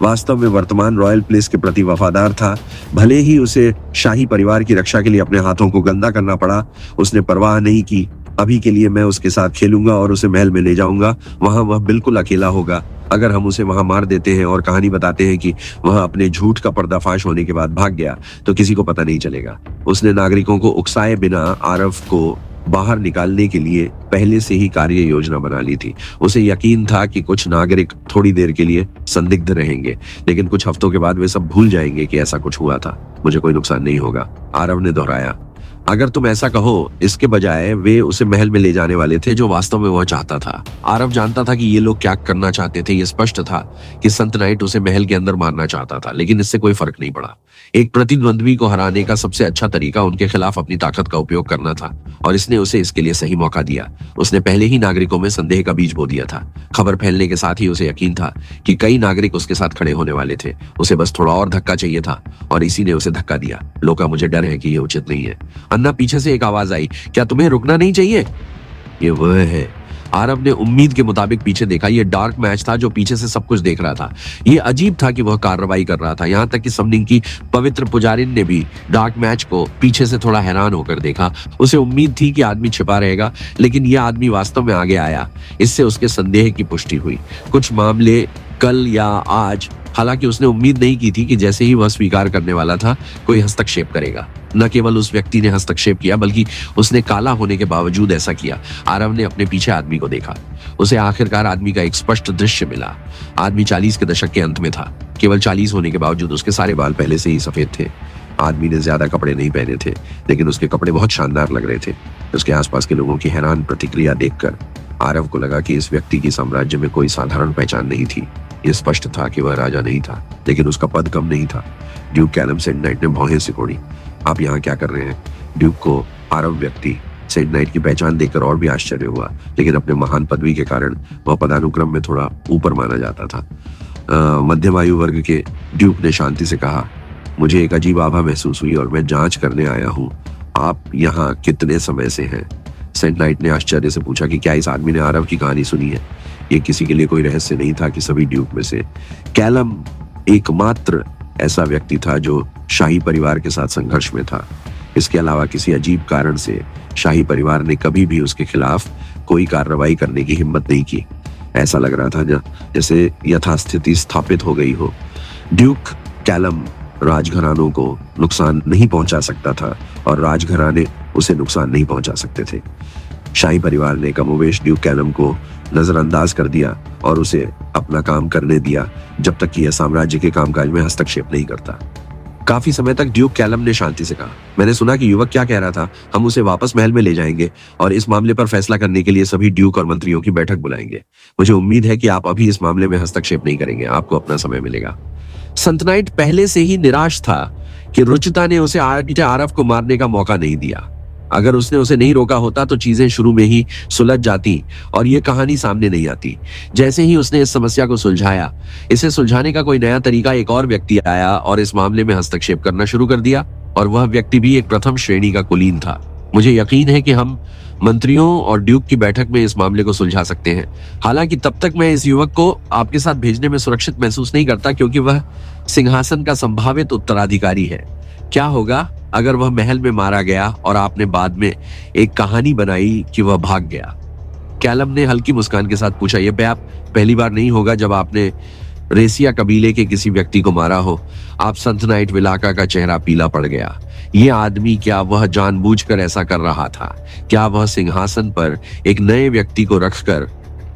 वास्तव में वर्तमान रॉयल प्लेस के प्रति वफादार था। भले ही उसे शाही परिवार की रक्षा के लिए अपने हाथों को गंदा करना पड़ा, उसने परवाह नहीं की। अभी के लिए मैं उसके साथ खेलूंगा और उसे महल में ले जाऊंगा। वहां वह बिल्कुल अकेला होगा। अगर हम उसे वहां मार देते हैं और कहानी बताते हैं कि वह अपने झूठ का पर्दाफाश होने के बाद भाग गया तो किसी को पता नहीं चलेगा। उसने नागरिकों को उकसाए बिना आरव को बाहर निकालने के लिए पहले से ही कार्य योजना बना ली थी। उसे यकीन था कि कुछ नागरिक थोड़ी देर के लिए संदिग्ध रहेंगे, लेकिन कुछ हफ्तों के बाद वे सब भूल जाएंगे कि ऐसा कुछ हुआ था। मुझे कोई नुकसान नहीं होगा, आरव ने दोहराया। अगर तुम ऐसा कहो, इसके बजाय वे उसे महल में ले जाने वाले थे, जो वास्तव में वह चाहता था। आरव जानता था कि ये लोग क्या करना चाहते थे। ये स्पष्ट था कि संत नाइट उसे महल के अंदर मारना चाहता था, लेकिन इससे कोई फर्क नहीं पड़ा। एक प्रतिद्वंद्वी को हराने का सबसे अच्छा तरीका उनके खिलाफ अपनी ताकत का उपयोग करना था, और इसने उसे इसके लिए सही मौका दिया। उसने पहले ही नागरिकों में संदेह का बीज बो दिया था। खबर फैलने के साथ ही उसे यकीन था कि कई नागरिक उसके साथ खड़े होने वाले थे। उसे बस थोड़ा और धक्का चाहिए था, और इसी ने उसे धक्का दिया। लोका, मुझे डर है कि यह उचित नहीं है। अन्ना, पीछे से एक आवाज आई, क्या तुम्हें रुकना नहीं चाहिए? ये वह है। आरव ने उम्मीद के मुताबिक पीछे देखा। यह डार्क मैच था जो पीछे से सब कुछ देख रहा था। यह अजीब था कि वह कार्रवाई कर रहा था। यहां तक कि समनिंग की पवित्र पुजारिन ने भी डार्क मैच को पीछे से थोड़ा हैरान होकर देखा। उसे उम्मीद थी कि आदमी छिपा रहेगा, लेकिन यह आदमी वास्तव में आगे आया। इससे उसके संदेह की पुष्टि हुई। कुछ मामले कल या आज, हालांकि उसने उम्मीद नहीं की थी कि जैसे ही वह स्वीकार करने वाला था, कोई हस्तक्षेप करेगा। न केवल उस व्यक्ति ने हस्तक्षेप किया, बल्कि उसने काला होने के बावजूद ऐसा किया। आरव ने अपने पीछे आदमी को देखा। उसे आखिरकार आदमी का एक स्पष्ट दृश्य मिला। आदमी 40 के दशक के अंत में था। केवल 40 होने के बावजूद उसके सारे बाल पहले से ही सफेद थे। आदमी ने ज्यादा कपड़े नहीं पहने थे, लेकिन उसके कपड़े बहुत शानदार लग रहे थे। उसके आसपास के लोगों की हैरान प्रतिक्रिया देखकर आरव को लगा कि इस व्यक्ति की साम्राज्य में कोई साधारण पहचान नहीं थी। यह स्पष्ट था कि वह राजा नहीं था, लेकिन उसका पद कम नहीं था। ड्यूक कैलम सेंट नाइट ने भौहें सिकोड़ी। आप यहाँ क्या कर रहे हैं? ड्यूक को आरव व्यक्ति सेंट नाइट की पहचान देखकर और भी आश्चर्य हुआ, लेकिन अपने महान पदवी के कारण वह पदानुक्रम में थोड़ा ऊपर माना जाता था। मध्यम आयु वर्ग के ड्यूक ने शांति से कहा, मुझे एक अजीब आभा महसूस हुई और मैं जांच करने आया हूँ। आप यहाँ कितने समय से हैं? सेंट नाइट ने आश्चर्य से पूछा कि क्या इस आदमी ने आरव की कहानी सुनी है। ये किसी के लिए कोई रहस्य नहीं था कि सभी ड्यूक में से कैलम एकमात्र ऐसा व्यक्ति था जो शाही परिवार के साथ संघर्ष में था। इसके अलावा किसी अजीब कारण से शाही परिवार ने कभी भी उसके खिलाफ कोई कार्रवाई करने की हिम्मत नहीं की। ऐसा लग रहा था जैसे यथास्थिति स्थापित हो गई हो। ड्यूक कैलम राजघरानों को नुकसान नहीं पहुंचा सकता था, और राजघराने उसे नुकसान नहीं पहुंचा सकते थे। शाही परिवार ने कमोवेश ड्यूक कैलम को नजरअंदाज कर दिया और उसे अपना काम करने दिया, जब तक कि यह साम्राज्य के कामकाज में हस्तक्षेप नहीं करता। काफी समय तक ड्यूक कैलम ने शांति से कहा, मैंने सुना कि युवक क्या कह रहा था। हम उसे वापस महल में ले जाएंगे और इस मामले पर फैसला करने के लिए सभी ड्यूक और मंत्रियों की बैठक बुलाएंगे। मुझे उम्मीद है कि आप अभी इस मामले में हस्तक्षेप नहीं करेंगे। आपको अपना समय मिलेगा। संत नाइट पहले से ही निराश था कि रुचिता ने उसे आरव को मारने का मौका नहीं दिया। अगर उसने उसे नहीं रोका होता तो चीजें शुरू में ही सुलझ जाती और ये कहानी सामने नहीं आती। जैसे ही उसने इस समस्या को सुलझाया, इसे सुलझाने का कोई नया तरीका, एक और व्यक्ति आया और इस मामले में हस्तक्षेप करना शुरू कर दिया, और वह व्यक्ति भी एक प्रथम श्रेणी का कुलीन था। मुझे यकीन है कि हम मंत्रियों और ड्यूक की बैठक में इस मामले को सुलझा सकते हैं। हालांकि तब तक मैं इस युवक को आपके साथ भेजने में सुरक्षित महसूस नहीं करता, क्योंकि वह सिंहासन का संभावित उत्तराधिकारी है। क्या होगा अगर वह महल में मारा गया और आपने बाद में एक कहानी बनाई कि वह भाग गया? कैलम ने हल्की मुस्कान के साथ पूछा, यह पहली बार नहीं होगा जब आपने रेसिया कबीले के किसी व्यक्ति को मारा हो। आप संत नाइट विलाका का चेहरा पीला पड़ गया। यह आदमी, क्या वह जानबूझकर ऐसा कर रहा था? क्या वह सिंहासन पर एक नए व्यक्ति को रखकर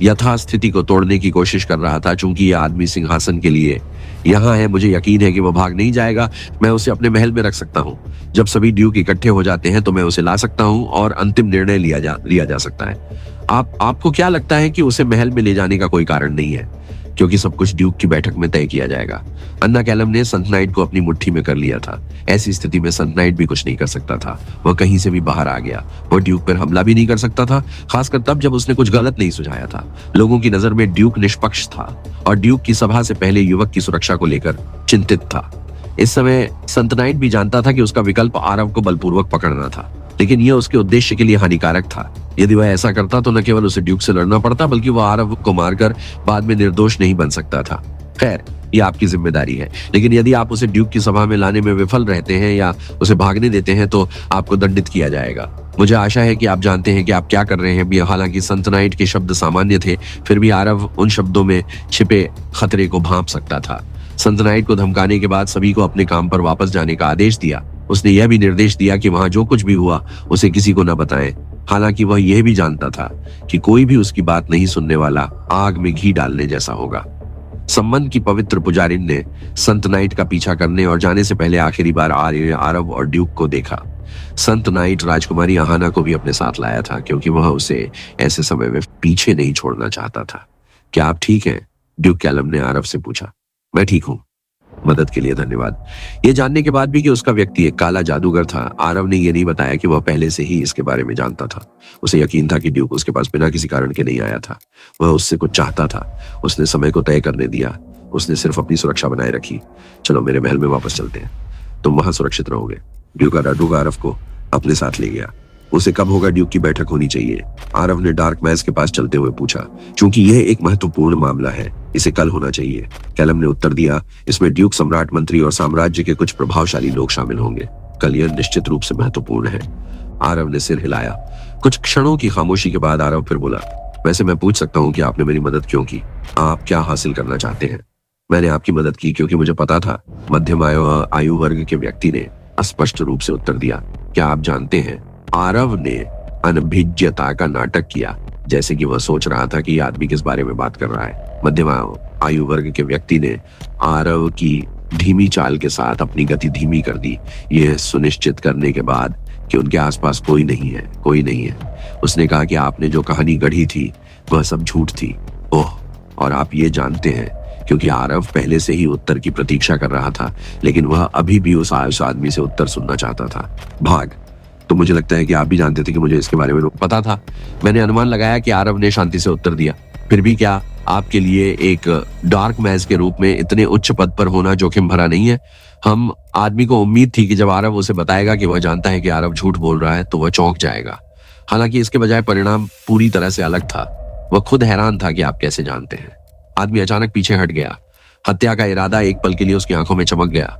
यथास्थिति को तोड़ने की कोशिश कर रहा था? चूंकि यह आदमी सिंहासन के लिए यहाँ है, मुझे यकीन है कि वह भाग नहीं जाएगा। मैं उसे अपने महल में रख सकता हूँ। जब सभी ड्यूक इकट्ठे हो जाते हैं तो मैं उसे ला सकता हूँ और अंतिम निर्णय लिया जा सकता है। आपको क्या लगता है कि उसे महल में ले जाने का कोई कारण नहीं है, क्योंकि सब कुछ ड्यूक की बैठक में तय किया जाएगा। अन्ना कैलम ने संत नाइट को अपनी मुट्ठी में कर लिया था। ऐसी स्थिति में संत नाइट भी कुछ नहीं कर सकता था। वह कहीं से भी बाहर आ गया। वह ड्यूक पर हमला भी नहीं कर सकता था, खासकर तब जब उसने कुछ गलत नहीं सुझाया था। लोगों की नजर में ड्यूक निष्पक्ष था और ड्यूक की सभा से पहले युवक की सुरक्षा को लेकर चिंतित था। इस समय संत नाइट भी जानता था कि उसका विकल्प आरव को बलपूर्वक पकड़ना था, लेकिन यह उसके उद्देश्य के लिए हानिकारक था। यदि वह ऐसा करता तो न केवल उसे ड्यूक से लड़ना पड़ता, बल्कि वह आरव को मारकर बाद में निर्दोष नहीं बन सकता था। खैर, यह आपकी जिम्मेदारी है, लेकिन यदि आप उसे ड्यूक की सभा में लाने में विफल रहते हैं या उसे भागने देते हैं तो आपको दंडित किया जाएगा। मुझे आशा है कि आप जानते हैं कि आप क्या कर रहे हैं। हालांकि संत नाइट के शब्द सामान्य थे, फिर भी आरव उन शब्दों में छिपे खतरे को भांप सकता था। संत नाइट को धमकाने के बाद सभी को अपने काम पर वापस जाने का आदेश दिया। उसने यह भी निर्देश दिया कि वहां जो कुछ भी हुआ उसे किसी को न बताएं। हालांकि वह यह भी जानता था कि कोई भी उसकी बात नहीं सुनने वाला आग में घी डालने जैसा होगा। संबंध की पवित्र पुजारिन ने संत नाइट का पीछा करने और जाने से पहले आखिरी बार आरव और ड्यूक को देखा। संत नाइट राजकुमारी आहाना को भी अपने साथ लाया था क्योंकि वह उसे ऐसे समय में पीछे नहीं छोड़ना चाहता था। क्या आप ठीक हैं? ड्यूक कैलम ने आरव से पूछा। मैं ठीक हूं, मदद के लिए धन्यवाद। ये जानने के बाद भी कि उसका व्यक्ति एक काला जादूगर था, आरव ने यह नहीं बताया कि वह पहले से ही इसके बारे में जानता था। उसे यकीन था कि ड्यूक उसके पास बिना किसी कारण के नहीं आया था। वह उससे कुछ चाहता था। उसने समय को तय करने दिया। उसने सिर्फ अपनी सुरक्षा बनाए रखी। चलो मेरे महल में वापस चलते हैं, तुम वहां सुरक्षित रहोगे। ड्यूक आरव को अपने साथ ले गया। उसे कब होगा ड्यूक की बैठक होनी चाहिए? आरव ने डार्क मैज के पास चलते हुए पूछा। क्योंकि यह एक महत्वपूर्ण मामला है, इसे कल होना चाहिए, कैलम ने उत्तर दिया। इसमें ड्यूक, सम्राट, मंत्री और साम्राज्य के कुछ प्रभावशाली लोग शामिल होंगे। कल यह निश्चित रूप से महत्वपूर्ण है। आरव ने सिर हिलाया। कुछ क्षणों की खामोशी के बाद आरव फिर बोला, वैसे मैं पूछ सकता हूँ कि आपने मेरी मदद क्यों की? आप क्या हासिल करना चाहते हैं? मैंने आपकी मदद की क्योंकि मुझे पता था, मध्यम आयु वर्ग के व्यक्ति ने स्पष्ट रूप से उत्तर दिया। क्या आप जानते हैं? आरव ने अनभिज्ञता का नाटक किया, जैसे कि वह सोच रहा था कि यह आदमी किस बारे में बात कर रहा है। मध्यम आयु वर्ग के व्यक्ति ने आरव की धीमी चाल के साथ अपनी गति धीमी कर दी, यह सुनिश्चित करने के बाद कि उनके आसपास कोई नहीं है। उसने कहा कि आपने जो कहानी गढ़ी थी वह सब झूठ थी। ओह, और आप ये जानते हैं, क्योंकि आरव पहले से ही उत्तर की प्रतीक्षा कर रहा था, लेकिन वह अभी भी उस आदमी से उत्तर सुनना चाहता था। भाग। तो मुझे लगता है कि आप भी जानते थे कि मुझे इसके बारे में पता था। मैंने अनुमान लगाया कि आरव ने शांति से उत्तर दिया। फिर भी क्या आपके लिए एक डार्क मैज के रूप में इतने उच्च पद पर होना जोखिम भरा नहीं है? हम आदमी को उम्मीद थी कि जब आरव उसे बताएगा कि वह जानता है कि आरव झूठ बोल रहा है तो वह चौंक जाएगा। हालांकि इसके बजाय परिणाम पूरी तरह से अलग था। वह खुद हैरान था कि आप कैसे जानते हैं। आदमी अचानक पीछे हट गया। हत्या का इरादा एक पल के लिए उसकी आंखों में चमक गया।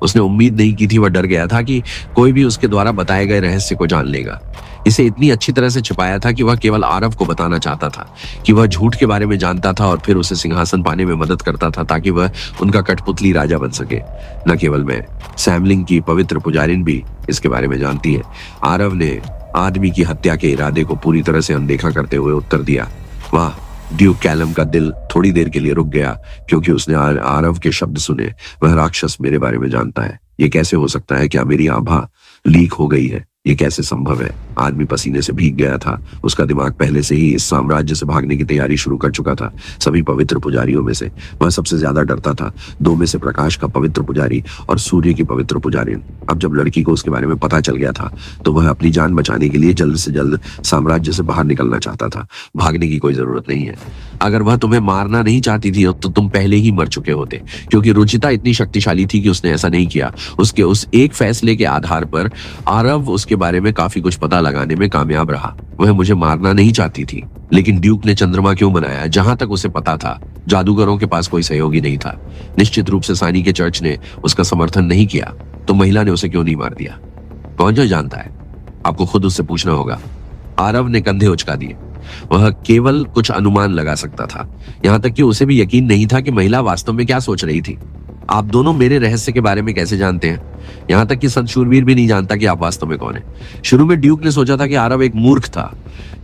उसने उम्मीद नहीं की थी, वह डर गया था कि कोई भी उसके द्वारा बताए गए रहस्य को जान लेगा। इसे इतनी अच्छी तरह से छिपाया था कि वह केवल आरव को बताना चाहता था कि वह झूठ के बारे में जानता था और फिर उसे सिंहासन पाने में मदद करता था ताकि वह उनका कठपुतली राजा बन सके। न केवल मैं, सैमलिंग की पवित्र पुजारिन भी इसके बारे में जानती है। आरव ने आदमी की हत्या के इरादे को पूरी तरह से अनदेखा करते हुए उत्तर दिया। वाह! ड्यूक कैलम का दिल थोड़ी देर के लिए रुक गया क्योंकि उसने आरव के शब्द सुने। वह राक्षस मेरे बारे में जानता है। ये कैसे हो सकता है? क्या मेरी आभा लीक हो गई है? ये कैसे संभव है? आदमी पसीने से भीग गया था। उसका दिमाग पहले से ही इस साम्राज्य से भागने की तैयारी शुरू कर चुका था। सभी पवित्र पुजारियों में से वह सबसे ज्यादा डरता था। दो में से प्रकाश का पवित्र पुजारी और सूर्य की पवित्र पुजारिन। अब जब लड़की को उसके बारे में पता चल गया था तो वह अपनी जान बचाने के लिए जल्द से जल्द साम्राज्य से बाहर निकलना चाहता था। भागने की कोई जरूरत नहीं है। अगर वह तुम्हें मारना नहीं चाहती थी तो तुम पहले ही मर चुके होते, क्योंकि रुचिता इतनी शक्तिशाली थी कि उसने ऐसा नहीं किया। उसके उस एक फैसले के आधार पर आरव उसके बारे में काफी कुछ पता लगाने में कामयाब रहा। वह मुझे मारना नहीं चाहती थी, लेकिन ड्यूक ने चंद्रमा क्यों बनाया? जहां तक उसे पता था, जादूगरों के पास कोई सहयोगी नहीं था। निश्चित रूप से सानी के चर्च ने उसका समर्थन नहीं किया, तो महिला ने उसे क्यों नहीं मार दिया? कौन जो जानता है? आपको खुद उससे पूछना होगा। आरव ने कंधे उचका दिए। वह केवल कुछ अनुमान लगा सकता था। यहां तक कि उसे भी यकीन नहीं था कि महिला वास्तव में क्या सोच रही थी। आप दोनों मेरे रहस्य के बारे में कैसे जानते हैं? यहां तक कि संत शूरवीर भी नहीं जानता कि आप वास्तव में कौन है। शुरू में ड्यूक ने सोचा था कि आरव एक मूर्ख था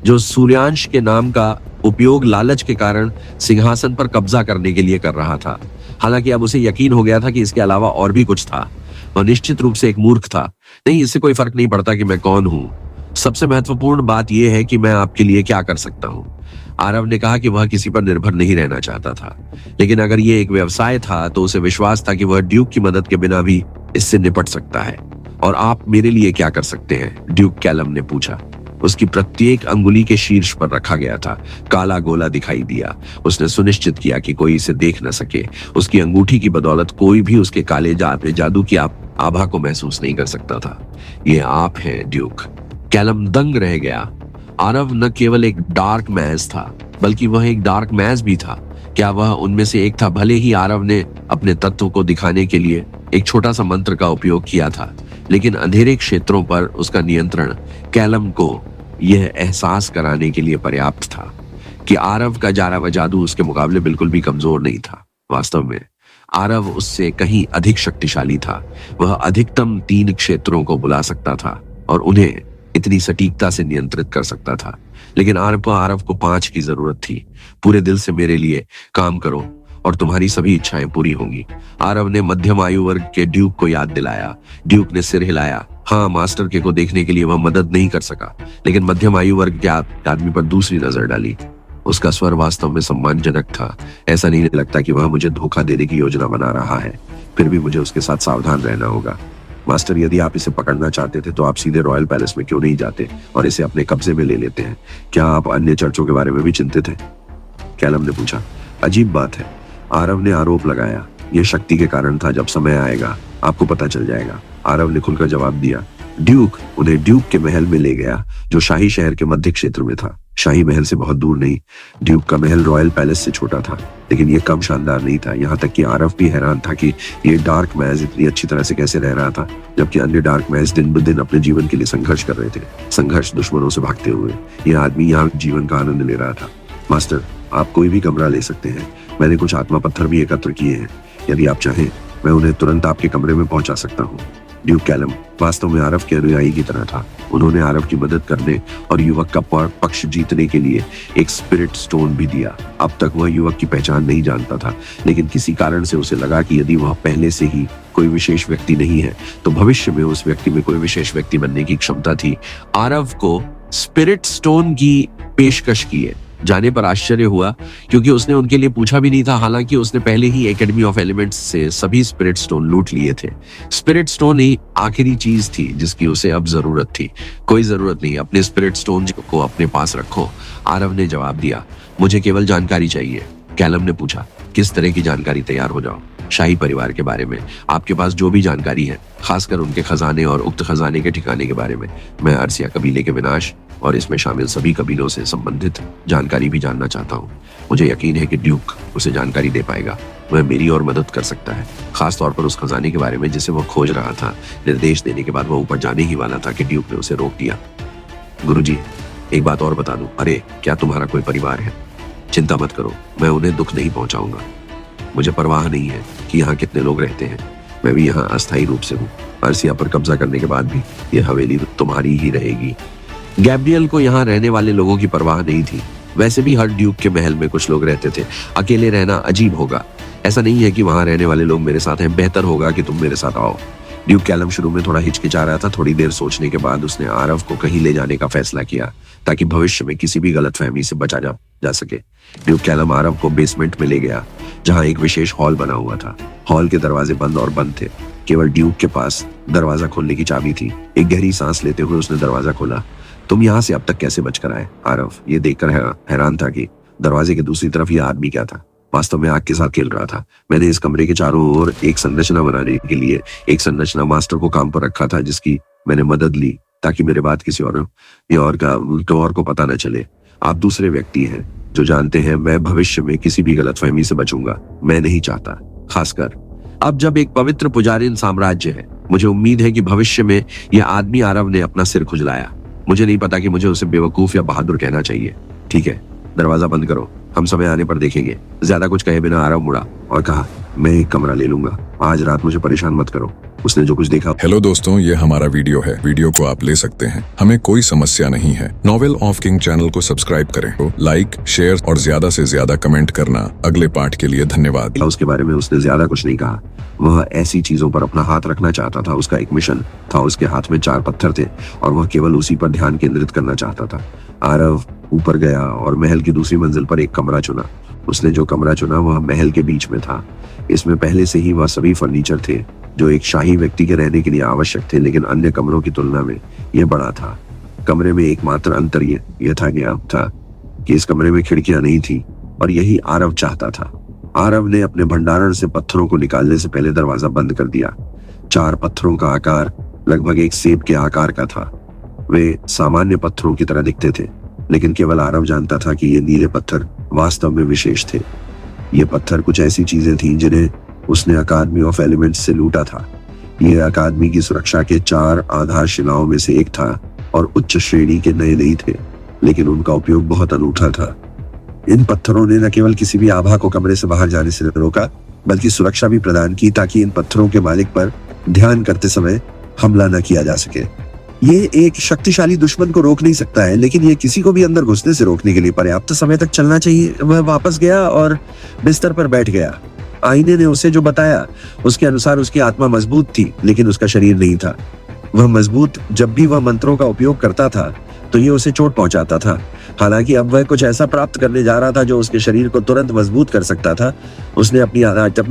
जो सूर्यांश के नाम का उपयोग लालच के कारण सिंहासन पर कब्जा करने के लिए कर रहा था। हालांकि अब उसे यकीन हो गया था कि इसके अलावा और भी कुछ था। वह निश्चित रूप से एक मूर्ख था। नहीं, इससे कोई फर्क नहीं पड़ता कि मैं कौन हूं। सबसे महत्वपूर्ण बात यह है कि मैं आपके लिए क्या कर सकता हूं। आरव ने कहा कि वह किसी पर निर्भर नहीं रहना चाहता था, लेकिन अगर यह एक व्यवसाय था तो उसे विश्वास था कि वह ड्यूक की मदद के बिना भी इससे निपट सकता है। और आप मेरे लिए क्या कर सकते हैं? ड्यूक कैलम ने पूछा। उसकी प्रत्येक अंगुली के शीर्ष पर रखा गया था काला गोला दिखाई दिया। उसने सुनिश्चित किया कि कोई इसे देख न सके। उसकी अंगूठी की बदौलत कोई भी उसके काले जादू की आभा को महसूस नहीं कर सकता था। ये आप हैं ड्यूक। कैलम दंग रह गया। आरव न केवल एक डार्क मैज था, बल्कि वह एक डार्क मैज भी था। क्या वह उनमें से एक था? भले ही आरव ने अपने तत्व को दिखाने के लिए एक छोटा सा मंत्र का उपयोग किया था, लेकिन अंधेरे क्षेत्रों पर उसका नियंत्रण कैलम को यह एहसास कराने के लिए पर्याप्त था कि आरव का जादू उसके मुकाबले बिल्कुल भी कमजोर नहीं था। वास्तव में आरव उससे कहीं अधिक शक्तिशाली था। वह अधिकतम 3 क्षेत्रों को बुला सकता था और उन्हें इतनी सटीकता से नियंत्रित कर सकता था। लेकिन आरव को 5 की जरूरत थी। पूरे दिल से मेरे लिए काम करो और तुम्हारी सभी इच्छाएं पूरी होंगी। आरव ने मध्यम आयु वर्ग के ड्यूक को याद दिलाया। ड्यूक ने सिर हिलाया। हाँ, मास्टर के को देखने के लिए वह मदद नहीं कर सका, लेकिन मध्यम आयु वर्ग के आदमी पर दूसरी नजर डाली। उसका स्वर वास्तव में सम्मानजनक था। ऐसा नहीं लगता कि वह मुझे धोखा देने की योजना बना रहा है। फिर भी मुझे उसके साथ सावधान रहना होगा। मास्टर, यदि आप इसे पकड़ना चाहते थे तो आप सीधे रॉयल पैलेस में क्यों नहीं जाते और इसे अपने कब्जे में ले लेते हैं? क्या आप अन्य चर्चों के बारे में भी चिंतित हैं? कैलम ने पूछा। अजीब बात है, आरव ने आरोप लगाया। यह शक्ति के कारण था। जब समय आएगा आपको पता चल जाएगा, आरव ने खुलकर जवाब दिया। ड्यूक उन्हें ड्यूक के महल में ले गया, जो शाही शहर के मध्य क्षेत्र में था। शाही महल से बहुत दूर नहीं। ड्यूक का महल रॉयल पैलेस से छोटा था, लेकिन यह कम शानदार नहीं था। यहाँ तक कि आरव भी हैरान था कि यह डार्क मैज इतनी अच्छी तरह से कैसे रह रहा था, जबकि अन्य डार्क मैज दिन ब दिन अपने जीवन के लिए संघर्ष कर रहे थे, संघर्ष दुश्मनों से भागते हुए। यह आदमी यहाँ जीवन का आनंद ले रहा था। मास्टर, आप कोई भी कमरा ले सकते हैं। मैंने कुछ आत्मा पत्थर भी एकत्र किए हैं। यदि आप चाहें मैं उन्हें तुरंत आपके कमरे में पहुंचा सकता हूँ। ड्यूक कैलम वास्तव में आरव के अनुयायी की तरह था। उन्होंने आरव की मदद करने और युवक का पक्ष जीतने के लिए एक स्पिरिट स्टोन भी दिया। अब तक वह युवक की पहचान नहीं जानता था, लेकिन किसी कारण से उसे लगा कि यदि वह पहले से ही कोई विशेष व्यक्ति नहीं है तो भविष्य में उस व्यक्ति में कोई विशेष व्यक्ति बनने की क्षमता थी। आरव को स्पिरिट स्टोन की पेशकश की है। जाने पर आश्चर्य हुआ, क्योंकि उसने उनके लिए पूछा भी नहीं था। हालांकि उसने पहले ही एकेडमी ऑफ एलिमेंट्स से सभी स्पिरिट स्टोन लूट लिए थे। स्पिरिट स्टोन ही आखिरी चीज थी जिसकी उसे अब जरूरत थी। कोई जरूरत नहीं, अपने स्पिरिट स्टोन को अपने पास रखो, आरव ने जवाब दिया। मुझे केवल जानकारी चाहिए। कैलम ने पूछा। किस तरह की जानकारी? तैयार हो जाओ। शाही परिवार के बारे में आपके पास जो भी जानकारी है, खासकर उनके खजाने और उक्त खजाने के ठिकाने के बारे में। मैं अर्सिया कबीले के विनाश और इसमें शामिल सभी कबीलों से संबंधित जानकारी भी जानना चाहता हूँ। मुझे यकीन है कि ड्यूक उसे जानकारी दे पाएगा। वह मेरी और मदद कर सकता है, खास तौर पर उस खजाने के बारे में जिसे वह खोज रहा था। निर्देश देने के बाद वह ऊपर जाने ही वाला था कि ड्यूक ने उसे रोक दिया। गुरुजी, एक बात और बता दूं। अरे, क्या तुम्हारा कोई परिवार है? चिंता मत करो, मैं उन्हें दुख नहीं पहुंचाऊंगा। मुझे परवाह नहीं है कि यहाँ कितने लोग रहते हैं। मैं भी यहाँ अस्थायी रूप से हूँ। अर्सिया पर कब्जा करने के बाद भी यह हवेली तुम्हारी ही रहेगी। गैब्रियल को यहाँ रहने वाले लोगों की परवाह नहीं थी। वैसे भी हर ड्यूक के महल में कुछ लोग रहते थे। अकेले रहना अजीब होगा। ऐसा नहीं है कि वहां रहने वाले लोग मेरे साथ हैं। बेहतर होगा कि तुम मेरे साथ आओ। ड्यूक कैलम शुरू में थोड़ा हिचकिचा रहा था। थोड़ी देर सोचने के बाद उसने आरव को कहीं ले जाने का फैसला किया, ताकि भविष्य में किसी भी गलतफहमी से बचा जा सके। ड्यूक कैलम आरव को बेसमेंट में ले गया, जहां एक विशेष हॉल बना हुआ था। हॉल के दरवाजे बंद थे। केवल ड्यूक के पास दरवाजा खोलने की चाबी थी। एक गहरी सांस लेते हुए उसने दरवाजा खोला। तुम यहाँ से अब तक कैसे बचकर आए? आरव ये देखकर हैरान था कि दरवाजे के दूसरी तरफ यह आदमी क्या था। वास्तव में आग के साथ खेल रहा था। मैंने इस कमरे के चारों ओर एक संरचना बनाने के लिए एक संरचना मास्टर को काम पर रखा था, जिसकी मैंने मदद ली ताकि मेरे बाद किसी और को पता न चले। आप दूसरे व्यक्ति हैं जो जानते हैं मैं भविष्य में किसी भी गलतफहमी से बचूंगा। मैं नहीं चाहता, खासकर अब जब एक पवित्र पुजारी साम्राज्य है। मुझे उम्मीद है कि भविष्य में यह आदमी आरव ने अपना सिर खुजलाया। मुझे नहीं पता कि मुझे उसे बेवकूफ या बहादुर कहना चाहिए। ठीक है, दरवाजा बंद करो, हम समय आने पर देखेंगे। ज्यादा कुछ कहे बिना आरव मुड़ा और कहा, मैं एक कमरा ले लूंगा। आज रात मुझे परेशान मत करो। उसने जो कुछ देखा। हेलो दोस्तों, ये हमारा वीडियो है। वीडियो को आप ले सकते हैं, हमें कोई समस्या नहीं है। नॉवेल ऑफ किंग चैनल को सब्सक्राइब करें। तो लाइक, शेयर और ज्यादा से ज्यादा कमेंट करना। अगले पार्ट के लिए धन्यवाद। उसके बारे में उसने ज्यादा कुछ नहीं कहा। वह ऐसी चीजों पर अपना हाथ रखना चाहता था। उसका एक मिशन था। उसके हाथ में 4 पत्थर थे और वह केवल उसी पर ध्यान केंद्रित करना चाहता था। आरव ऊपर गया और महल की दूसरी मंजिल पर एक कमरा चुना। उसने जो कमरा चुना वह महल के बीच में था। इसमें पहले से ही वह सभी फर्नीचर थे जो एक शाही व्यक्ति के रहने के लिए आवश्यक थे, लेकिन अन्य कमरों की तुलना में यह बड़ा था। कमरे में एकमात्र अंतर यह था कि इस कमरे में खिड़कियां नहीं थी, और यही आरव चाहता था। आरव ने अपने भंडारण से पत्थरों को निकालने से पहले दरवाजा बंद कर दिया। 4 पत्थरों का आकार लगभग एक सेब के आकार का था। वे सामान्य पत्थरों की तरह दिखते थे, लेकिन केवल आरव जानता था कि ये नीले पत्थर वास्तव में विशेष थे। ये पत्थर कुछ ऐसी चीजें थीं जिन्हें उसने अकादमी ऑफ एलिमेंट्स से लूटा था। ये अकादमी की सुरक्षा के 4 आधारशिलाओं में से एक था और उच्च श्रेणी के नए नहीं थे, लेकिन उनका उपयोग बहुत अनूठा था। इन पत्थरों ने न केवल किसी भी आभा को कमरे से बाहर जाने से रोका, बल्कि सुरक्षा भी प्रदान की ताकि इन पत्थरों के मालिक पर ध्यान करते समय हमला न किया जा सके। ये एक शक्तिशाली दुश्मन को रोक नहीं सकता है, लेकिन ये किसी को भी अंदर घुसने से रोकने के लिए पर्याप्त समय तक चलना चाहिए। वह वापस गया और बिस्तर पर बैठ गया। आईने ने उसे जो बताया उसके अनुसार उसकी आत्मा मजबूत थी, लेकिन उसका शरीर नहीं था। वह मजबूत जब भी वह मंत्रों का उपयोग करता था तो ये उसे चोट पहुंचाता था। हालांकि अब वह कुछ ऐसा प्राप्त करने जा रहा था जो उसके शरीर को तुरंत मजबूत कर सकता था। उसने अपनी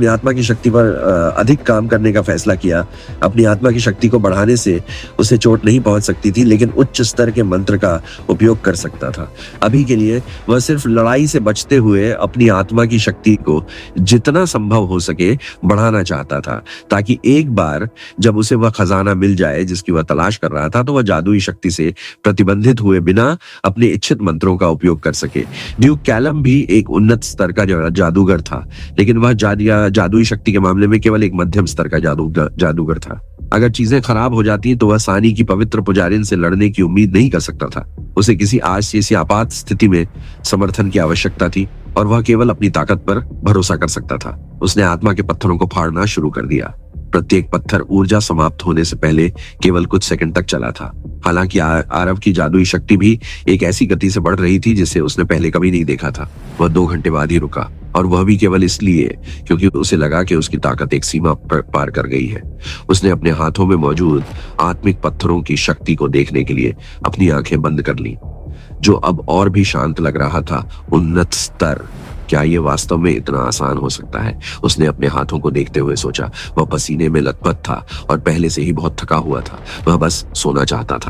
आत्मा की शक्ति पर अधिक काम करने का फैसला किया। अपनी आत्मा की शक्ति को बढ़ाने से उसे चोट नहीं पहुंच सकती थी, लेकिन उच्च स्तर के मंत्र का उपयोग कर सकता था। अभी के लिए वह सिर्फ लड़ाई से बचते हुए अपनी आत्मा की शक्ति को जितना संभव हो सके बढ़ाना चाहता था, ताकि एक बार जब उसे वह खजाना मिल जाए जिसकी वह तलाश कर रहा था तो वह जादुई शक्ति से प्रतिबंधित हुए बिना अपने इच्छित मंत्रों का उपयोग कर सके। ड्यूक कैलम भी एक उन्नत स्तर का जादूगर था, लेकिन वह जादुई शक्ति के मामले में केवल एक मध्यम स्तर का जादूगर था। अगर चीजें खराब हो जाती तो वह सानी की पवित्र पुजारिन से लड़ने की उम्मीद नहीं कर सकता था। उसे किसी आज जैसी आपात स्थिति में समर्थन की आवश्यकता थी और वह केवल अपनी ताकत पर भरोसा कर सकता था। उसने आत्मा के पत्थरों को फाड़ना शुरू कर दिया। प्रत्येक पत्थर ऊर्जा समाप्त होने से पहले केवल कुछ सेकंड तक चला था। हालांकि आरव की जादुई शक्ति भी एक ऐसी गति से बढ़ रही थी जिसे उसने पहले कभी नहीं देखा था। वह 2 घंटे बाद ही रुका, और वह भी केवल इसलिए क्योंकि उसे लगा कि उसकी ताकत एक सीमा पार कर गई है। उसने अपने हाथों में मौजूद आत्मिक पत्थरों की शक्ति को देखने के लिए अपनी आंखें बंद कर ली, जो अब और भी शांत लग रहा था। उन्नत स्तर, क्या ये वास्तव में इतना आसान हो सकता है? उसने अपने हाथों को देखते हुए सोचा। वह पसीने में लथपथ था और पहले से ही बहुत थका हुआ था। वह बस सोना चाहता था।